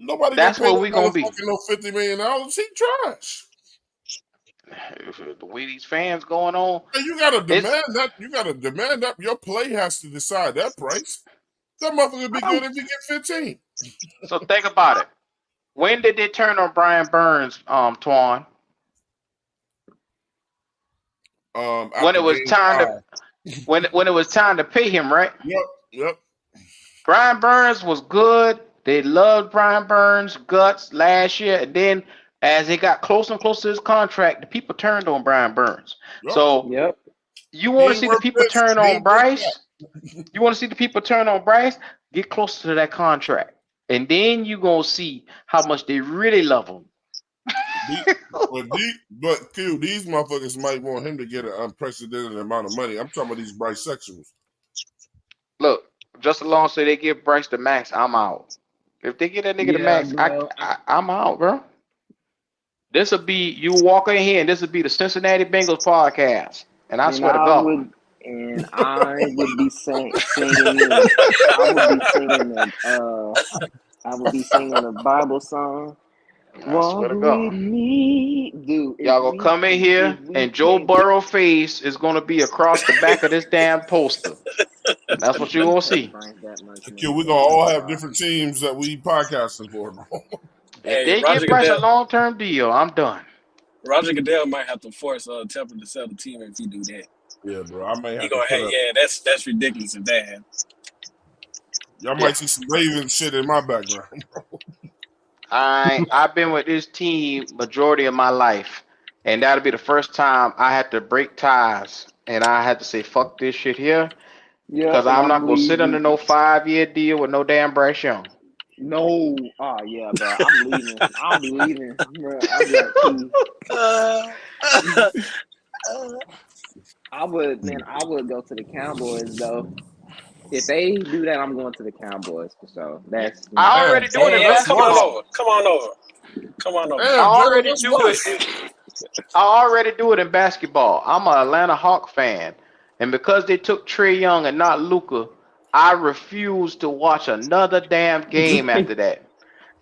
Nobody That's gonna pay where that we're going to be. motherfucker no $50 million. He trash. The way these fans going on, And you gotta it's demand that. You gotta demand that. Your play has to decide that price. That motherfucker be good if you get 15. so think about it. When did they turn on Brian Burns, Twan? When After it was game time 5. to when it was time to pay him, right? Yep. Brian Burns was good. They loved Brian Burns' guts last year, and then as he got closer and closer to his contract, the people turned on Brian Burns. Yep. So Yep. you He want to ain't see the worth people this. turn He on ain't worth Bryce? that. You want to see the people turn on Bryce? Get closer to that contract, and then you gonna see how much they really love him. But Q, these motherfuckers might want him to get an unprecedented amount of money. I'm talking about these bisexuals. Look, just along say they give Bryce the max, I'm out. If they get that nigga the Yeah, max, bro. I'm out, bro. This will be you walk in here, and this will be the Cincinnati Bengals podcast. And I And swear to I God, would be singing this. I would be singing the Bible song. I swear Walk to with God, me, dude. y'all gonna come in here, and Joe Burrow face is gonna be across the back of this damn poster. That's what you gonna see. Q, we're gonna all have different teams that we podcasting for, bro. If Hey, they give Bryce a long-term deal, I'm done. Roger Goodell might have to force Temple to sell the team if he do that. Yeah, bro. I may He have to gonna put have, up. yeah, that's ridiculous if that happens. Y'all might see some Ravens shit in my background. I've been with this team majority of my life, and that'll be the first time I had to break ties, and I had to say fuck this shit here, Yeah, because and I'm I not gonna believe sit under you. no 5-year deal with no damn Bryce Young. No, yeah, bro. I'm leaving. I'll be leaving, bro. I'll be like, P. I would go to the Cowboys though. If they do that, I'm going to the Cowboys for sure. That's I Damn, already do it Jalen, in Hey, yo, that's come on worse. basketball. over. Come on over. Come on over. I Damn, Jalen, already that's do it. worse. I already do it in basketball. I'm an Atlanta Hawk fan, and because they took Trey Young and not Luca, I refuse to watch another damn game after that.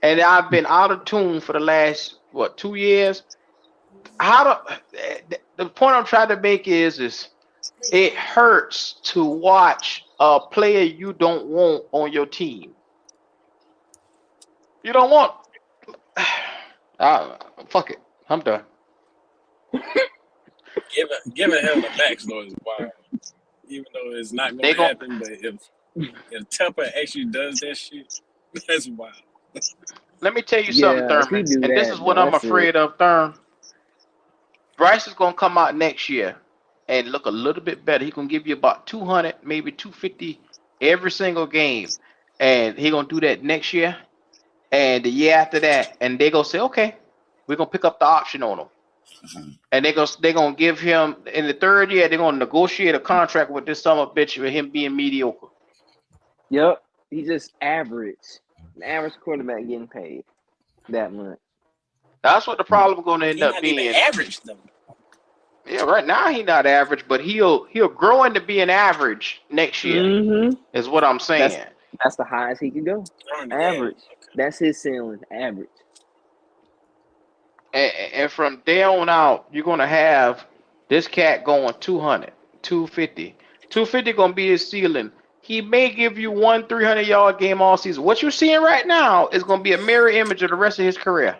And I've been out of tune for the last 2 years. The point I'm trying to make is it hurts to watch a player you don't want on your team. You don't want. Fuck it. I'm done. Giving him the max though is wild. Even though it's not They gonna gon' happen, but if Temple actually does that shit, that's wild. Let me tell you something, yeah. If he Thurman, do and this that, is what bro, I'm that's it. afraid of, Thurman. Bryce is gonna come out next year and look a little bit better. He gonna give you about 200, maybe 250 every single game, and he gonna do that next year and the year after that, and they gonna say, okay, we're gonna pick up the option on him, and they gonna give him in the third year. They're gonna negotiate a contract with this son of a bitch with him being mediocre. Yep. He just average. An average quarterback getting paid that much. That's what the problem gonna end He up not even being. average though. Yeah, right now he not average, but he'll grow into being average next year. Mm-hmm. Is what I'm saying. That's the highest he could go. Yeah. Average. That's his ceiling. Average. And from there on out, you're gonna have This cat going 200, 250. 250 gonna be his ceiling. He may give you one 300-yard game all season. What you're seeing right now is gonna be a mirror image of the rest of his career.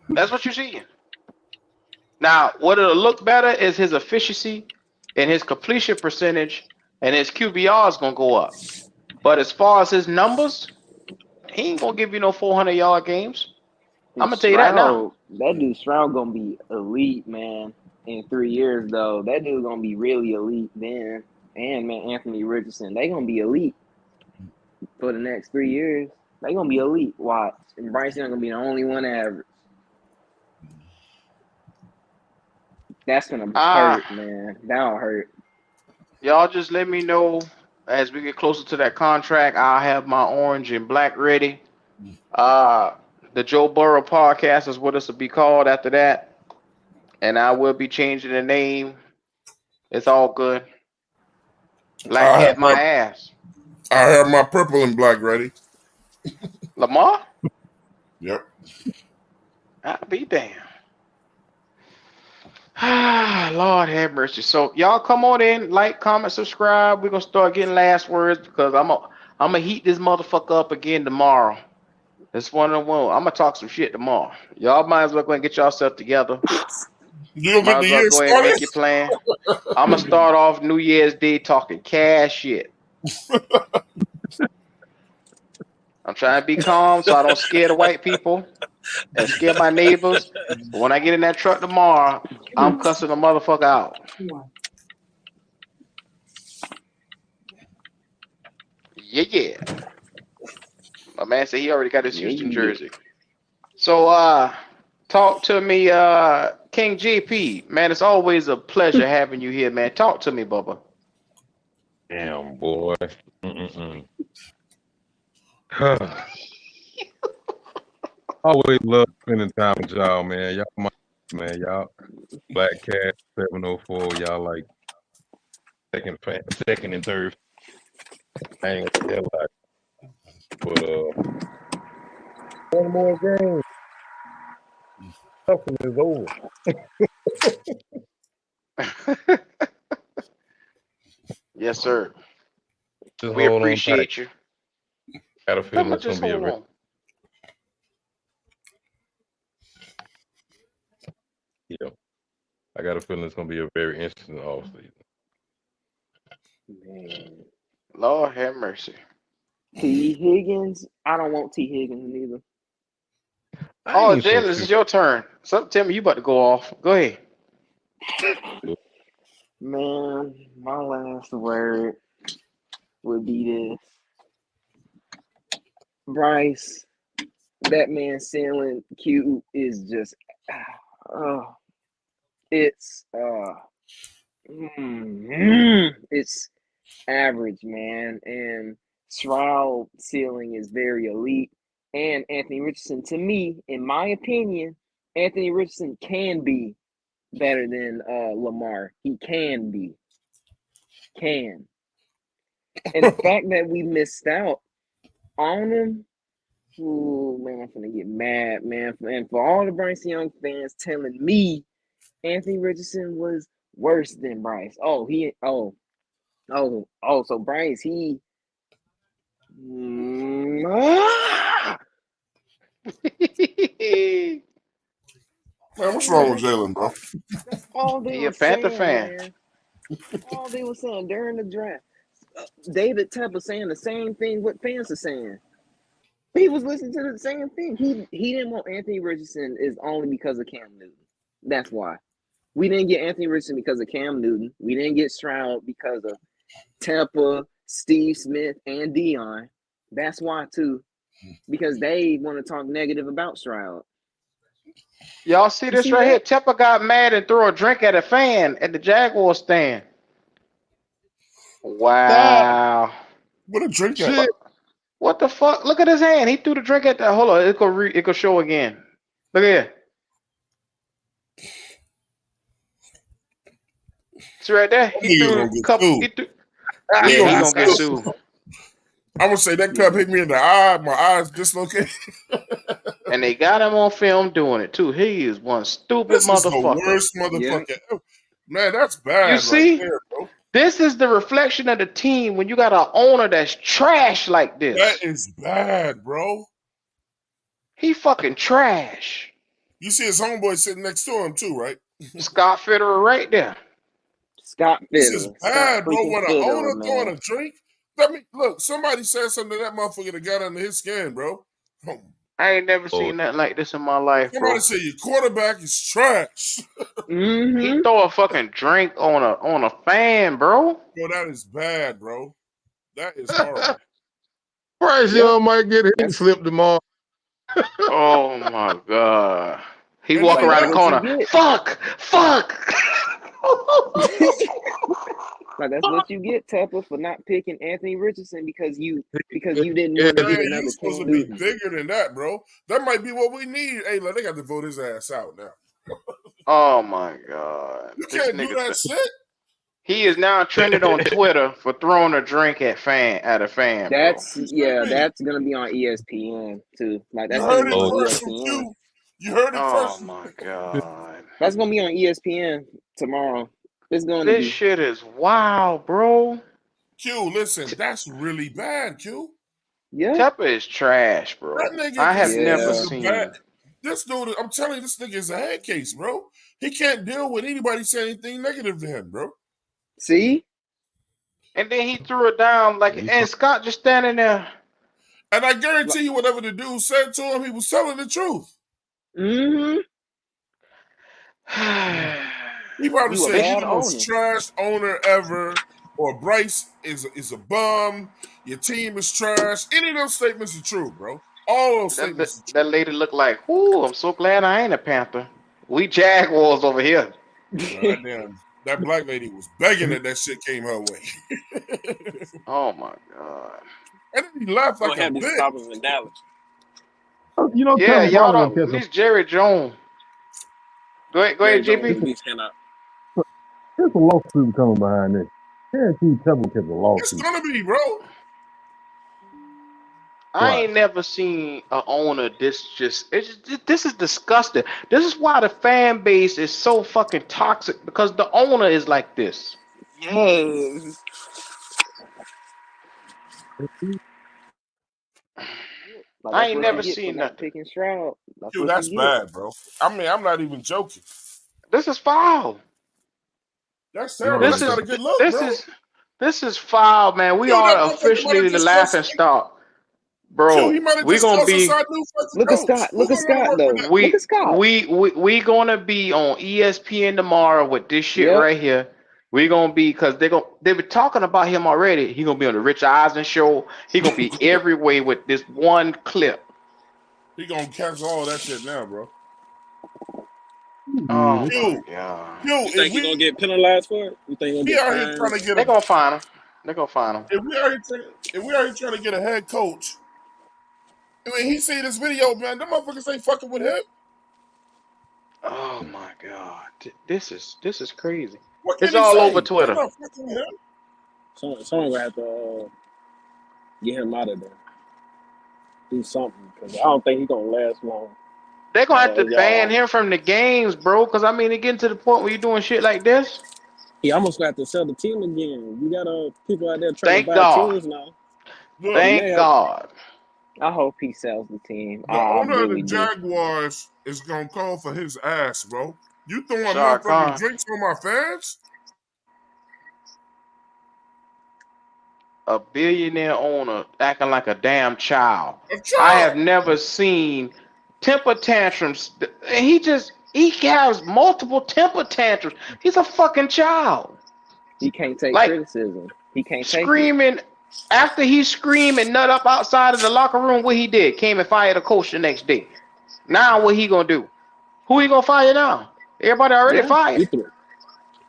That's what you're seeing. Now, what it'll look better is his efficiency and his completion percentage, and his QBR is gonna go up. But as far as his numbers, he ain't gonna give you no 400-yard games. I'm gonna tell you that now. That dude Stroud gonna be elite, man. In 3 years, though, that dude gonna be really elite then. And man, Anthony Richardson, they gonna be elite for the next 3 years. They gonna be elite. Watch, and Bryce Young gonna be the only one average. That's gonna hurt, man. That'll hurt. Y'all just let me know as we get closer to that contract. I'll have my orange and black ready. The Joe Burrow podcast is what this will be called after that. And I will be changing the name. It's all good. Black cat my ass. I have my purple and black ready. Lamar? Yep. I'll be damned. Lord have mercy. So y'all come on in, like, comment, subscribe. We're gonna start getting last words because I'm gonna heat this motherfucker up again tomorrow. It's one of the one. I'm gonna talk some shit tomorrow. Y'all might as well go and get yourself together. You might as well go ahead and make your plan. I'm gonna start off New Year's Day talking cash shit. I'm trying to be calm so I don't scare the white people and scare my neighbors. But when I get in that truck tomorrow, I'm cussing the motherfucker out. Yeah. My man said he already got his Houston jersey. So talk to me, King JP. Man, it's always a pleasure having you here, man. Talk to me, Bubba. Damn, boy. Always love spending time with y'all, man. Y'all, y'all, Black Cat 704. Y'all like second and third. I ain't gonna tell that. But one more game. Something is over. Yes, sir. Just we appreciate you. Got a feeling it's gonna be a I got a feeling it's gonna be a very interesting off season. Man. Lord have mercy. T. Higgins, I don't want T. Higgins neither. Oh, Jalen, this is your turn. Something tell me you about to go off. Go ahead. Man, my last word would be this. Bryce, that man's ceiling Q is just it's average, man. And Stroud ceiling is very elite. And Anthony Richardson, to me, in my opinion, Anthony Richardson can be better than Lamar. He can be. And the fact that we missed out on him, ooh, man, I'm gonna get mad, man. And for all the Bryce Young fans telling me Anthony Richardson was worse than Bryce. So Bryce, he Man, what's wrong with Jalen, bro? That's all they were Panther saying, fan. man. All they were saying during the draft. David Tepper saying the same thing what fans are saying. He was listening to the same thing. He didn't want Anthony Richardson is only because of Cam Newton. That's why. We didn't get Anthony Richardson because of Cam Newton. We didn't get Stroud because of Tepper, Steve Smith, and Dion. That's why too. Because they want to talk negative about Stroud. Y'all see this right here? Tepper got mad and threw a drink at a fan at the Jaguars stand. Wow. What a drink at? What the fuck? Look at his hand. He threw the drink at the. Hold on. It could show again. Look at it. See right there? He threw a cup. He gonna get sued. I'm gonna say that cup hit me in the eye. My eyes dislocated. And they got him on film doing it too. He is one stupid This is the motherfucker. worst Yeah. motherfucker ever. Man, that's You bad right see, there, bro. this is the reflection of the team when you got an owner that's trash like That this. is bad, bro. He fucking trash. You see his homeboy sitting next to him too, right? Scott Fitterer right there. Scott This is Fiddler. Scott bad, bro. freaking When an Fiddler, owner throwing man. a drink, I mean, look, somebody said something to that motherfucker that got under his skin, bro. I ain't never seen nothing like this in my life, bro. Somebody said your quarterback is trash. He throw a fucking drink on a fan, bro. Bro, that is bad, bro. That is horrible. Bryce Young might get hit slip tomorrow. Oh my god. He And walk then around that- the That's what corner. you get. Fuck. Like that's what you get, Tupper, for not picking Anthony Richardson because you didn't Yeah, want to Man, get another you supposed Cam to be Newton. bigger than that, bro. That might be what we need. Hey, look, they got to vote his ass out now. Oh my god. You This can't do nigga that shit. he is now trending on Twitter for throwing a drink at a fan, bro. That's gonna be on ESPN too. Like You that's gonna heard be it on first from ESPN. Q. You heard it Oh first. my god. That's gonna be on ESPN tomorrow. It's going to This be. shit is wild, bro. Q, listen, that's really bad, Q. Yeah. Tepper is trash, bro. That nigga I have is never is a seen. bad. This dude, I'm telling you, this nigga is a head case, bro. He can't deal with anybody saying anything negative to him, bro. See? And then he threw it down like, and Scott just standing there. And I guarantee you, whatever the dude said to him, he was telling the truth. Mm-hmm. He probably You a said, "You bad the most owner." trash owner ever," or "Bryce is a bum." Your team is trash. Any of those statements are true, bro. All those statements are true. That lady looked like, "Ooh, I'm so glad I ain't a Panther. We Jaguars over here." Goddamn, that black lady was begging that shit came her way. Oh my god. And then he left Don't like a have these bitch. problems in Dallas. You know, Yeah, Kevin y'all Parker don't. This Jerry Jones. Go ahead, Jerry JP. Jones needs to stand up. There's a lawsuit coming behind this. Guarantee Kevin gets a It's lawsuit. gonna be, bro. I ain't never seen a owner this this is disgusting. This is why the fan base is so fucking toxic because the owner is like this. Yes. Like, I that's ain't what never you get for seen not nothing. picking Stroud. That's Dude, what that's you get. bad, bro. I mean, I'm not even joking. This is foul. That's terrible. This That's is not a good look, this bro. is this is foul, man. We Yo, that are motherfucker might officially have the just laughing lost. stock. Q, Bro, he might have we just gonna lost be inside new fucking Look at coach. Scott. Who Look at gonna want to Scott work though. with that? Look at Scott. we gonna be on ESPN tomorrow with this shit Yep. right here. We gonna be because they were talking about him already. He gonna be on the Rich Eisen show. He gonna be everywhere with this one clip. He gonna cancel all that shit now, bro. Oh Q, my god. Q, You think he's gonna get penalized for it? You think he'll we get out here fined? trying to get They're gonna find him. They're gonna find him. if we are here trying to get a head coach, I mean, he see this video, man. Them motherfuckers ain't fucking with him. Oh my god. This is crazy. What can It's he all say? over They're Twitter. not fucking with him. Someone gonna have to get him out of there. Do something because I don't think he's gonna last long. They're gonna have to Y'all- ban him from the games, bro. Cause I mean, it getting to the point where you're doing shit like this. He almost gonna have to sell the team again. You got people out there trying Thank to buy God. teams now. Look, Thank God. I hope he sells the team. the I owner of really the do. Jaguars is gonna call for his ass, bro. You throwing Shah motherfucking Khan. drinks on my fans? A billionaire owner acting like a damn child. A I child. have never seen temper tantrums. He has multiple temper tantrums. He's a fucking child. He can't take Like criticism. He can't take it. screaming after he screamed and nut up outside of the locker room. What he did? Came and fired a coach the next day. Now what he gonna do? Who he gonna fire now? Everybody already Yeah. fired.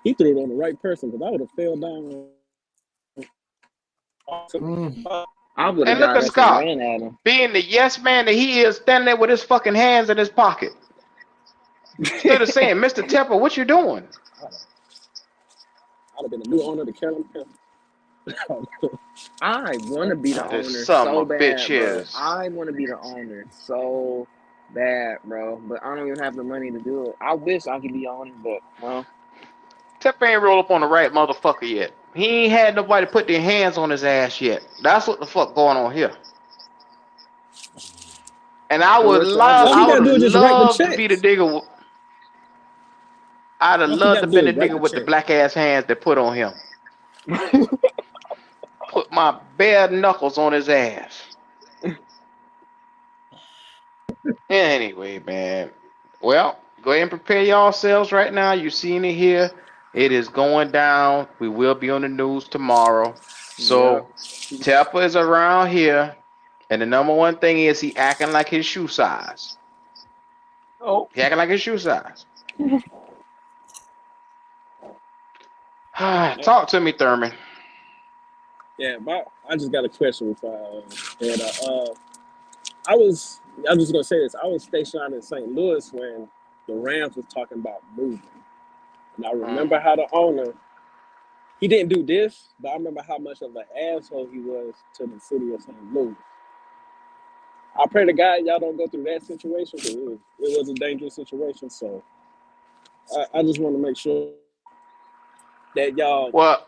He threw it on the right person because I would have fell down. I would And have look got at up Scott. and ran at him. Being the yes man that he is, standing there with his fucking hands in his pocket. Instead of saying, Mr. Tepper, what you doing? I'd have been a new owner of the Carolina Panthers. I want to be the This owner son so of a bad, bitch bro. is. I want to be the owner so bad, bro. But I don't even have the money to do it. I wish I could be on it, but well, Tep ain't roll up on the right motherfucker yet. He ain't had nobody put their hands on his ass yet. That's what the fuck going on here. And I so would what y'all love, All he I doing? would gotta have do is just write the loved to be the checks. nigga. I'd have All he loved to gotta do been the is write nigga the with the check. black ass hands that put on him. Put my bare knuckles on his ass. Anyway, man. Well, go ahead and prepare yourselves right now. You seen it here. It is going down. We will be on the news tomorrow. Yep. So Tepper is around here, and the number one thing is he acting like his shoe size. Oh, He acting like his shoe size. Talk to me, Thurman. Yeah, but I just got a question before and I'm just gonna say this. I was stationed in St. Louis when the Rams was talking about moving. And I remember how the owner, he didn't do this, but I remember how much of an asshole he was to the city of St. Louis. I pray to God y'all don't go through that situation because it was a dangerous situation. So I just want to make sure that y'all, Well,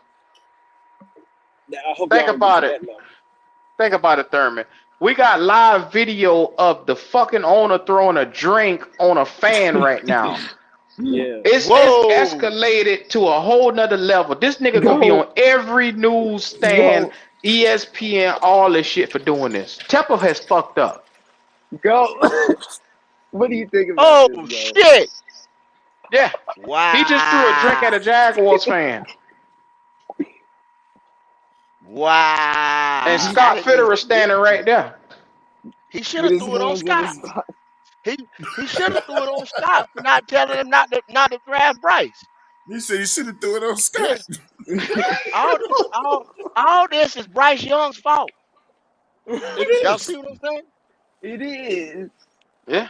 that I hope think y'all don't get about to it. that level. Think about it, Thurman. We got live video of the fucking owner throwing a drink on a fan right now. Yeah. It's whoa, escalated to a whole nother level. This nigga gonna be Go, on every newsstand, go, ESPN, all this shit for doing this. Tepper has fucked up. go. What do you think about this, oh go? shit! Yeah, he just threw a drink at Wow, a Jaguars fan, and wow. I Scott didn't even Fitterer see this standing right shit. there. He should With have his threw it on hands in Scott. his pocket. He should have threw it on Scott for not telling him not to draft Bryce. You said you should have threw it on Scott. Yeah, all this is Bryce Young's fault. It Y'all is. see what I'm saying? It is. Yeah,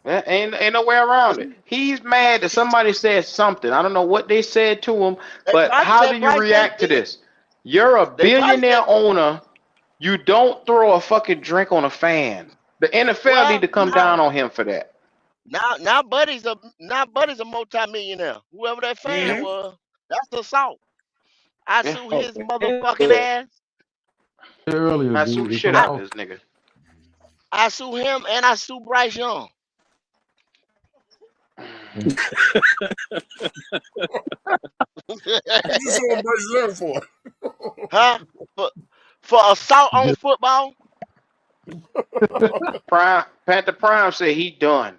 yeah, ain't no way around it. He's mad that somebody said something. I don't know what they said to him, They but probably how do said you Bryce ain't react to fit. this? You're a They probably billionaire said owner. You don't throw a fucking drink on a fan. The NFL need well to come down on him for that. now Buddy's a multimillionaire. Whoever that fan Mm-hmm. was, that's assault. I Yeah, sue Oh, his motherfucking ass. earlier, I dude. sue It's shit I, out all this nigga. I sue him and I sue Bryce Young. What you so Bryce Young for? Huh? For for assault on just football? Panther Prime said he done.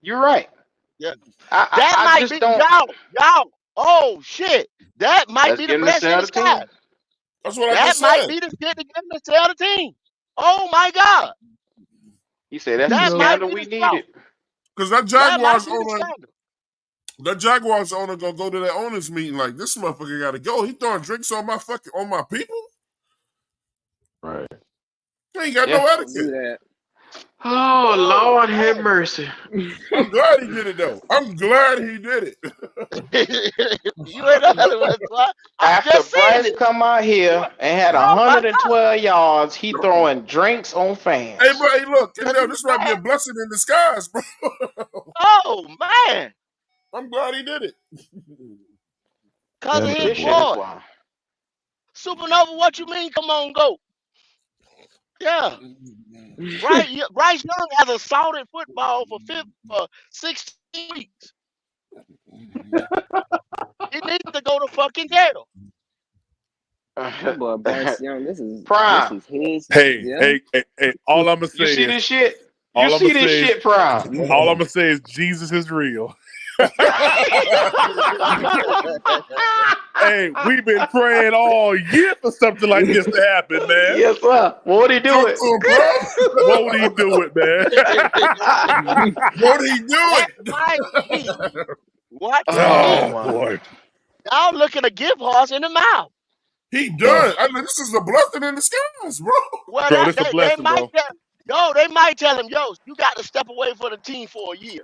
You're right. Yeah. I, That I, I might just be don't. y'all. Oh shit. That might Let's be the get him to blessing in sell the team. disguise. That's what I That just might said. be the shit to get him to sell the team. Oh my God. He said that's the That might scandal be we the smoke. needed. Because that That might Jaguars be the owner, scandal. gonna go to that owners meeting like this motherfucker gotta go. He throwing drinks on my people. right. He ain't got Yeah. no Don't do etiquette. that. Oh Oh Lord, have man. mercy. I'm glad he did it though. I'm glad he did it. You ain't the other one, boy. I'm After just saying Bryce it. come out here and had Oh my God. 112 yards, he throwing drinks on Hey, fans. bro, hey, look, Cause Kendall, he's this might be a mad. blessing in disguise, bro. Oh man. I'm glad he did it. Cause of That his This boy. shit is boy. wild. Supernova, what you mean? Come on, go. Yeah. Bryce Young has assaulted football for 16 weeks. He needs to go to fucking jail. That boy Bryce Young. This Prime, is his. Hey, Yeah. hey, hey, hey, all I'm gonna you say see is, this shit? You all I'm gonna see this say is, shit, Prime? all I'm gonna say is, Jesus is real. Hey, we've been praying all year for something like this to happen, man. Yes, sir. Won't he do Talk it? to him, bro. Won't he do it, man? Won't he do That it? might be what you Oh Oh need. my. boy. Y'all looking to give horse in the mouth. He Oh, done. I mean, this is a blessing in disguise, bro. Well, bro, this a they blessing, might bro. they might tell him, yo, you got to step away from the team for a year.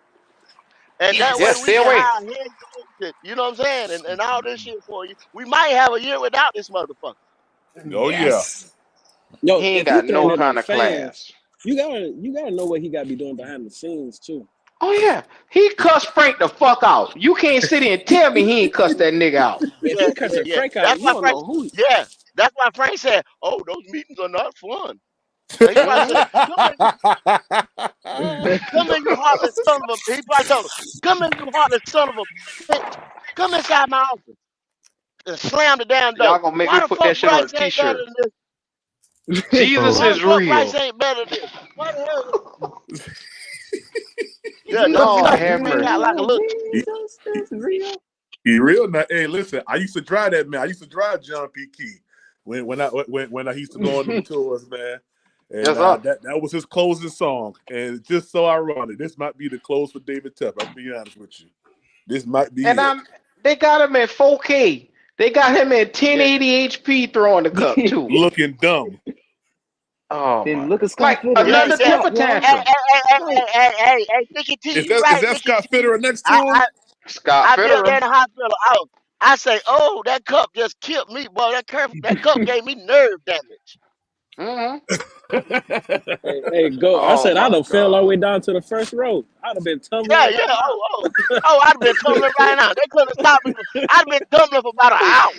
And that way Yeah, we stay can away. hire head coach, you know what I'm saying? And all this shit for you. We might have a year without this motherfucker. Oh yeah. Yes. Yo, He ain't if he got no throwing it on kind of fans, class. You gotta know what he got to be doing behind the scenes too. Oh yeah, he cussed Frank the fuck out. You can't sit here and tell me he ain't cussed that nigga out. If Yeah, he yeah, cussing yeah. Frank out, That's you why don't Frank. know who. Yeah, that's why Frank said, "Oh, those meetings are not fun." And he probably said, "Come in, you heartless son of a." He probably told him, "Come in, you heartless son of a bitch. Come inside my office and slam the damn door." Y'all gonna make me Why the put fuck that shit on a Bryce ain't better t-shirt. than this? Jesus Why the is fuck Bryce real. ain't better than this? Why the hell? Yeah, just Lord cuss have Frank out mercy. like a little. Jesus is real. He real now. Hey, listen, I used to drive that man. I used to drive John P. Key when I used to go on them tours, man. And Yes, sir. that was his closing song. And it's just so ironic. This might be the close for David Tepper. I'm being honest with you. This might be And it. they got him at 4K. They got him at Yeah, 1080 HP throwing the cup too. Looking dumb. Oh Then my! look at Scott Like Fitter yeah, next another to yeah. Cup, temper y'all. Hey, tantrum. hey, hey, hey, Like, hey, hey, hey, Nicky T, Is you that right, Scott Nicky T. Fitter next to I, him? Scott I be up there Fitterer. in the hospital. I say, oh, that cup just killed me, boy. That cup gave me nerve damage. Hmm. Hey, go. I Oh said I'd my have fell all the God. way down to the first row. I'd have been Yeah, tumbling yeah. right now. I'd have been tumbling right now. They couldn't stop me. I'd have been tumbling for about an hour.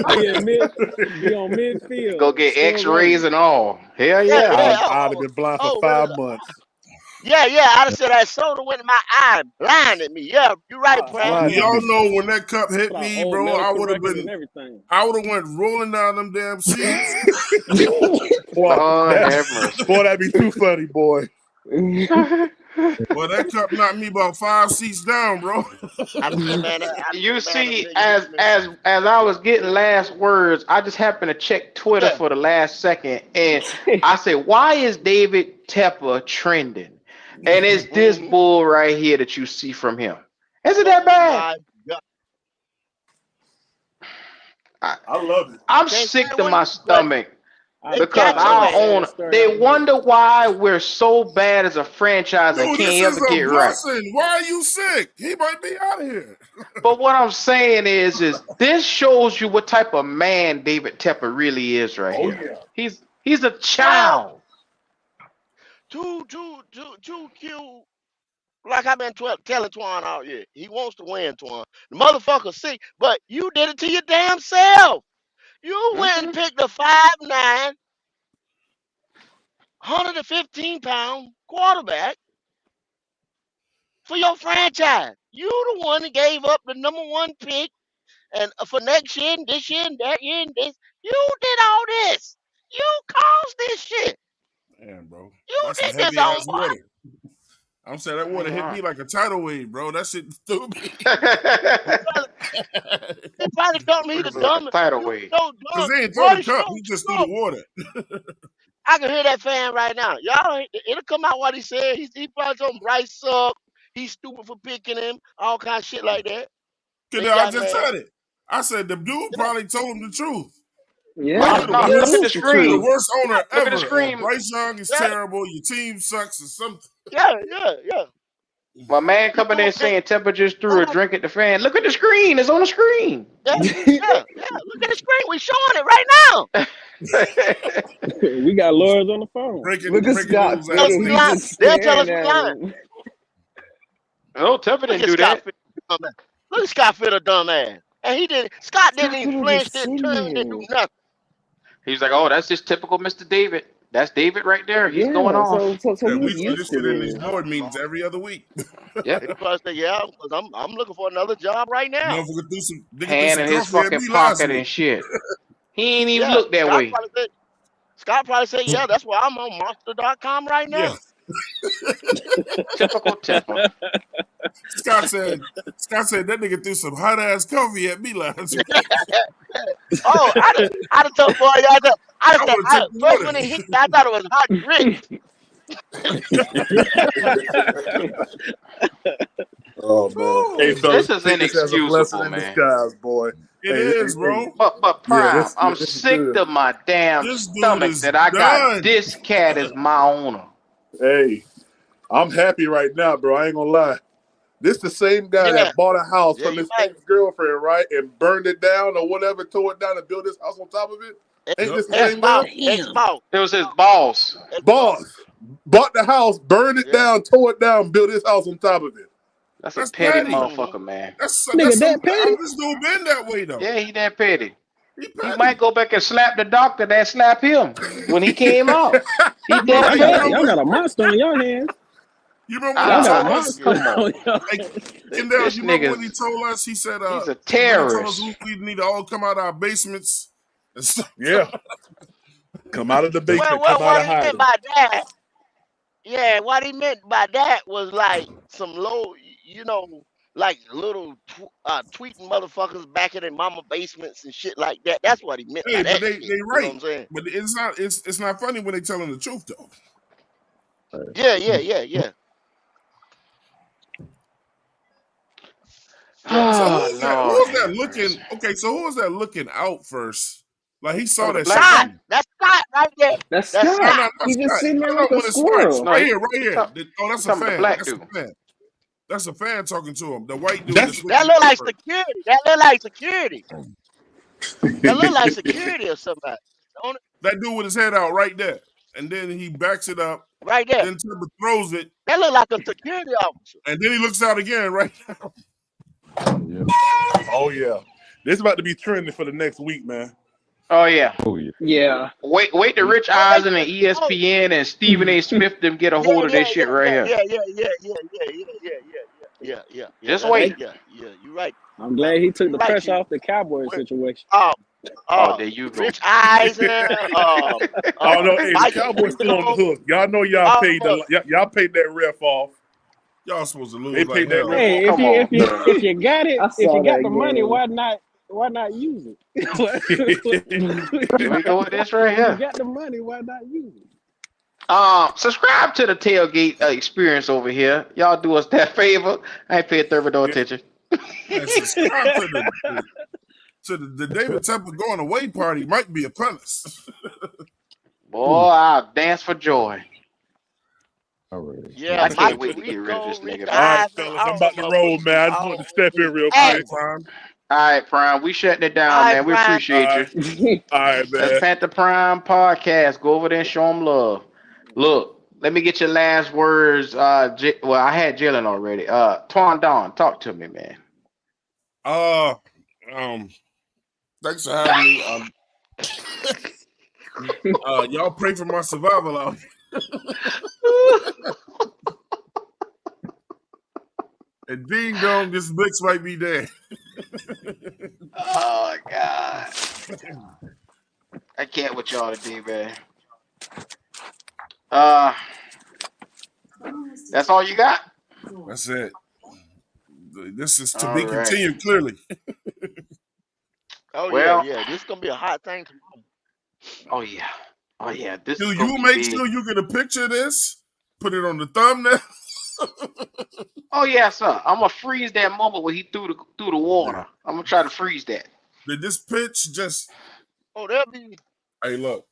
Be in be on Go midfield, get still rolling. X-rays and all. Hell Yeah, yeah. yeah. I'd have been blind for Oh, really? 5 months. Yeah, yeah. I'd have said that soda went in my eye, blinded me. Yeah, you're right, Pratt. I'd Blinded have Y'all me. know when that cup hit put out me, old bro, I medical would have records and been, everything. I would have went rolling down them damn seats. Boy, Lord have mercy. that'd be too funny, boy. Well, that cup knocked me about 5 seats down, bro. I'd have said, man, You them see, niggas as hit me. as as I was getting last words, I just happened to check Twitter Yeah. for the last second, and I said, "Why is David Tepper trending?" And it's this Mm-hmm. bull right here that you see from him. Is it that Oh bad? my God. I, I love it. I I'm can't say sick to what my it is, but stomach I they because got that your was our the ass. own. saddest story I They ever heard. wonder why we're so bad as a franchise and Dude, this can't is ever get a right. blessing. Why are you sick? He might be out of here. But what I'm saying is this shows you what type of man David Tepper really is right Oh here. yeah. He's a Well, child. too cute. Like I've been telling Twan all year. He wants to win, Twan. The motherfucker sick, but you did it to your damn self. You went and Mhm. picked a 5'9", 115-pound quarterback for your franchise. You the one that gave up the #1 pick and for next year and this year and that year and this. You did all this. You caused this shit. Man, bro, You that's some did this heavy on ass boy. water. I'm saying that water hit me like a tidal wave, bro. That shit threw me. They probably told me the It's like a dumbest. tidal You wave. so Cause dumb. they ain't throw the Marty cup. He Stokes just threw the slow. water. I can hear that fan right now. It'll come out what he said. He probably told him Bryce suck. He's stupid for picking him. All kind of shit like that. Cause And he I got just mad. said it. I said the dude Yeah. probably told him the truth. yeah, Like you're No, look at the it's the you're the truth. screen. worst owner Look at the ever, or screen. Bryce Young is Yeah, terrible. Your team sucks, or something. yeah. My man You coming know in what I'm saying Tepper just threw a saying? drink at the fan. Look at the screen. It's on the screen. Yeah, yeah. Look at the screen. We're showing it right now. We got lawyers on the phone. Breaking Look at Scott news Tell us as Fitter. we He lying. news. just They'll tell staring us we at lying. him. No, Tepper Look didn't at do Scott that. Fitter, dumbass. Look at Scott Fitter, dumbass. And he didn't. Scott didn't Scott even Fitter flinch, just didn't sitting turn, didn't do there. nothing. He's like, oh, that's just typical Mr. David. That's David right there. He's going Yeah, off. so Yeah, he's we see used this to shit in these this. board meetings every other week. Yep. He probably said, yeah, because I'm looking for another job right now. Nigga threw some Hand in his coffee at fucking me last pocket week. and shit. He ain't even Yeah, look that way. Scott probably said, yeah, that's why I'm on monster.com right Yeah. now. Typical Tepper. Scott said that nigga threw some hot ass coffee at me last week. Oh, I'd have told boy, I would have took the first water. when it hit me, I thought it was hot grits. Oh man. Hey Bro, fellas, This is take this as a blessing inexcusable, in man. disguise, boy. it Hey, is, bro. But yeah, Prime, I'm this is sick good. to my damn This dude stomach is that I got done. this cat as my owner. Hey, I'm happy right now, bro. I ain't gonna lie. This the same guy Yeah, that bought a house yeah, from you his right. ex-girlfriend, right? And burned it down or whatever, tore it down and built his house on top of it. Ain't Ex this the Yep. ex same girl? boss. Ex boss. It was his boss. Ex boss. Boss bought the house, burned it Yeah. down, tore it down, built his house on top of it. That's a That's petty petty. Mm-hmm. motherfucker, man. That's Nigga, some. that petty? This dude been that way though. Yeah, he that petty. He He petty. might go back and slap the doctor that slapped him when he came out. He You remember, that you Y'all petty. got a monster on your hands. you remember when he Y'all got a told us? monster Come on. on your Like hands. Kendall, This you remember when he nigga's told us? He said, he's a when he told us terrorist. we need to all come out of our basements and stuff. Yeah. Come out of the Well, basement, come out what of he meant hiding. by that, yeah, what he meant by that was like some low, like little tweeting motherfuckers back in their mama basements and shit like that. That's what he meant by Hey, but that they shit. You know what right. I'm saying? But it's not funny when they telling the truth though. Yeah. Yeah. So Oh Lord who's that have looking? mercy. Okay, so who was that looking out first? Like he That saw was a that shit black Scott, dude. coming. that's Scott right there. That's That's No, Scott. Scott. not He just Scott. sitting there No, like a when it's Scott, squirrel. No, right he here, right here. Oh, he that's a talking about the fan. black That's a dude. fan. That's a fan talking to him. The white dude That's that's That looking look out like first. security. That look like security. That look like security or somebody. Don't it? That dude with his head out right there, and then he backs it up. Right there. Then Timber throws it, That look like a security officer. and then he looks out again. Right now. Yeah. oh yeah. This about to be trending for the next week, man. Oh yeah. Oh yeah. Yeah. Wait to Rich Oh, they Eisen and just, oh, ESPN and Stephen A. Smith them get a hold of this shit right here. yeah. Just That's Hey, wait. yeah. You right. I'm glad he took You the right, pressure Q. off the Cowboys Where- situation. Um, Oh, there you go. Rich Eisen, Oh no, hey, the Mike Cowboys still on the Tirico, hook. Y'all know y'all all paid of us. y'all paid that ref off. Y'all supposed to They lose like paid that hell. ref Hey, off. Come on. if you got it, I if you saw got that the money, game. why not use it? Here we go with this right If you here. got the money, why not use it? Subscribe to the tailgate experience over here. Y'all do us that favor. I ain't paid third no Yeah. attention. Man, subscribe to the David Temple going away party. Might be upon us. Boy, I'll dance for joy. All right. Yeah, I Mike can't wait to get rid of Tirico, this Rich nigga, All man. right, Eisen, fellas, I'm all about of to them roll, motherfuckers. man. I just All wanted to step in real All hey, right, quick. Prime. All right, Prime. We shutting it down, all right, man. We Brian. All appreciate you. right, all right, That's man. Panther Prime Podcast. Go over there and show them love. Look, let me get your last words. Well, I had Jalen already. Twan Don, talk to me, man. Thanks for having me. Y'all pray for my survival out here. And ding dong, this Blix might be dead. Oh God, I can't with y'all today, man. That's all you got. That's it. This is to All be right. continued clearly. Oh Well, yeah. This is gonna be a hot thing tomorrow. oh yeah, oh yeah. This Do is gonna you be make big. sure you get a picture of this? Put it on the thumbnail. Oh yeah, sir. I'm gonna freeze that moment when he threw the water. I'm gonna try to freeze that. Did this pitch just Oh, they'll be hey look,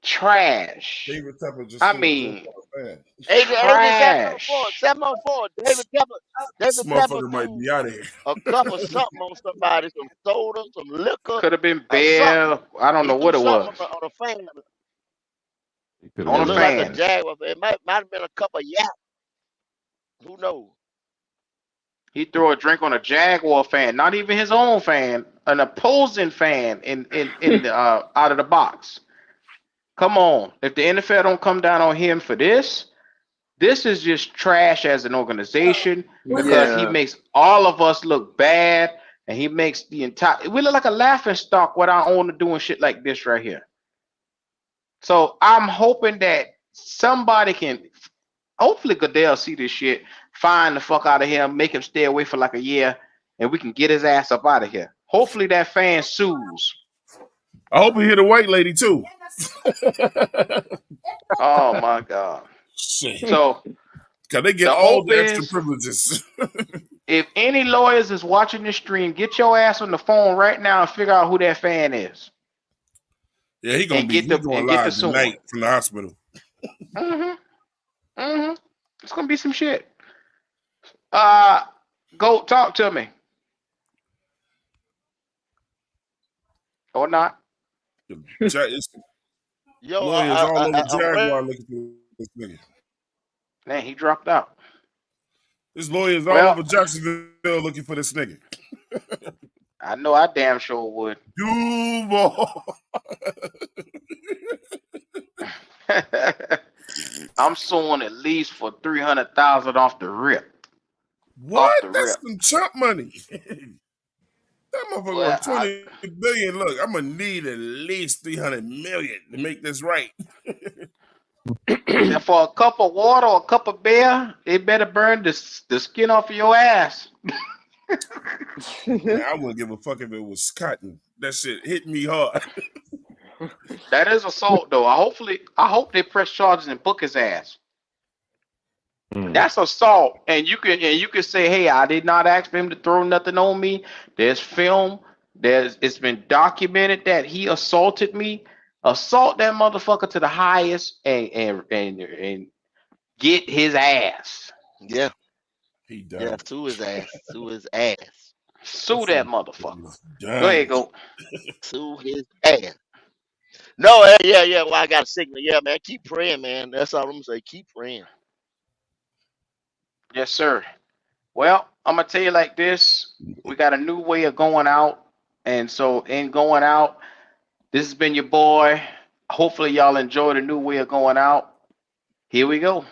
Trash. David Tepper just I threw a joke mean, on a fan. agent trash. 704. This David Tepper motherfucker might threw be out of here. a cup of something on somebody, some soda, some liquor, Could have been or something. Bear. I don't He know threw what it something was. on a fan. It could have On It a been looked like a fan. anything. Jaguar. It might have been a cup of yak. Who knows? He threw a drink on a Jaguar fan, not even his own fan, an opposing fan in the out of the box. Come on. If the NFL don't come down on him for this is just trash as an organization because he Yeah. makes all of us look bad and he makes the entire we look like a laughing stock with our owner doing shit like this right here. So I'm hoping that somebody can hopefully Goodell see this shit, find the fuck out of him, make him stay away for like a year, and we can get his ass up out of here. Hopefully that fan sues. I hope he hit a white lady too. Oh my god. Shit. So Cause they get the all hope the extra is privileges. if any lawyers is watching this stream, get your ass on the phone right now and figure out who that fan is. Yeah, he And he's going get the live suing. tonight from the hospital. It's gonna be some shit. Go talk to me. or not. It's Yo, lawyers all over Jaguar where? looking for this nigga. Man, he dropped out. There's lawyers all Well, over Jacksonville looking for this nigga. I know I damn sure would. Duval. I'm suing at least for 300,000 off the rip. What? Off the That's rip. some chump money. That motherfucker Well, on 20 billion. Look, I'm gonna need at least 300 million to make this right. and for a cup of water or a cup of beer, it better burn the skin off of your ass. Man, I wouldn't give a fuck if it was cotton. That shit hit me hard. That is assault, though. I hope they press charges and book his ass. That's assault, and you can say, "Hey, I did not ask for him to throw nothing on me." There's film. It's been documented that he assaulted me. Assault that motherfucker to the highest and get his ass. Yeah, He done. yeah, sue his ass. Sue his ass. Sue that motherfucker. Done. Go ahead, go. Sue his ass. No, yeah. Well, I got a signal. Yeah, man. Keep praying, man. That's all I'm gonna say. Keep praying. Yes, sir. Well, I'm gonna tell you like this. We got a new way of going out, and so in going out, this has been your boy. Hopefully, y'all enjoy the new way of going out. Here we go.